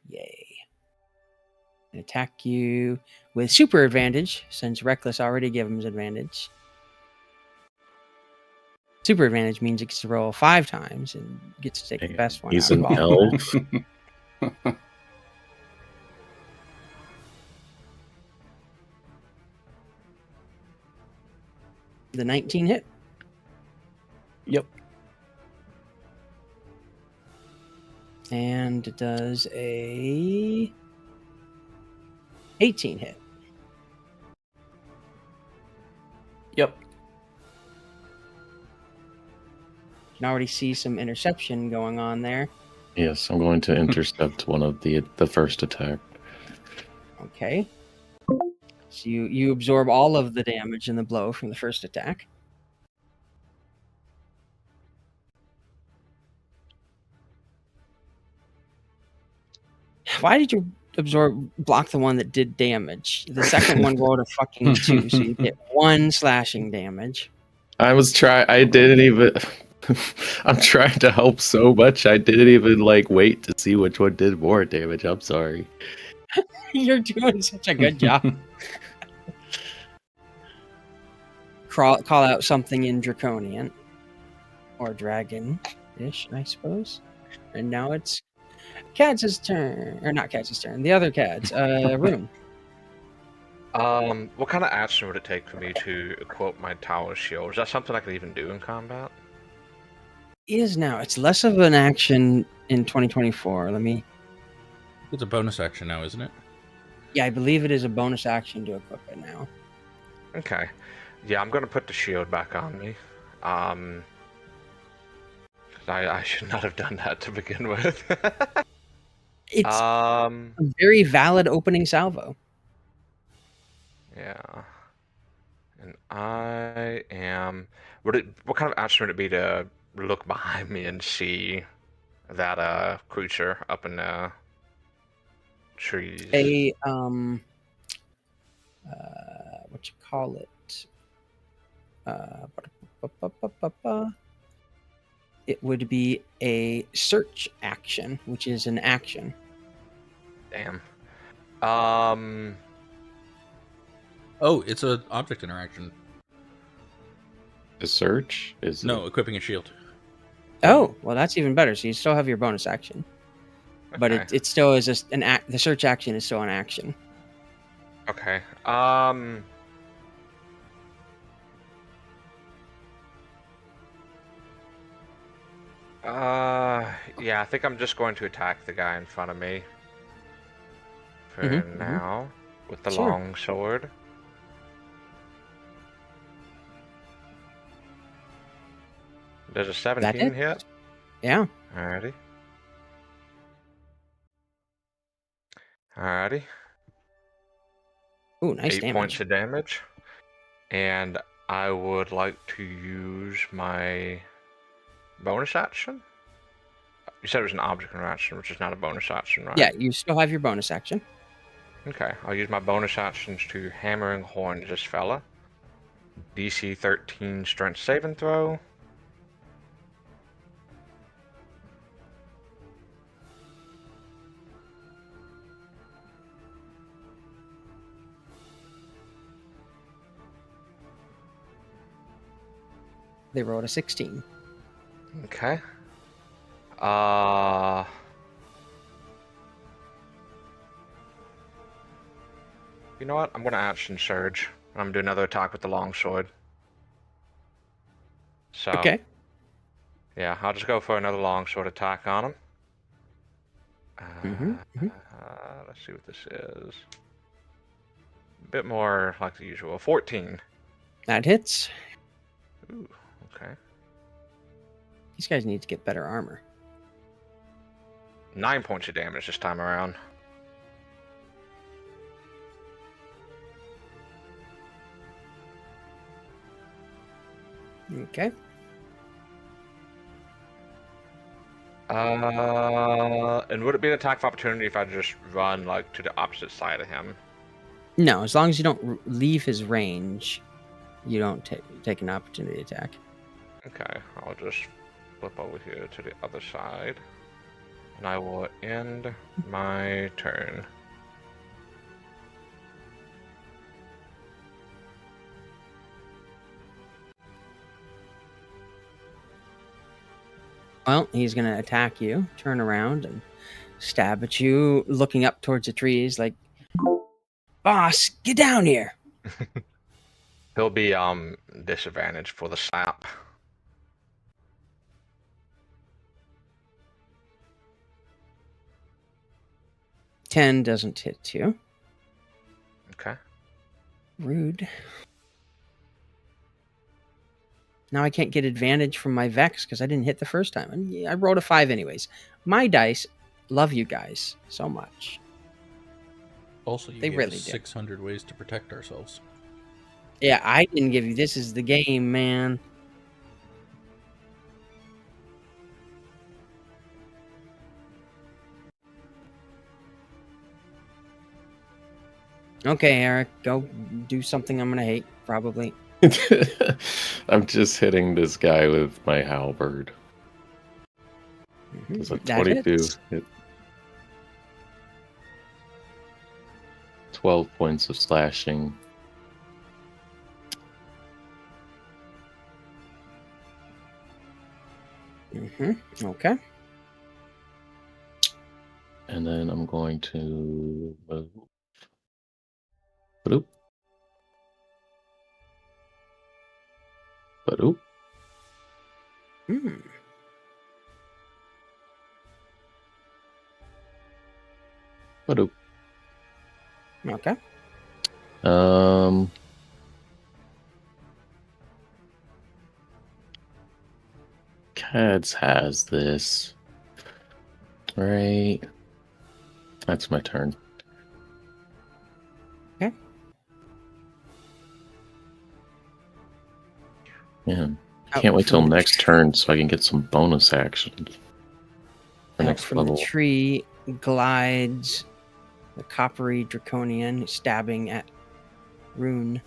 Yay. And attack you with super advantage, since Reckless already gave him his advantage. Super advantage means it gets to roll 5 times and gets to take the best one. He's out an of all. elf. The 19 hit. Yep. And it does a 18 hit. Yep. You can already see some interception going on there. Yes, I'm going to intercept one of the first attack. Okay. So you absorb all of the damage and the blow from the first attack. Why did you block the one that did damage? The second one rolled a fucking 2, so you get 1 slashing damage. I didn't even. I'm trying to help so much. I didn't even wait to see which one did more damage. I'm sorry. You're doing such a good job. Call out something in Draconian. Or Dragon-ish, I suppose. And now it's Kadz's turn. Or not Kadz's turn. The other Kadz. Rune. What kind of action would it take for me to equip my tower shield? Is that something I could even do in combat? Is now. It's less of an action in 2024. It's a bonus action now, isn't it? Yeah, I believe it is a bonus action to equip it now. Okay. Yeah, I'm gonna put the shield back on me. 'Cause I should not have done that to begin with. It's a very valid opening salvo. Yeah. And I am. What kind of action would it be to look behind me and see that creature up in the trees? What you call it? It would be a search action, which is an action. Damn. Oh, it's an object interaction. The search is No, equipping a shield. Oh, well, that's even better. So you still have your bonus action, but Okay. it still is the search action is still an action. Okay. Yeah, I think I'm just going to attack the guy in front of me for now with the Sure. long sword. Does a 17 hit? Yeah. Alrighty. Alrighty. Ooh, nice 8 damage. points of damage. And I would like to use my bonus action. You said it was an object interaction, which is not a bonus action, right? Yeah, you still have your bonus action. Okay, I'll use my bonus actions to hammering horns this fella. DC 13 strength saving throw. They rolled a 16. Okay. You know what? I'm gonna action surge. I'm gonna do another attack with the longsword. So Okay. yeah, I'll just go for another longsword attack on him. Let's see what this is. A bit more like the usual. 14. That hits. Ooh, okay. These guys need to get better armor. 9 points of damage this time around. Okay. And would it be an attack of opportunity if I just run like to the opposite side of him? No, as long as you don't leave his range, you don't take an opportunity attack. Okay, I'll just flip over here to the other side. And I will end my turn. Well, he's going to attack you, turn around, and stab at you, looking up towards the trees like, "Boss, get down here!" He'll be disadvantaged for the slap. "10 doesn't hit you." Okay. Rude. Now I can't get advantage from my Vex because I didn't hit the first time. And I rolled a 5 anyways. My dice love you guys so much. Also, you They gave really us do. 600 ways to protect ourselves. Yeah, I didn't give you. This is the game, man. Okay, Aryk, go do something I'm gonna hate, probably. I'm just hitting this guy with my halberd. Does a That 22 hits. hit? 12 points of slashing. Okay. And then I'm going to move. Bloop. But oop. Hmm. But oop. Okay. Kadz has this. Right. That's my turn. Okay. Yeah. Out Can't wait till from the next turn so I can get some bonus actions. For Out next from level. the tree glides the coppery draconian, stabbing at Rune.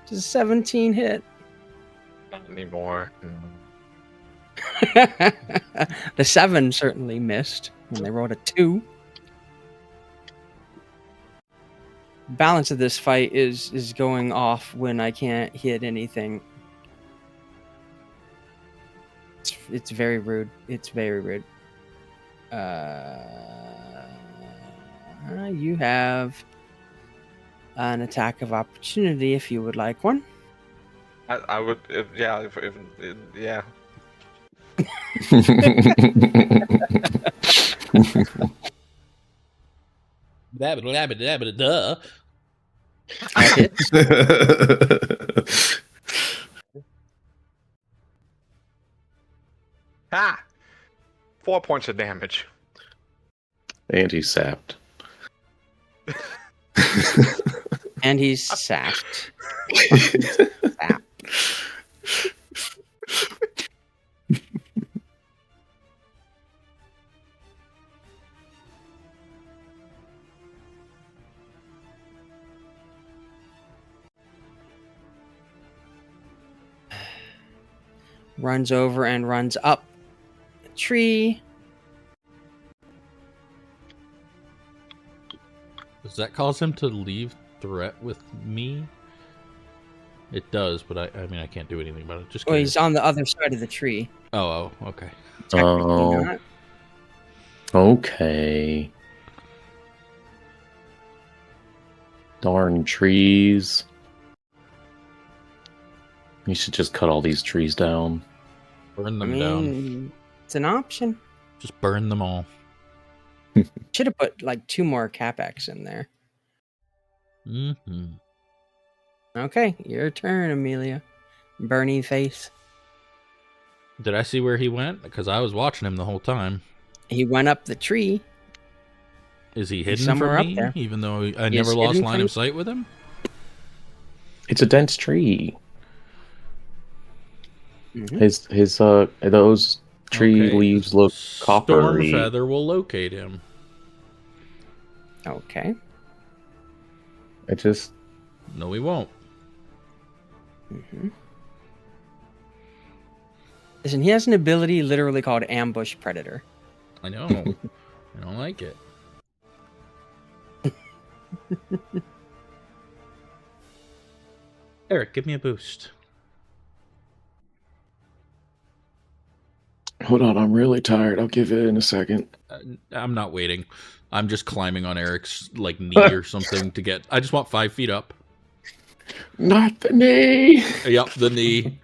Does a 17 hit? Not anymore. The 7 certainly missed when they rolled a 2. Balance of this fight is going off when I can't hit anything. It's very rude. It's very rude. You have an attack of opportunity if you would like one. I would, yeah, yeah. Duh. Ha! 4 points of damage. And he's sapped. And he's sapped. Sap. Runs over and runs up a tree. Does that cause him to leave threat with me? It does, but I mean, I can't do anything about it. Just Well, curious. he's on the other side of the tree. Oh, okay. Technically Oh. not. Okay. Darn trees. You should just cut all these trees down. Burn I them down. mean, it's an option. Just burn them all. Should have put like 2 more capex in there. Mm-hmm. Okay, your turn, Emilia. Burning face. Did I see where he went? Because I was watching him the whole time. He went up the tree. Is he He's hidden somewhere from up me? there. Even though I He is never lost hidden line from of sight with him? It's a dense tree. Mhm. His those tree Okay. leaves look coppery. Stormfeather will locate him. Okay. I just No, he won't. Mhm. Listen, he has an ability literally called Ambush Predator. I know. I don't like it. Aryk, give me a boost. hold on. I'm really tired. I'll give it in a second. I'm not waiting. I'm just climbing on Eric's like knee or something to get. I just want 5 feet up. Not the knee. Yep, the knee.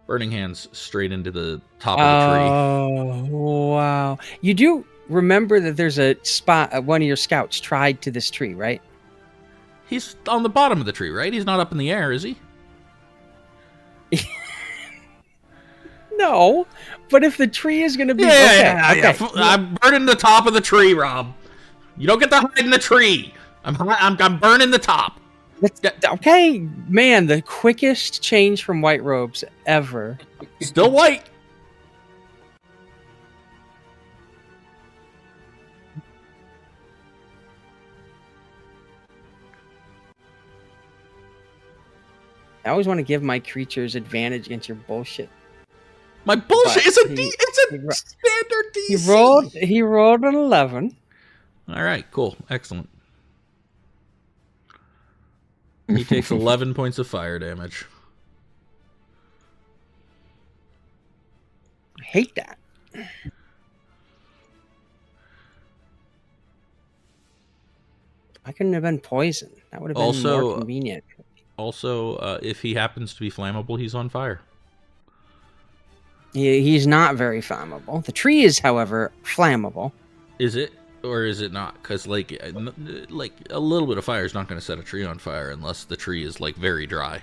Burning hands straight into the top of the tree. Oh, wow. You do remember that there's a spot, one of your scouts tried to this tree, right? He's on the bottom of the tree, right? He's not up in the air, is he? No, but if the tree is going to be... Yeah. okay. I'm burning the top of the tree, Rob. You don't get to hide in the tree. I'm burning the top. Okay, man, the quickest change from white robes ever. Still white. I always want to give my creatures advantage against your bullshit. My bullshit! But It's a he standard DC! He rolled an 11. All right, cool. Excellent. He takes 11 points of fire damage. I hate that. I couldn't have been poison. That would have been more convenient. Also, if he happens to be flammable, he's on fire. He's not very flammable. The tree is, however, flammable. Is it? Or is it not? Because, like a little bit of fire is not going to set a tree on fire unless the tree is, like, very dry.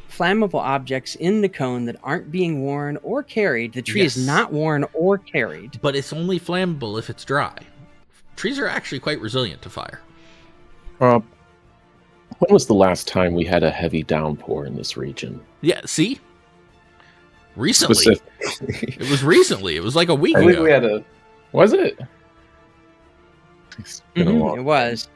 Flammable objects in the cone that aren't being worn or carried. The tree is not worn or carried. But it's only flammable if it's dry. Trees are actually quite resilient to fire. When was the last time we had a heavy downpour in this region? Yeah, see? Recently. It was recently. It was like a week ago. I think we had a... Was it? It's been a long It was.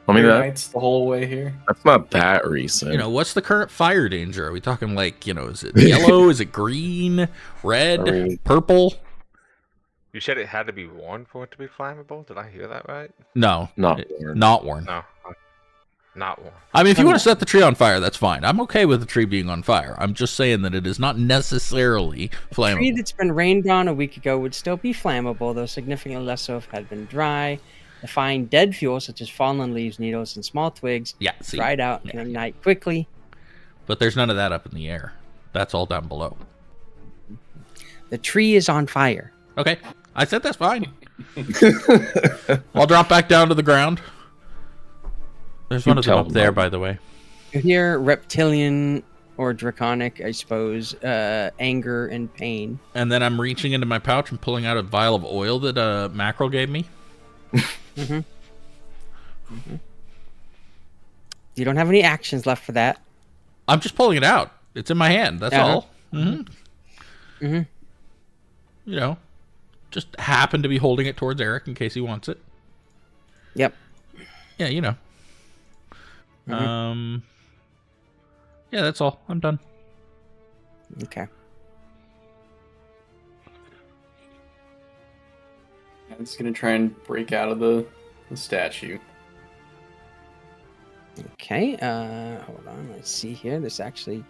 I mean, nights the whole way here. that's not that recent. You know, what's the current fire danger? Are we talking like, you know, is it yellow? Is it green? Red? Purple? You said it had to be worn for it to be flammable? Did I hear that right? No. Not worn. Not worn. No. Not worn. I mean, if you want to set the tree on fire, that's fine. I'm okay with the tree being on fire. I'm just saying that it is not necessarily flammable. A tree that's been rained on a week ago would still be flammable, though significantly less so if it had been dry. The fine dead fuel, such as fallen leaves, needles, and small twigs, dried out and ignite quickly. But there's none of that up in the air. That's all down below. The tree is on fire. Okay. I said that's fine. I'll drop back down to the ground. There's one of them up there, by the way. You hear reptilian or draconic, I suppose, anger and pain. And then I'm reaching into my pouch and pulling out a vial of oil that Mackerel gave me. You don't have any actions left for that. I'm just pulling it out. It's in my hand. That's all. You know, just happen to be holding it towards Aryk in case he wants it. Yep. Yeah, you know. Yeah, that's all. I'm done. Okay. I'm just gonna try and break out of the statue. Okay, hold on. Let's see here. This actually...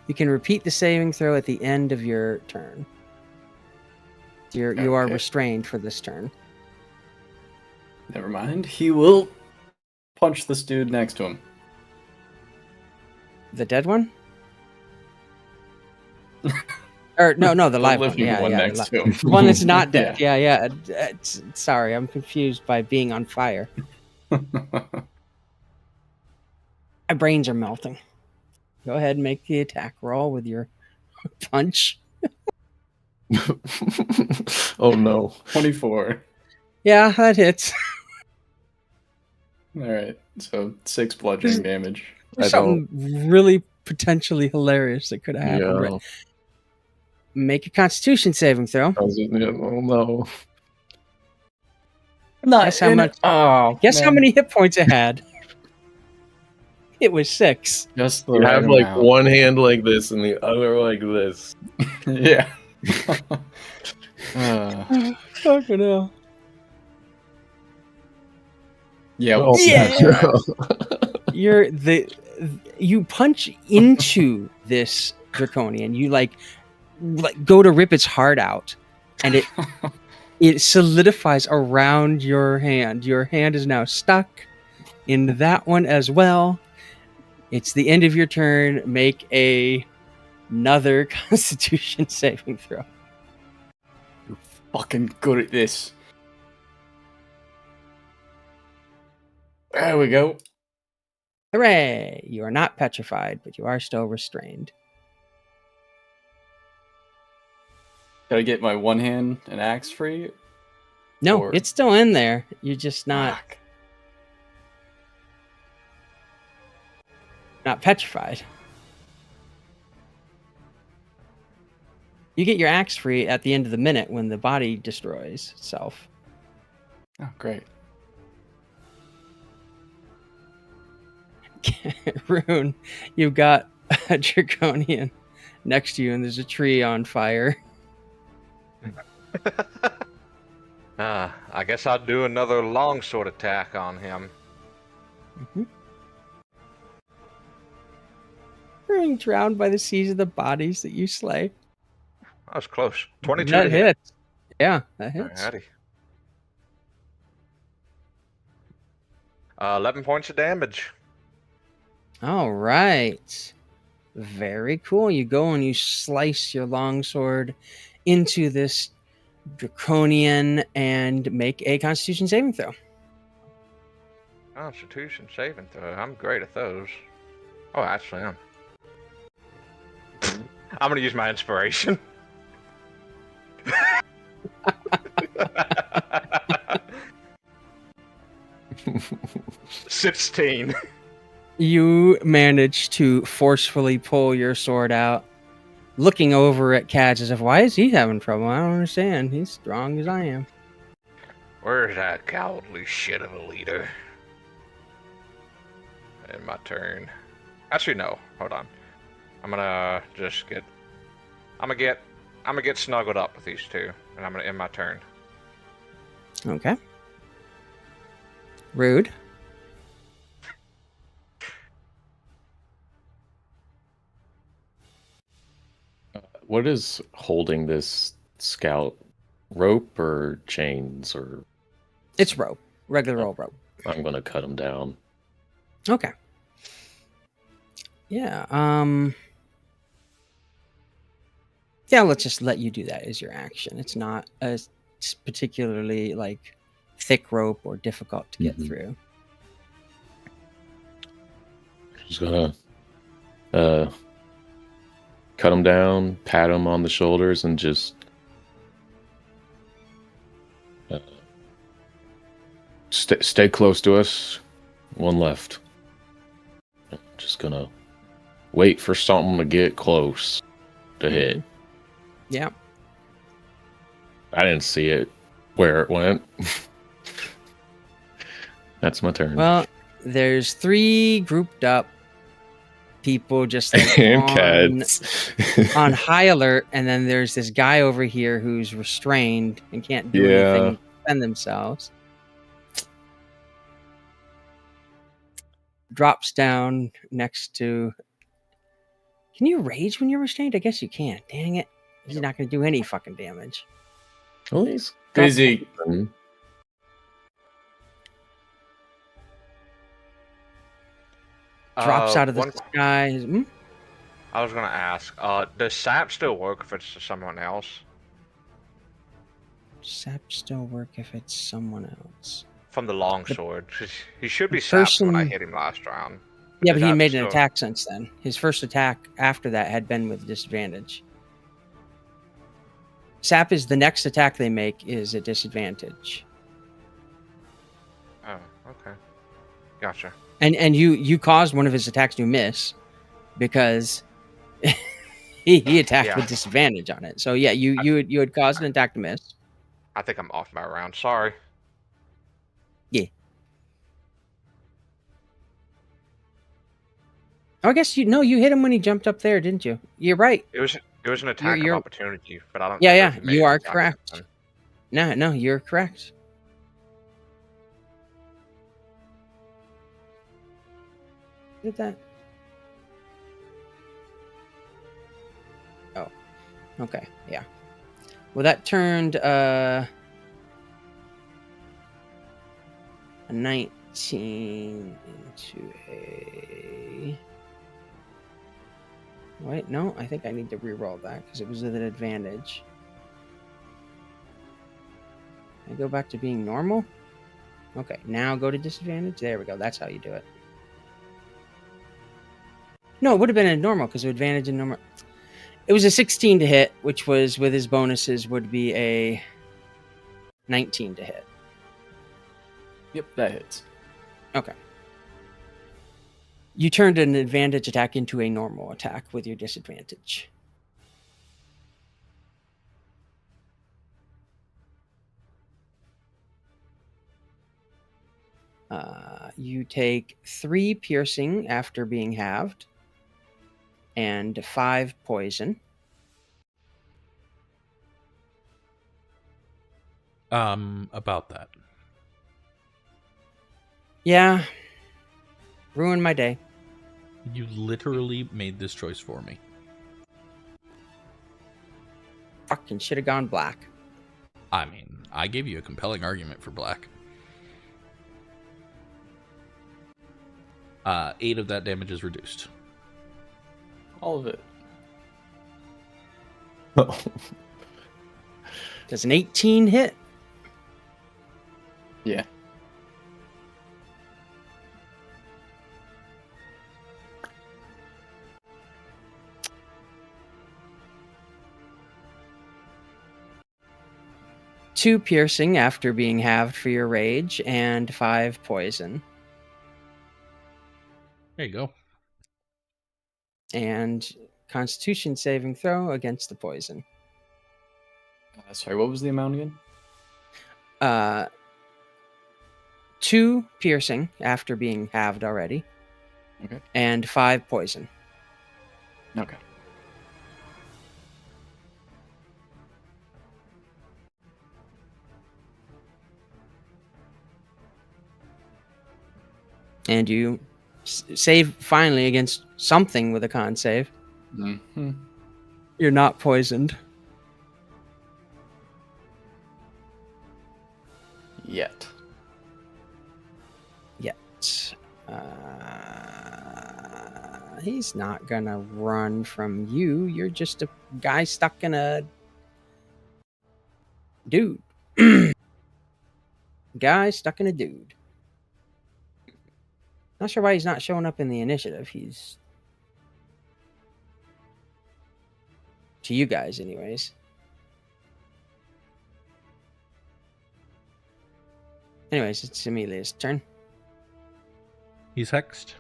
You can repeat the saving throw at the end of your turn. You are restrained for this turn. Never mind. He will punch this dude next to him. The dead one? Or no, the live one. Yeah, next to him. The one that's not dead. Yeah. Sorry, I'm confused by being on fire. My brains are melting. Go ahead and make the attack roll with your punch. Oh no. 24. Yeah, that hits. Alright, so 6 bludgeoning damage. There's something really potentially hilarious that could have happened. Yeah. Right? Make a Constitution saving throw. Oh no. Guess how many hit points it had. It was 6. Just the You right have like amount. one hand like this and the other like this. Yeah. Fucking hell. Yeah. Oh, Yeah. You punch into this draconian. You like go to rip its heart out, and it solidifies around your hand. Your hand is now stuck in that one as well. It's the end of your turn. Make another Constitution saving throw. You're fucking good at this. There we go. Hooray! You are not petrified, but you are still restrained. Gotta get my one hand and axe free? No, Or- it's still in there. You're just not Fuck. not petrified. You get your axe free at the end of the minute when the body destroys itself. Oh, great. Rune, you've got a draconian next to you, and there's a tree on fire. I guess I'll do another longsword attack on him. Mm-hmm. Being drowned by the seas of the bodies that you slay. That was close. 22 That to hit. hits. Yeah, that hits. Alrighty. 11 points of damage. All right. Very cool. You go and you slice your longsword into this draconian and make a Constitution saving throw. Constitution saving throw. I'm great at those. Oh, actually, I'm gonna use my inspiration. 16. You manage to forcefully pull your sword out, looking over at Kadz as if, why is he having trouble? I don't understand. He's strong as I am. Where's that cowardly shit of a leader? In my turn. Actually, no. Hold on. I'm gonna just get. I'm gonna get snuggled up with these two, and I'm gonna end my turn. Okay. Rude. What is holding this scout? Rope or chains? Or It's rope. Regular old rope. I'm gonna cut him down. Okay. Yeah. Yeah, let's just let you do that as your action. It's not a particularly like thick rope or difficult to get through. Just gonna cut him down, pat him on the shoulders, and just stay close to us. One left. Just gonna wait for something to get close to hit. Yeah. I didn't see it where it went. That's my turn. Well, there's 3 grouped up people just like and on Kadz. on high alert, and then there's this guy over here who's restrained and can't do anything to defend themselves. Drops down next to. Can you rage when you're restrained? I guess you can. Dang it. He's not going to do any fucking damage. Well, he's Busy. Drops out of the one- sky. I was gonna ask, does sap still work if it's to someone else? Sap still work if it's someone else. From the longsword. He should be sapped when I hit him last round. Yeah, but Does he that made an still- attack since then. His first attack after that had been with disadvantage. Sap is the next attack they make is a disadvantage. Oh, okay. Gotcha. And you caused one of his attacks to miss because he attacked with disadvantage on it. So yeah, you had caused an attack to miss. I think I'm off my round. Sorry. Yeah. Oh, I guess you hit him when he jumped up there, didn't you? You're right. It was an attack You're- of opportunity, but I don't. Yeah, know yeah, if he made you an are attack correct. then. No, you're correct. Did that? Oh, okay, yeah. Well, that turned a 19 into a. Wait, no, I think I need to re-roll that because it was with an advantage. I go back to being normal. Okay, now go to disadvantage. There we go. That's how you do it. No, it would have been a normal because of advantage and normal. It was a 16 to hit, which was with his bonuses would be a 19 to hit. Yep, that hits. Okay. You turned an advantage attack into a normal attack with your disadvantage. You take 3 piercing after being halved, and 5 poison. About that. Yeah. Ruined my day. You literally made this choice for me. Fucking should have gone black. I mean, I gave you a compelling argument for black. 8 of that damage is reduced. All of it. Does an 18 hit? Yeah. Two piercing after being halved for your rage, and 5 poison. There you go. And Constitution saving throw against the poison. Sorry, what was the amount again? 2 piercing after being halved already. Okay. And 5 poison. Okay. And you save finally against something with a con save. Mm-hmm. You're not poisoned. Yet. He's not gonna run from you. You're just a guy stuck in a dude. Guy stuck in a dude. Not sure why he's not showing up in the initiative. He's to you guys, anyways. Anyways, it's Emilia's turn. He's hexed.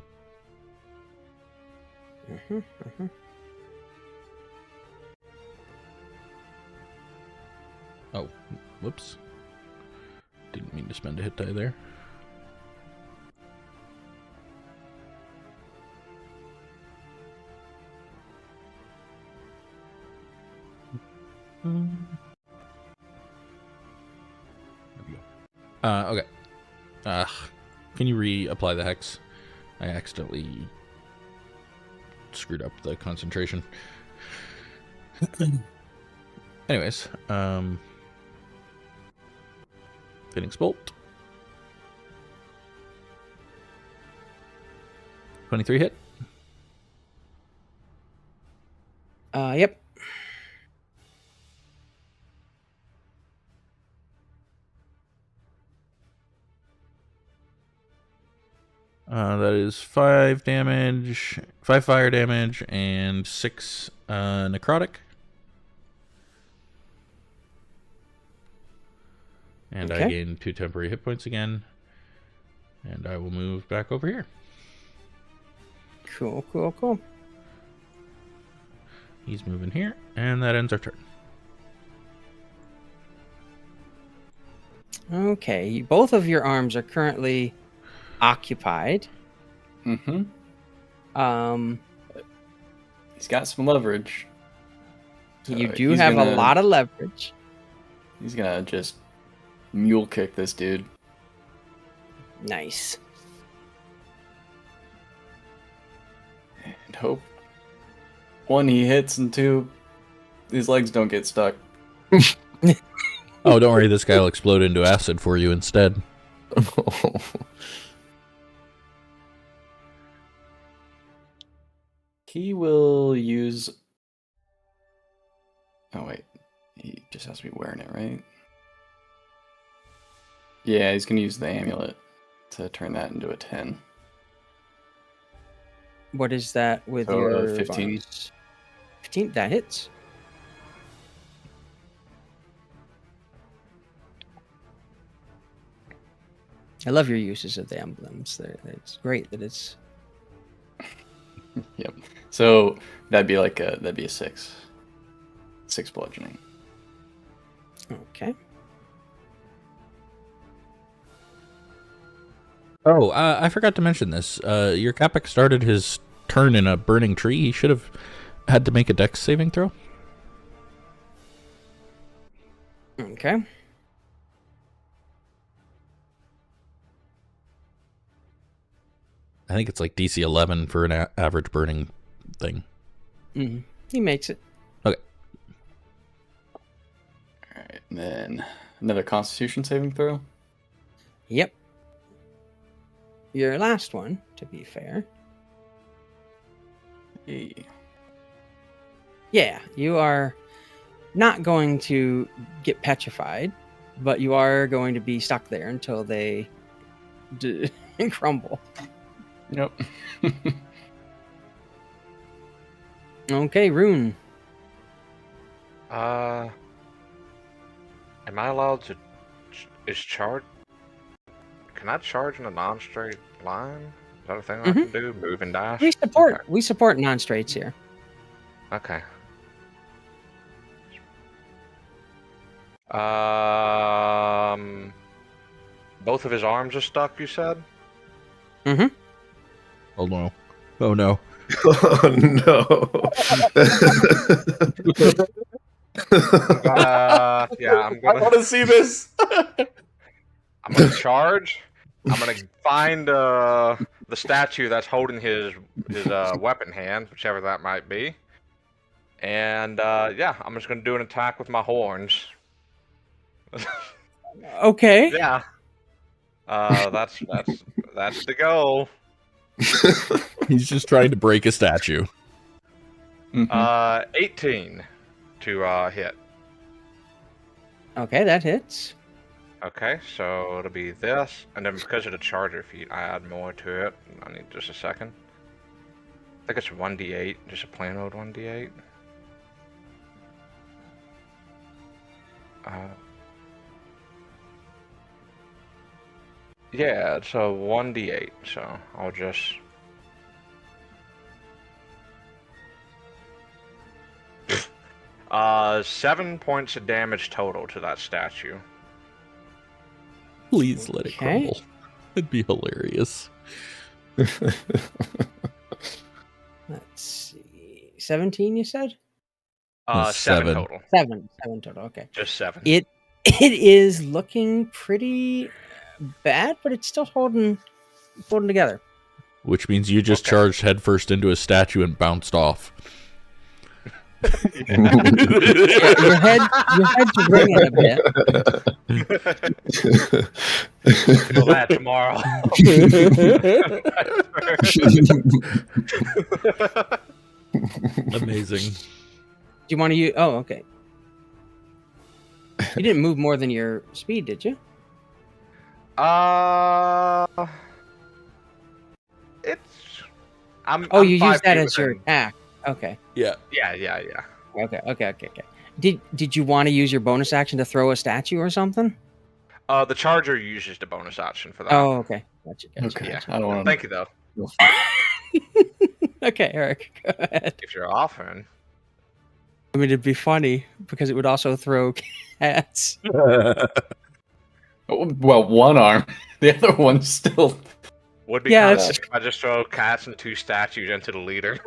Oh, whoops. Didn't mean to spend a hit die there. There we go. Okay. Can you reapply the hex? I accidentally screwed up the concentration. Anyways, Phoenix Bolt. 23 hit. Yep. That is 5 damage, 5 fire damage, and 6 necrotic. And Okay. I gain 2 temporary hit points again. And I will move back over here. Cool. He's moving here, and that ends our turn. Okay, both of your arms are currently occupied. Mm-hmm. Um, He's got some leverage. you So do he's have a gonna- lot of leverage. He's gonna just mule kick this dude. Nice. And hope 1, he hits, and 2, his legs don't get stuck. Oh, don't worry, this guy will explode into acid for you instead. He will use... Oh, wait. He just has to be wearing it, right? Yeah, he's going to use the amulet to turn that into a 10. What is that with So, your 15. bonus? 15? That hits. I love your uses of the emblems. It's great that it's... Yep. So that'd be a 6. 6 bludgeoning. Okay. Oh, I forgot to mention this. Your Capic started his turn in a burning tree. He should have had to make a dex saving throw. Okay. I think it's like DC 11 for an average burning thing. Mm-hmm. He makes it. Okay. Alright, and then another Constitution saving throw. Yep. Your last one, to be fair. Hey. Yeah, you are not going to get petrified, but you are going to be stuck there until they crumble. Yep. Okay, Rune. Am I allowed to? Is charge? Can I charge in a non-straight line? Is that a thing I can do? Move and dash. We support non-straights here. Okay. Both of his arms are stuck. You said. Mm-hmm. Oh no. Oh no. Oh no. Yeah, I'm gonna. I want to see this. I'm gonna charge. I'm gonna find the statue that's holding his weapon hand, whichever that might be. And yeah, I'm just gonna do an attack with my horns. Okay. Yeah. That's the goal. He's just trying to break a statue. 18 to hit. Okay, that hits. Okay, so it'll be this, and then because of the charger feat, I add more to it. I need just a second. I think it's 1d8, just a plain old 1d8. Yeah, it's a 1d8, so I'll just... 7 points of damage total to that statue. Please let it Okay. crumble. It'd be hilarious. Let's see. 17, you said? 7 7. total. 7 total. Okay. Just 7. It is looking pretty bad, but it's still holding together. Which means you just charged headfirst into a statue and bounced off. Your head's ringing a bit. Feel that tomorrow. Amazing. Do you want to use? Oh, okay. You didn't move more than your speed, did you? It's. I'm. Oh, I'm you 5 used that feet as your within- attack. Okay. Yeah. Yeah. Okay. Did you want to use your bonus action to throw a statue or something? The charger uses the bonus action for that. Oh, okay. Gotcha. Okay. Yeah. I don't want to. Thank you though. Okay, Aryk, go ahead. If you're offering. I mean, it'd be funny because it would also throw cats. Well, one arm. The other one's still. Would be Yeah, kind of it's- sick if I just throw cats and 2 statues into the leader.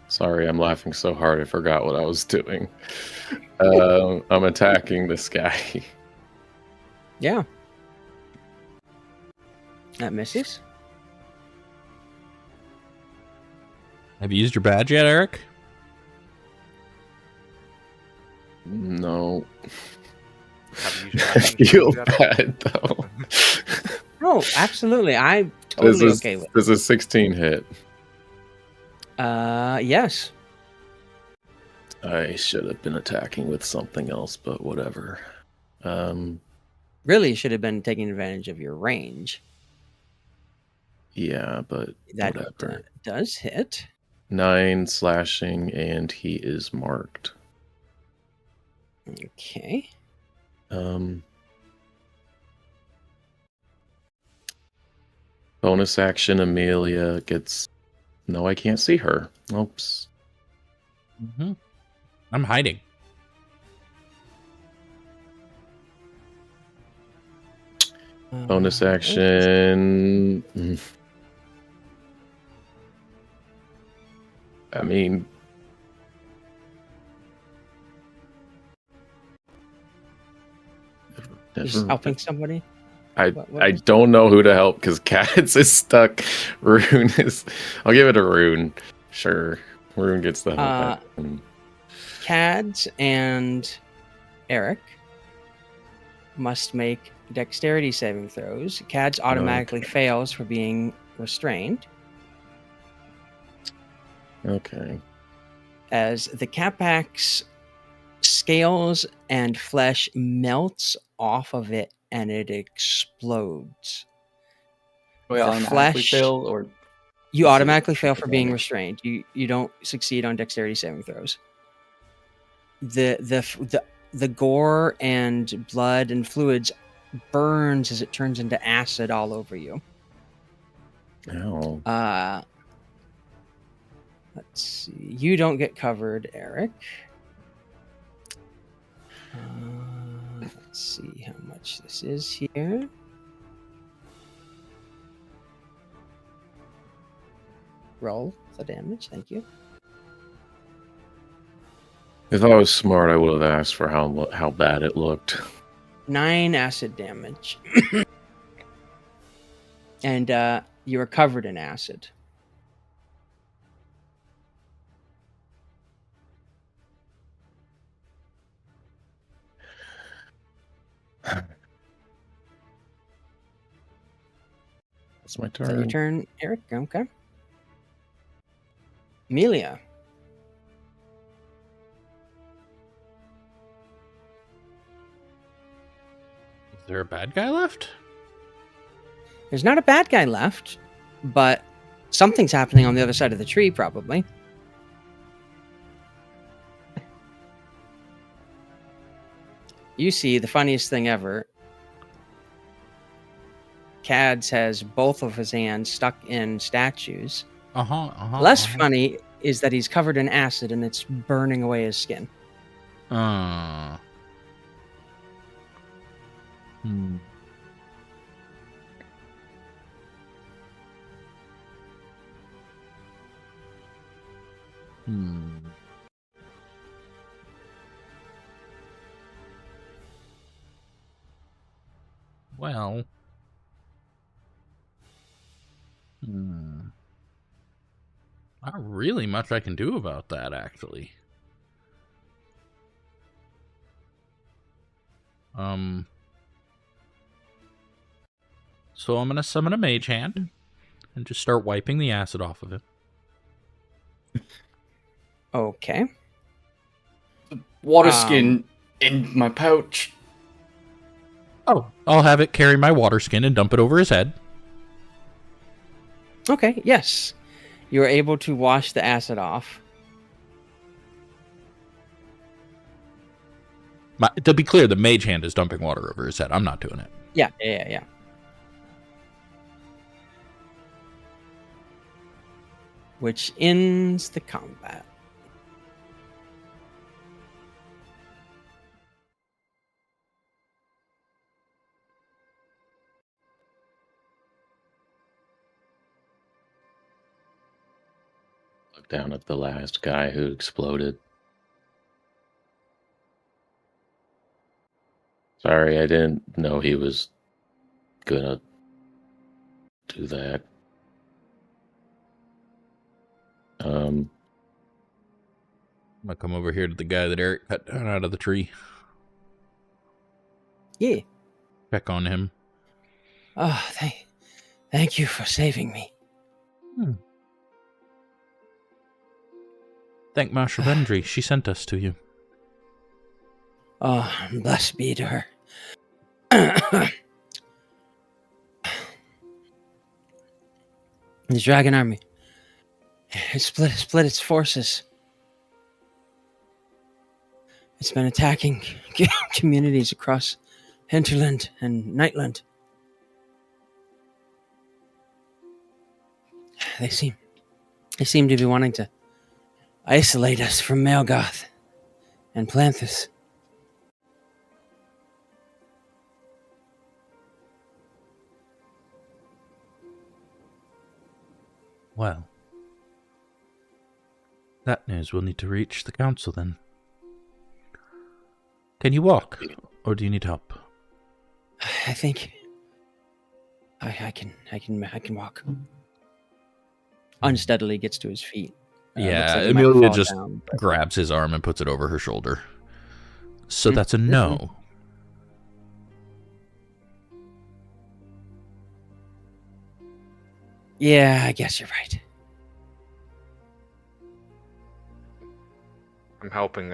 Sorry, I'm laughing so hard I forgot what I was doing. I'm attacking this guy. Yeah. That misses. Have you used your badge yet, Aryk? No. Have you used your I weapon? feel bad though. Oh, absolutely. I'm totally okay with it. Does a 16 hit? Yes. I should have been attacking with something else, but whatever. Really should have been taking advantage of your range. Yeah, but That whatever. does hit. 9 slashing, and he is marked. Okay. Bonus action, Emilia gets No, I can't see her. Oops. Mm-hmm. I'm hiding. Bonus action. I mean, Just helping somebody. I What is- don't know who to help because Kadz is stuck. Rune is. I'll give it a Rune. Sure, Rune gets the help. Kadz and Aryk must make dexterity saving throws. Kadz automatically fails for being restrained. Okay. As the Capac's scales and flesh melts off of it and it explodes. We The automatically flesh- fail, or You Let's see automatically the fail for being damage. restrained. You don't succeed on dexterity saving throws. The gore and blood and fluids burns as it turns into acid all over you. Ow. Let's see. You don't get covered, Aryk. Let's see how much this is here. Roll the damage. Thank you. If I was smart, I would have asked for how bad it looked. 9 acid damage. And you are covered in acid. It's my Is that your turn. turn, Aryk? Okay. Emilia. Is there a bad guy left? There's not a bad guy left, but something's happening on the other side of the tree, probably. You see the funniest thing ever. Kadz has both of his hands stuck in statues. Less funny is that he's covered in acid and it's burning away his skin. Hmm. Well. Not really much I can do about that, actually. So I'm gonna summon a mage hand and just start wiping the acid off of it. Okay. Water skin in my pouch. Oh, I'll have it carry my water skin and dump it over his head. Okay, yes. You are able to wash the acid off. To be clear, the mage hand is dumping water over his head. I'm not doing it. Yeah. Which ends the combat. Look down at the last guy who exploded. Sorry, I didn't know he was gonna do that. I'm gonna come over here to the guy that Aryk cut down out of the tree. Yeah. Check on him. Oh, thank you for saving me. Thank Masha Vendry. She sent us to you. Oh, blessed be to her. The Dragon Army. It split its forces. It's been attacking communities across Hinterland and Nightland. They seem to be wanting to isolate us from Malgoth and Planthus. Well, that news will need to reach the council then. Can you walk, or do you need help? I think I can walk. Unsteadily gets to his feet. Yeah, Looks like he might Emilia fall just down, but- grabs his arm and puts it over her shoulder. So that's a no. Yeah, I guess you're right. I'm helping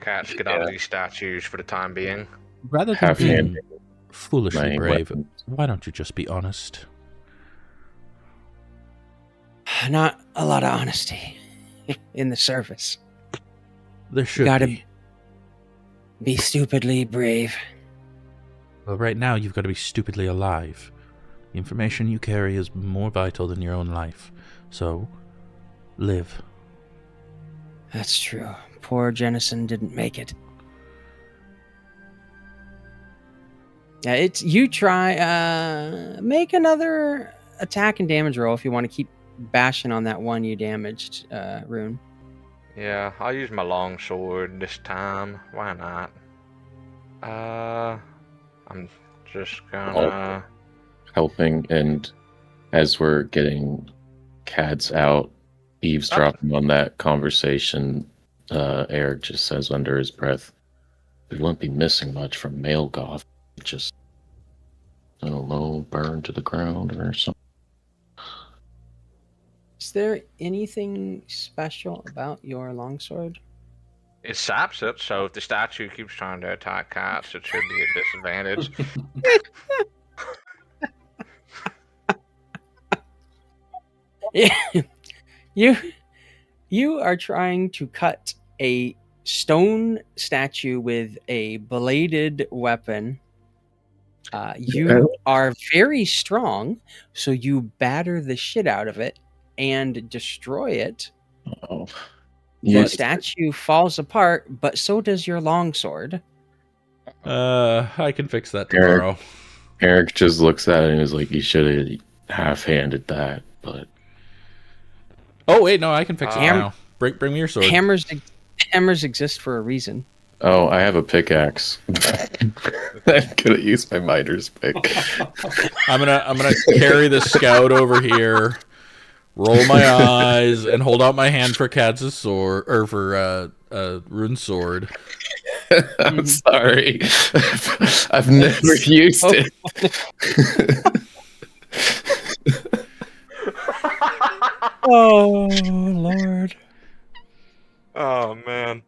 Kadz get out of these statues for the time being. Rather than Half-handed being foolishly my brave, weapons. why don't you just be honest? Not a lot of honesty in the service. There should Gotta be. be stupidly brave. Well, right now you've got to be stupidly alive. The information you carry is more vital than your own life. So, live. That's true. Poor Jennison didn't make it. Yeah, it's you try make another attack and damage roll if you want to keep bashing on that one you damaged, Rune. Yeah, I'll use my long sword this time. Why not? I'm just gonna... helping, and as we're getting Kadz out, eavesdropping on that conversation, Aryk just says under his breath, "We won't be missing much from Malgoth. Just, I don't know, burn to the ground or something." Is there anything special about your longsword? It saps it, so if the statue keeps trying to attack Kadz, it should be a disadvantage. Yeah. You are trying to cut a stone statue with a bladed weapon. You are very strong, so you batter the shit out of it and destroy it. Oh, The yes. statue falls apart, but so does your longsword. I can fix that tomorrow. Aryk just looks at it and is like, "You should have half-handed that," but Oh, wait, no, I can fix it Ham- now. Bring me your sword. Hammers exist for a reason. oh, I have a pickaxe. I could have used my miner's pick. I'm gonna carry the scout over here, roll my eyes, and hold out my hand for Katz's sword, or for Rune's sword. I'm sorry. I've never used it. Oh, Lord. Oh, man.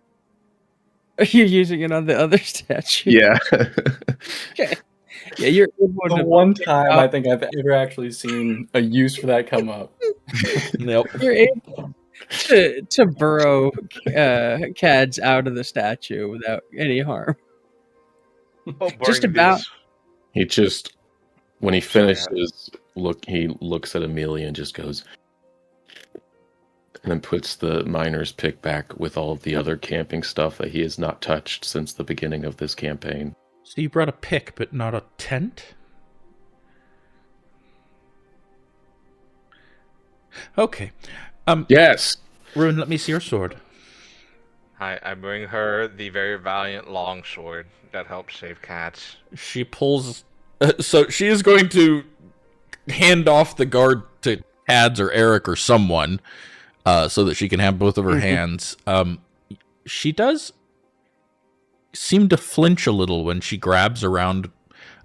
Are you using it on the other statue? Yeah. Okay. Yeah, you're able The to one time I think I've ever actually seen a use for that come up. Nope. You're able to burrow Kadz out of the statue without any harm. Just about. He just, when he finishes, he looks at Emilia and just goes, and then puts the miner's pick back with all of the other camping stuff that he has not touched since the beginning of this campaign. So you brought a pick, but not a tent? Okay. Yes. Rune, let me see your sword. I bring her the very valiant longsword that helps save Kadz. She pulls... so she is going to hand off the guard to Kadz or Aryk or someone, so that she can have both of her hands. She does seem to flinch a little when she grabs around...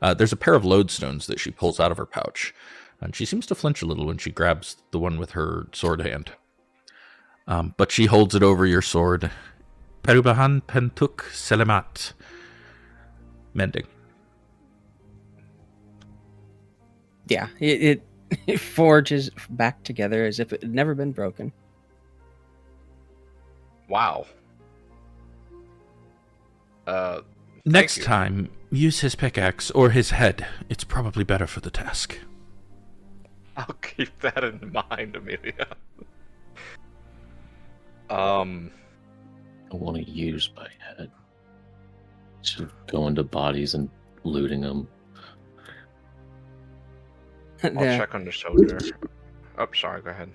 there's a pair of lodestones that she pulls out of her pouch. And she seems to flinch a little when she grabs the one with her sword hand. But she holds it over your sword. Perubahan pentuk selamat. Mending. Yeah, it forges back together as if it had never been broken. Wow. Next you. time, use his pickaxe or his head. It's probably better for the task. I'll keep that in mind, Emilia. I want to use my head to go into bodies and looting them. I'll check on the soldier. Oh, sorry, go ahead.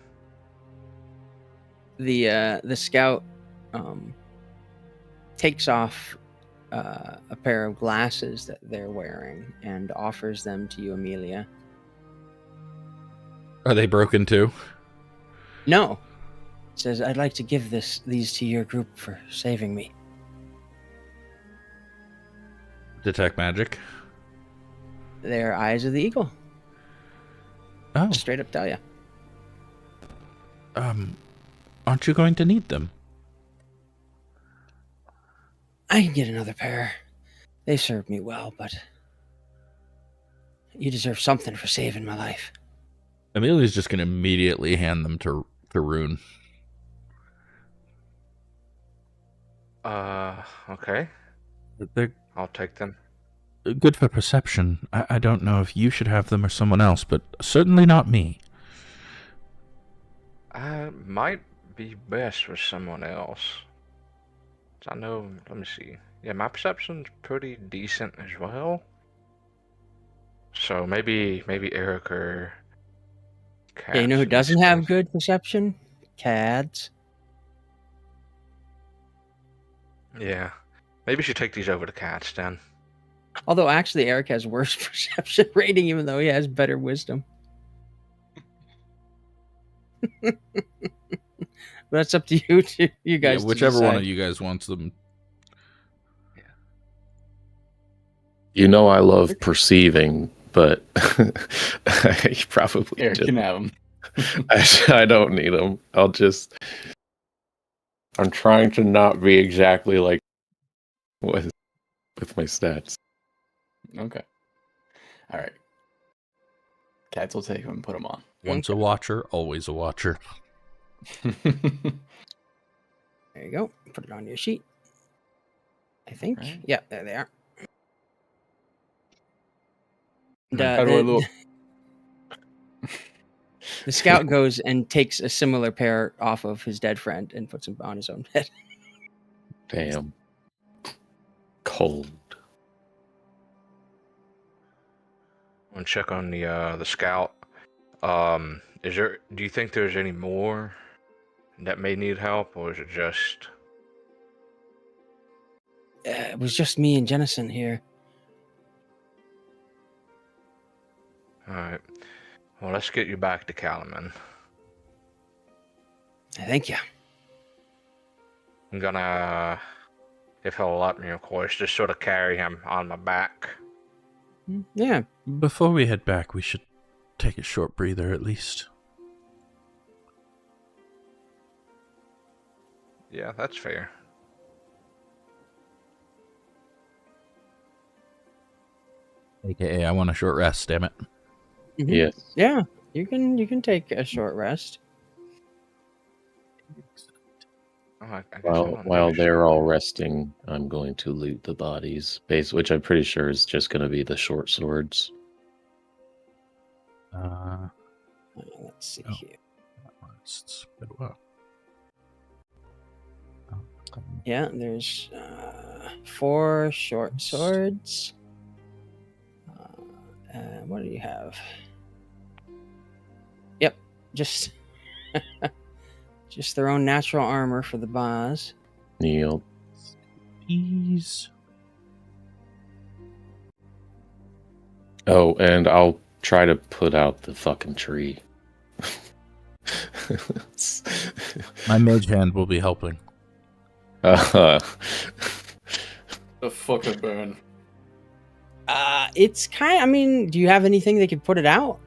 The scout takes off a pair of glasses that they're wearing and offers them to you, Emilia. Are they broken too? No. Says, I'd like to give these to your group for saving me. Detect magic. They're eyes of the eagle. Oh, Straight up tell you. aren't you going to need them? I can get another pair. They served me well, but you deserve something for saving my life. Emilia's just going to immediately hand them to Rune. Okay. They're I'll take them. good for perception. I don't know if you should have them or someone else, but certainly not me. Might be best for someone else. I know, let me see. Yeah, my perception's pretty decent as well. So maybe Aryk or Kadz. Yeah, you know who in this doesn't have case. good perception? Kadz. Yeah. Maybe you should take these over to Kadz then. Although actually Aryk has worse perception rating, even though he has better wisdom. But that's up to you. You guys. Yeah, whichever to one decide. of you guys wants them. You know I love perceiving, but I probably Here, you can do. have them. I don't need them. I'm trying to not be exactly like with my stats. Okay. All right. Cats will take them and put them on. Once a watcher, always a watcher. There you go. Put it on your sheet. I think. Right. Yeah, there they are. And, How do I look? The scout goes and takes a similar pair off of his dead friend and puts them on his own head. Damn. Cold. I'll check on the scout. Do you think there's any more that may need help, or is it just? It was just me and Jennison here. All right. Well, let's get you back to Kalaman. Thank you. I'm gonna, if he'll let me, of course, just sort of carry him on my back. Yeah. Before we head back, we should take a short breather at least. Yeah, that's fair. AKA, I want a short rest, damn it. Mhm. Yes. Yeah. You can take a short rest. Oh, I guess I don't While really they're sure. all resting, I'm going to loot the bodies, which I'm pretty sure is just going to be the short swords. Let's see Oh. here. It's been a while. Yeah, there's 4 short swords. What do you have? Yep, just just their own natural armor for the boss. Neil. Ease. Oh, and I'll try to put out the fucking tree. My mage hand will be helping. uh, The fucker burn. It's kind. I mean, do you have anything that could put it out?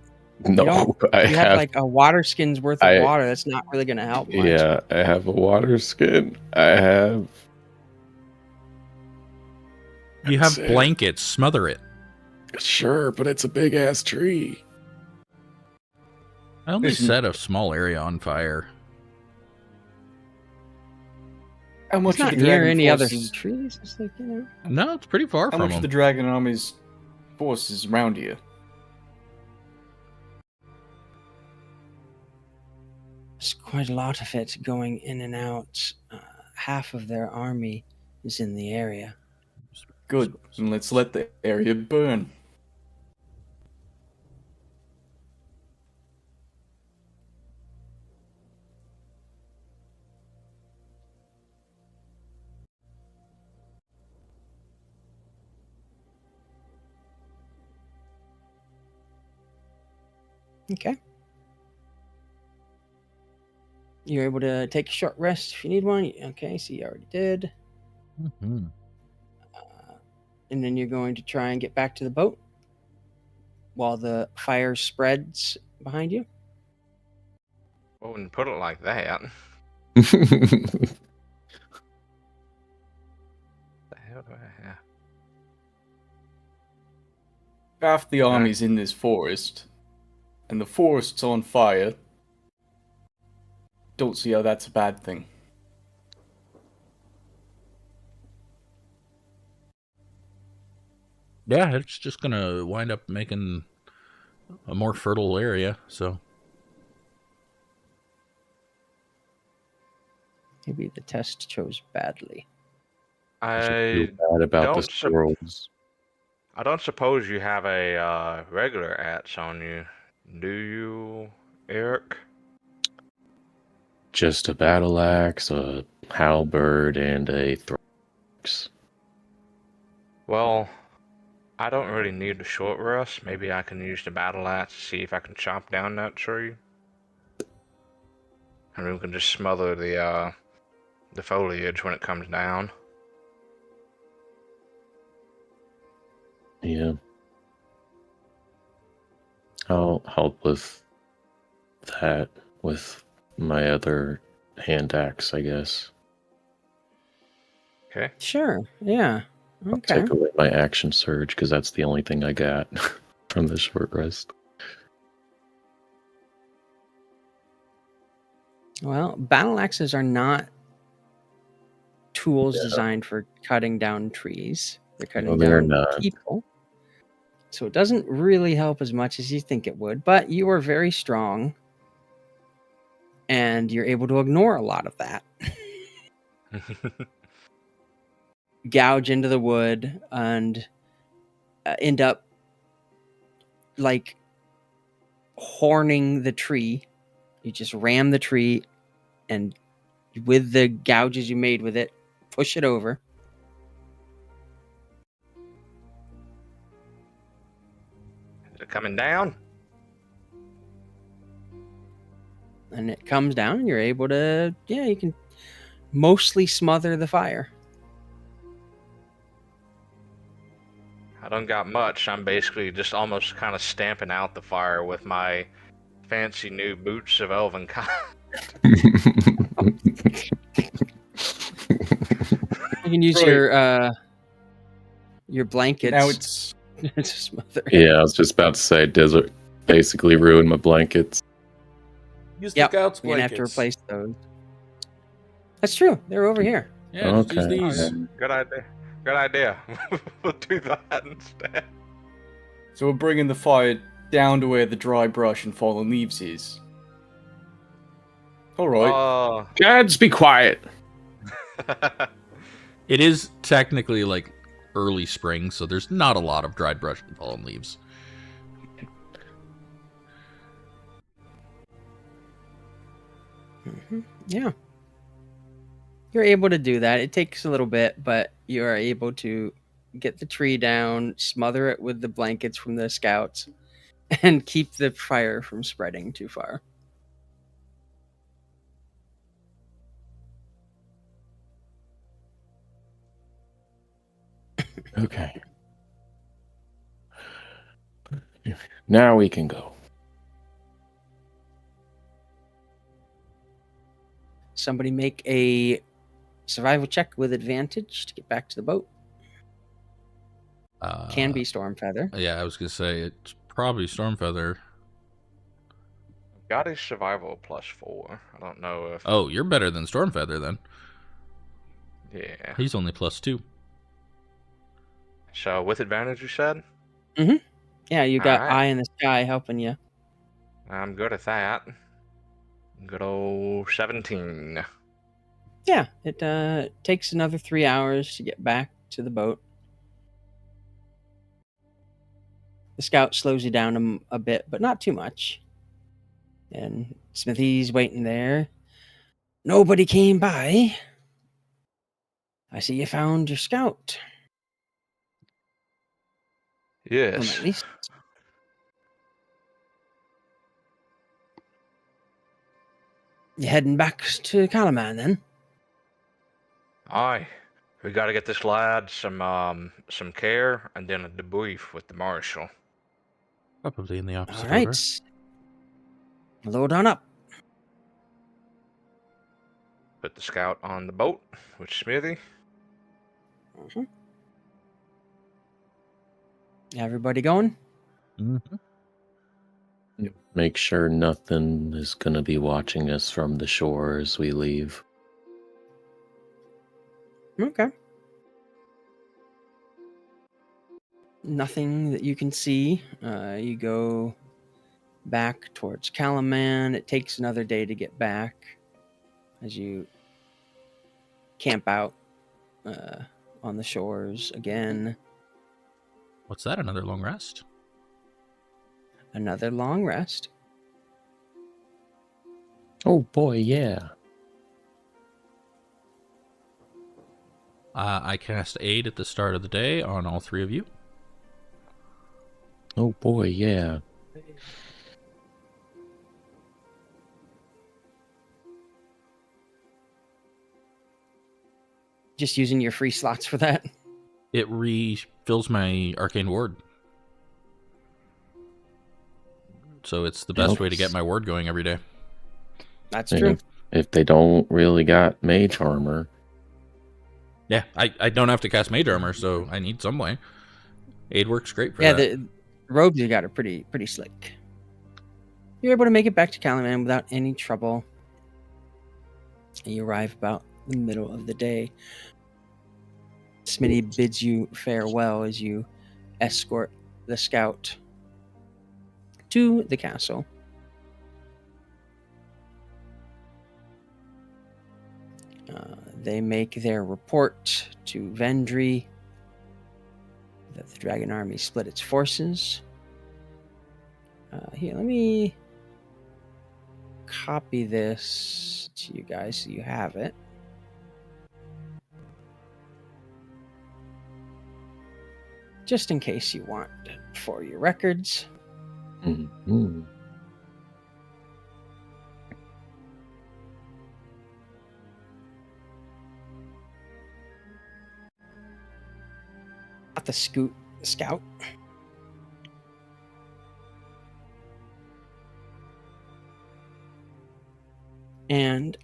no, I You have have. like a water skin's worth of water. That's not really going to help much. Yeah, I have a water skin. I have. You have That's it. blankets, smother it. Sure, but it's a big ass tree. I only Listen. set a small area on fire. How much It's not of the near dragon any other forces, trees. It's like, you know. No, it's pretty far How from much of them. the Dragon Armies forces around you? quite a lot of it going in and out. Half of their army is in the area. Good. And let's let the area burn. Okay. You're able to take a short rest if you need one. Okay, so you already did. Mm-hmm. And then you're going to try and get back to the boat while the fire spreads behind you. I wouldn't put it like that. The hell do I have? Half the army's in this forest, and the forest's on fire. Don't see how that's a bad thing. Yeah, it's just gonna wind up making a more fertile area. So Maybe the test chose badly. I bad about don't the squirrels. I don't suppose you have a regular axe on you, do you, Aryk? Just a battle axe, a halberd, and a thrax. Well, I don't really need a short rest. Maybe I can use the battle axe to see if I can chop down that tree. And we can just smother the foliage when it comes down. Yeah. I'll help with that with my other hand axe, I guess. Okay. Sure. Yeah. I'll Okay. take away my action surge because that's the only thing I got from this short rest. Well, battle axes are not tools Yeah. designed for cutting down trees. They're cutting No, they're down not. people. So it doesn't really help as much as you think it would, but you are very strong and you're able to ignore a lot of that. Gouge into the wood and end up like horning the tree. You just ram the tree and with the gouges you made with it, push it over. Is it coming down? And it comes down and you're able to, you can mostly smother the fire. I don't got much. I'm basically just almost kind of stamping out the fire with my fancy new boots of elven kind. You can use Right. your blankets Now it's to smother it. Yeah, I was just about to say, desert basically ruined my blankets. use Yep, the scouts' you're gonna have to blankets. replace those. That's true. They're over here. Yeah, just use Okay. these. Good idea. Good idea. We'll do that instead. so we're bringing the fire down to where the dry brush and fallen leaves is. All right. Kadz, be quiet. It is technically like early spring, so there's not a lot of dried brush and fallen leaves. Yeah. You're able to do that. It takes a little bit, but you are able to get the tree down, smother it with the blankets from the scouts, and keep the fire from spreading too far. Okay. Now we can go. Somebody make a survival check with advantage to get back to the boat. Can be Stormfeather. Yeah, I was gonna say it's probably Stormfeather. Got a survival +4. I don't know if. Oh, you're better than Stormfeather then. Yeah. He's only +2. So with advantage, you said? Yeah, you got Alright. Eye in the Sky helping you. I'm good at that. Good old 17. Yeah, it takes another 3 hours to get back to the boat. The scout slows you down a bit, but not too much. And Smithy's waiting there. Nobody came by. I see you found your scout. One Yes. at least. You heading back to Calaman then? Aye. We gotta get this lad some care and then a debrief with the marshal. Probably in the All opposite right. order. Load on up. Put the scout on the boat with Smithy. Mhm. Everybody going? Mm-hmm. Make sure nothing is going to be watching us from the shore as we leave. Okay. Nothing that you can see. You go back towards Calaman. It takes another day to get back as you camp out on the shores again. What's that? Another long rest? Another long rest. Oh boy, yeah. I cast aid at the start of the day on all three of you. Oh boy, yeah. Just using your free slots for that. It refills my arcane ward. So it's the best way to get my ward going every day. That's And true. if they don't really got mage armor, Yeah, I don't have to cast mage armor, so I need some way. Aid works great for Yeah, that. the robes you got are pretty slick. You're able to make it back to Calaman without any trouble. And you arrive about the middle of the day. Smitty bids you farewell as you escort the scout to the castle. They make their report to Vendry that the Dragon Army split its forces. Here, let me copy this to you guys so you have it. Just in case you want for your records. mhm. Not the scout. And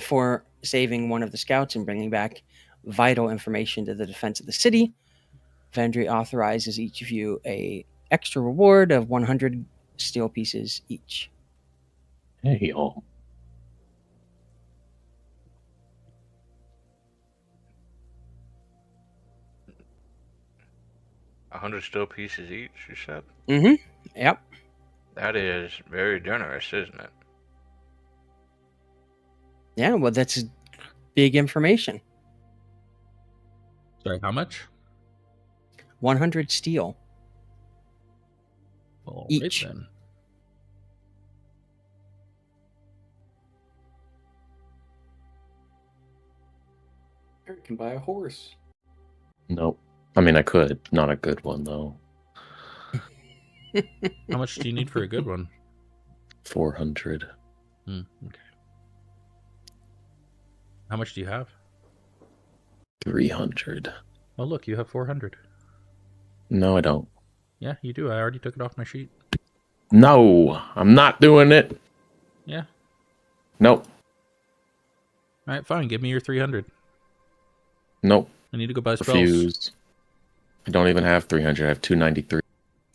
for saving one of the scouts and bringing back vital information to the defense of the city, Vendry authorizes each of you a extra reward of 100 steel pieces each. Hey, y'all. $100 steel pieces each, you said? Mm-hmm. Yep. That is very generous, isn't it? Yeah, well, that's big information. Sorry, how much? 100 steel. Well, Each. right then. Aryk can buy a horse. Nope. I mean, I could. Not a good one, though. How much do you need for a good one? 400. Okay. How much do you have? 300. Oh, look, you have 400. No, I don't. Yeah, you do. I already took it off my sheet. No, I'm not doing it. Yeah. Nope. All right, fine. Give me your 300. Nope. I need to go buy spells. Refuse. I don't even have 300. I have 293.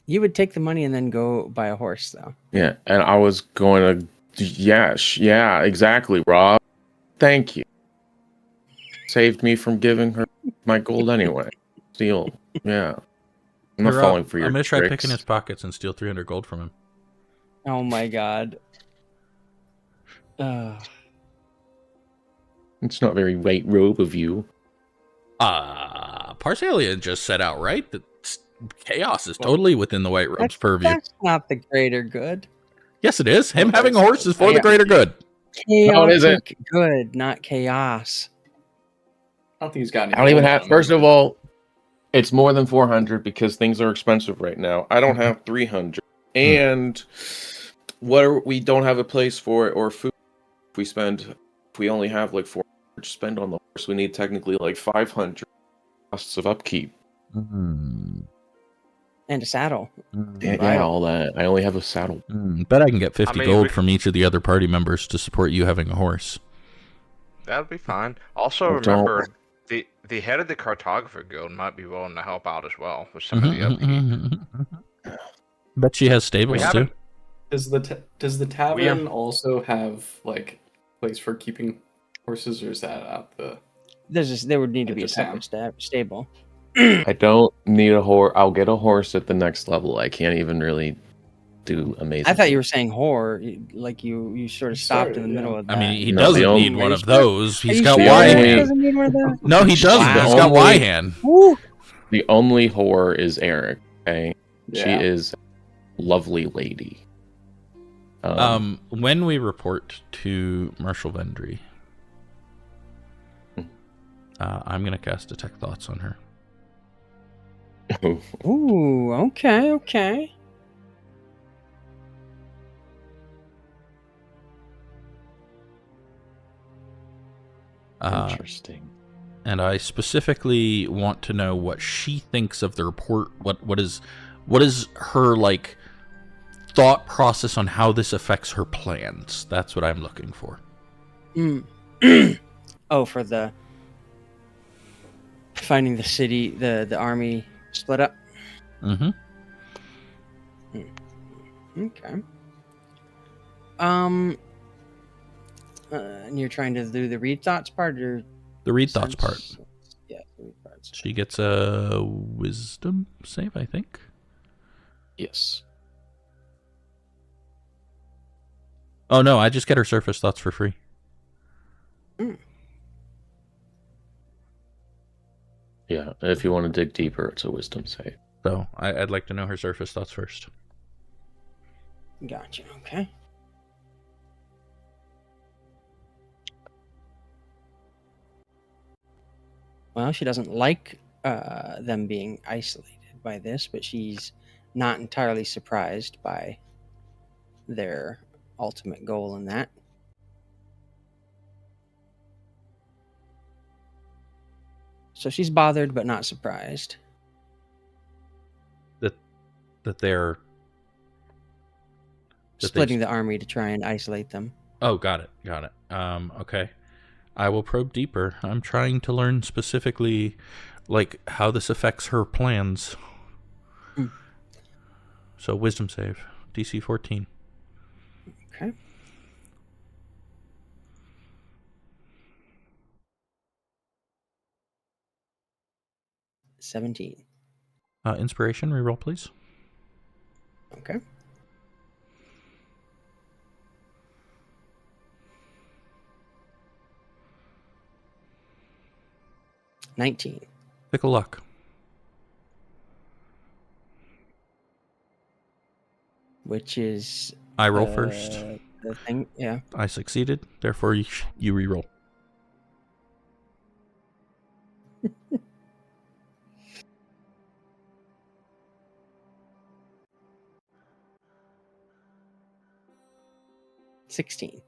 You would take the money and then go buy a horse, though. Yeah, and I was going to... Yeah, exactly, Rob. Thank you. Saved me from giving her my gold anyway. Steal. Yeah. I'm not Here, falling for your I'm going to try tricks. picking his pockets and steal 300 gold from him. Oh my god. It's not very white robe of you. Parsalia just said outright that chaos is totally within the White Robe's purview. That's not the greater good. Yes, it is. Him Well, having a horse is for the Yeah. greater good. No, it isn't. Chaotic good, not chaos. I don't think he's got any. I don't even gold have. on him. First of all, it's more than 400 because things are expensive right now. I don't have 300, and we don't have a place for it or food. If we only have like 400 to spend on the horse, we need technically like 500 costs of upkeep. And a saddle. Yeah, all that. I only have a saddle. Bet I can get 50 I mean, gold we- from each of the other party members to support you having a horse. That'd be fine. Also, Oh, don't- remember, the head of the cartographer guild might be willing to help out as well with some of the upkeep. Bet she has stables We too. haven't. Does the tavern also have like place for keeping horses, or is that out the? There would need to At be the a separate stable. I don't need a horse. I'll get a horse at the next level. I can't even really do amazing. I thought you were saying whore, like you sort of stopped in the Started, middle yeah. of that. I mean, he No, doesn't the only- need one of those. Are He's you got sure Y he only- hand. doesn't need one of those? No, he doesn't. The He's got only- Y hand. Woo! The only whore is Aryk. Okay, Yeah. she is a lovely lady. When we report to Marshal Vendry, I'm gonna cast Detect Thoughts on her. Ooh, okay. Interesting. And I specifically want to know what she thinks of the report. What is her like thought process on how this affects her plans? That's what I'm looking for. Oh, for the finding the city, the army split up. Mm-hmm. Okay. And you're trying to do the read thoughts part, or The read thoughts part. Yeah, the read parts. She gets a wisdom save, I think. Yes. Oh no, I just get her surface thoughts for free. Yeah. If you want to dig deeper, it's a wisdom save. So I'd like to know her surface thoughts first. Gotcha. Okay. Well, she doesn't like them being isolated by this, but she's not entirely surprised by their ultimate goal in that. So she's bothered but not surprised. That they're Splitting the army to try and isolate them. Oh, got it. Okay. I will probe deeper. I'm trying to learn specifically, like, how this affects her plans. So, wisdom save. DC 14. Okay. $17. Inspiration, reroll, please. Okay. $19. Pick a luck. Which is I roll first. the thing. Yeah. I succeeded. Therefore, you reroll. $16.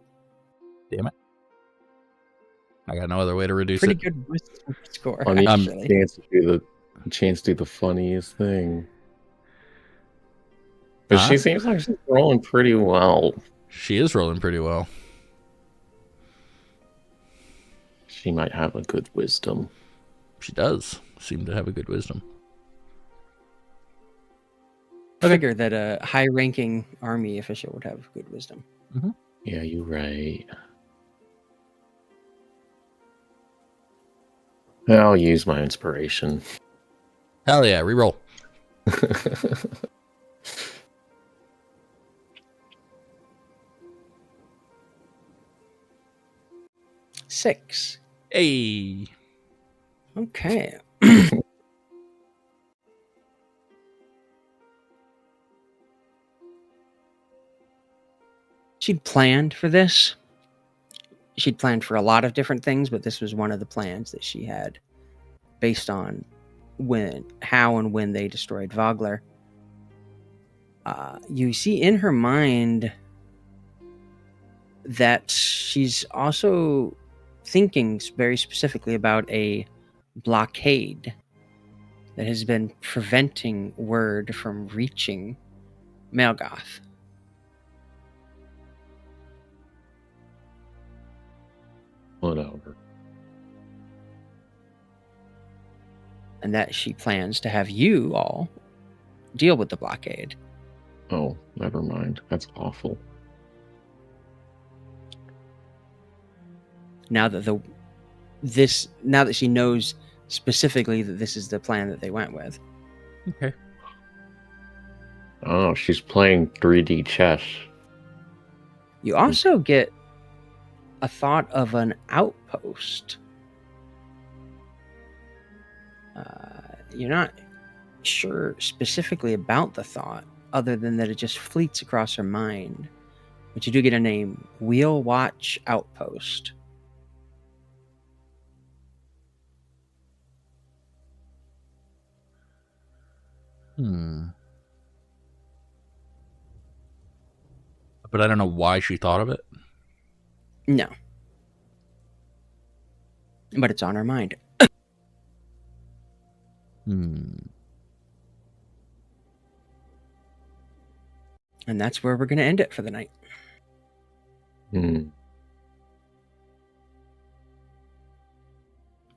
Damn it. I got no other way to reduce Pretty it. good wisdom score. Funny Actually. chance to do the funniest thing. But Huh? she seems like she's rolling pretty well. She is rolling pretty well. She might have a good wisdom. She does seem to have a good wisdom. I figure that a high-ranking army official would have good wisdom. Yeah, you're right. I'll use my inspiration. Hell yeah, reroll. 6. Hey. Okay. She'd planned for this. She'd planned for a lot of different things, but this was one of the plans that she had based on how and when they destroyed Vogler. You see in her mind that she's also thinking very specifically about a blockade that has been preventing word from reaching Melgoth. Whatever. And that she plans to have you all deal with the blockade. Oh, never mind. That's awful. Now that she knows specifically that this is the plan that they went with. Okay. Oh, she's playing 3D chess. You also get a thought of an outpost. You're not sure specifically about the thought, other than that it just fleets across her mind. But you do get a name, Wheel Watch Outpost. But I don't know why she thought of it. No. But it's on her mind. And that's where we're going to end it for the night.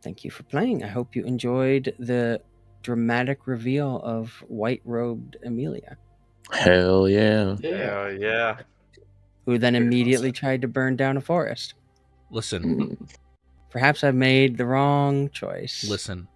Thank you for playing. I hope you enjoyed the dramatic reveal of white-robed Emilia. Hell yeah. Yeah. Who then immediately tried to burn down a forest. Listen. Perhaps I made the wrong choice. Listen.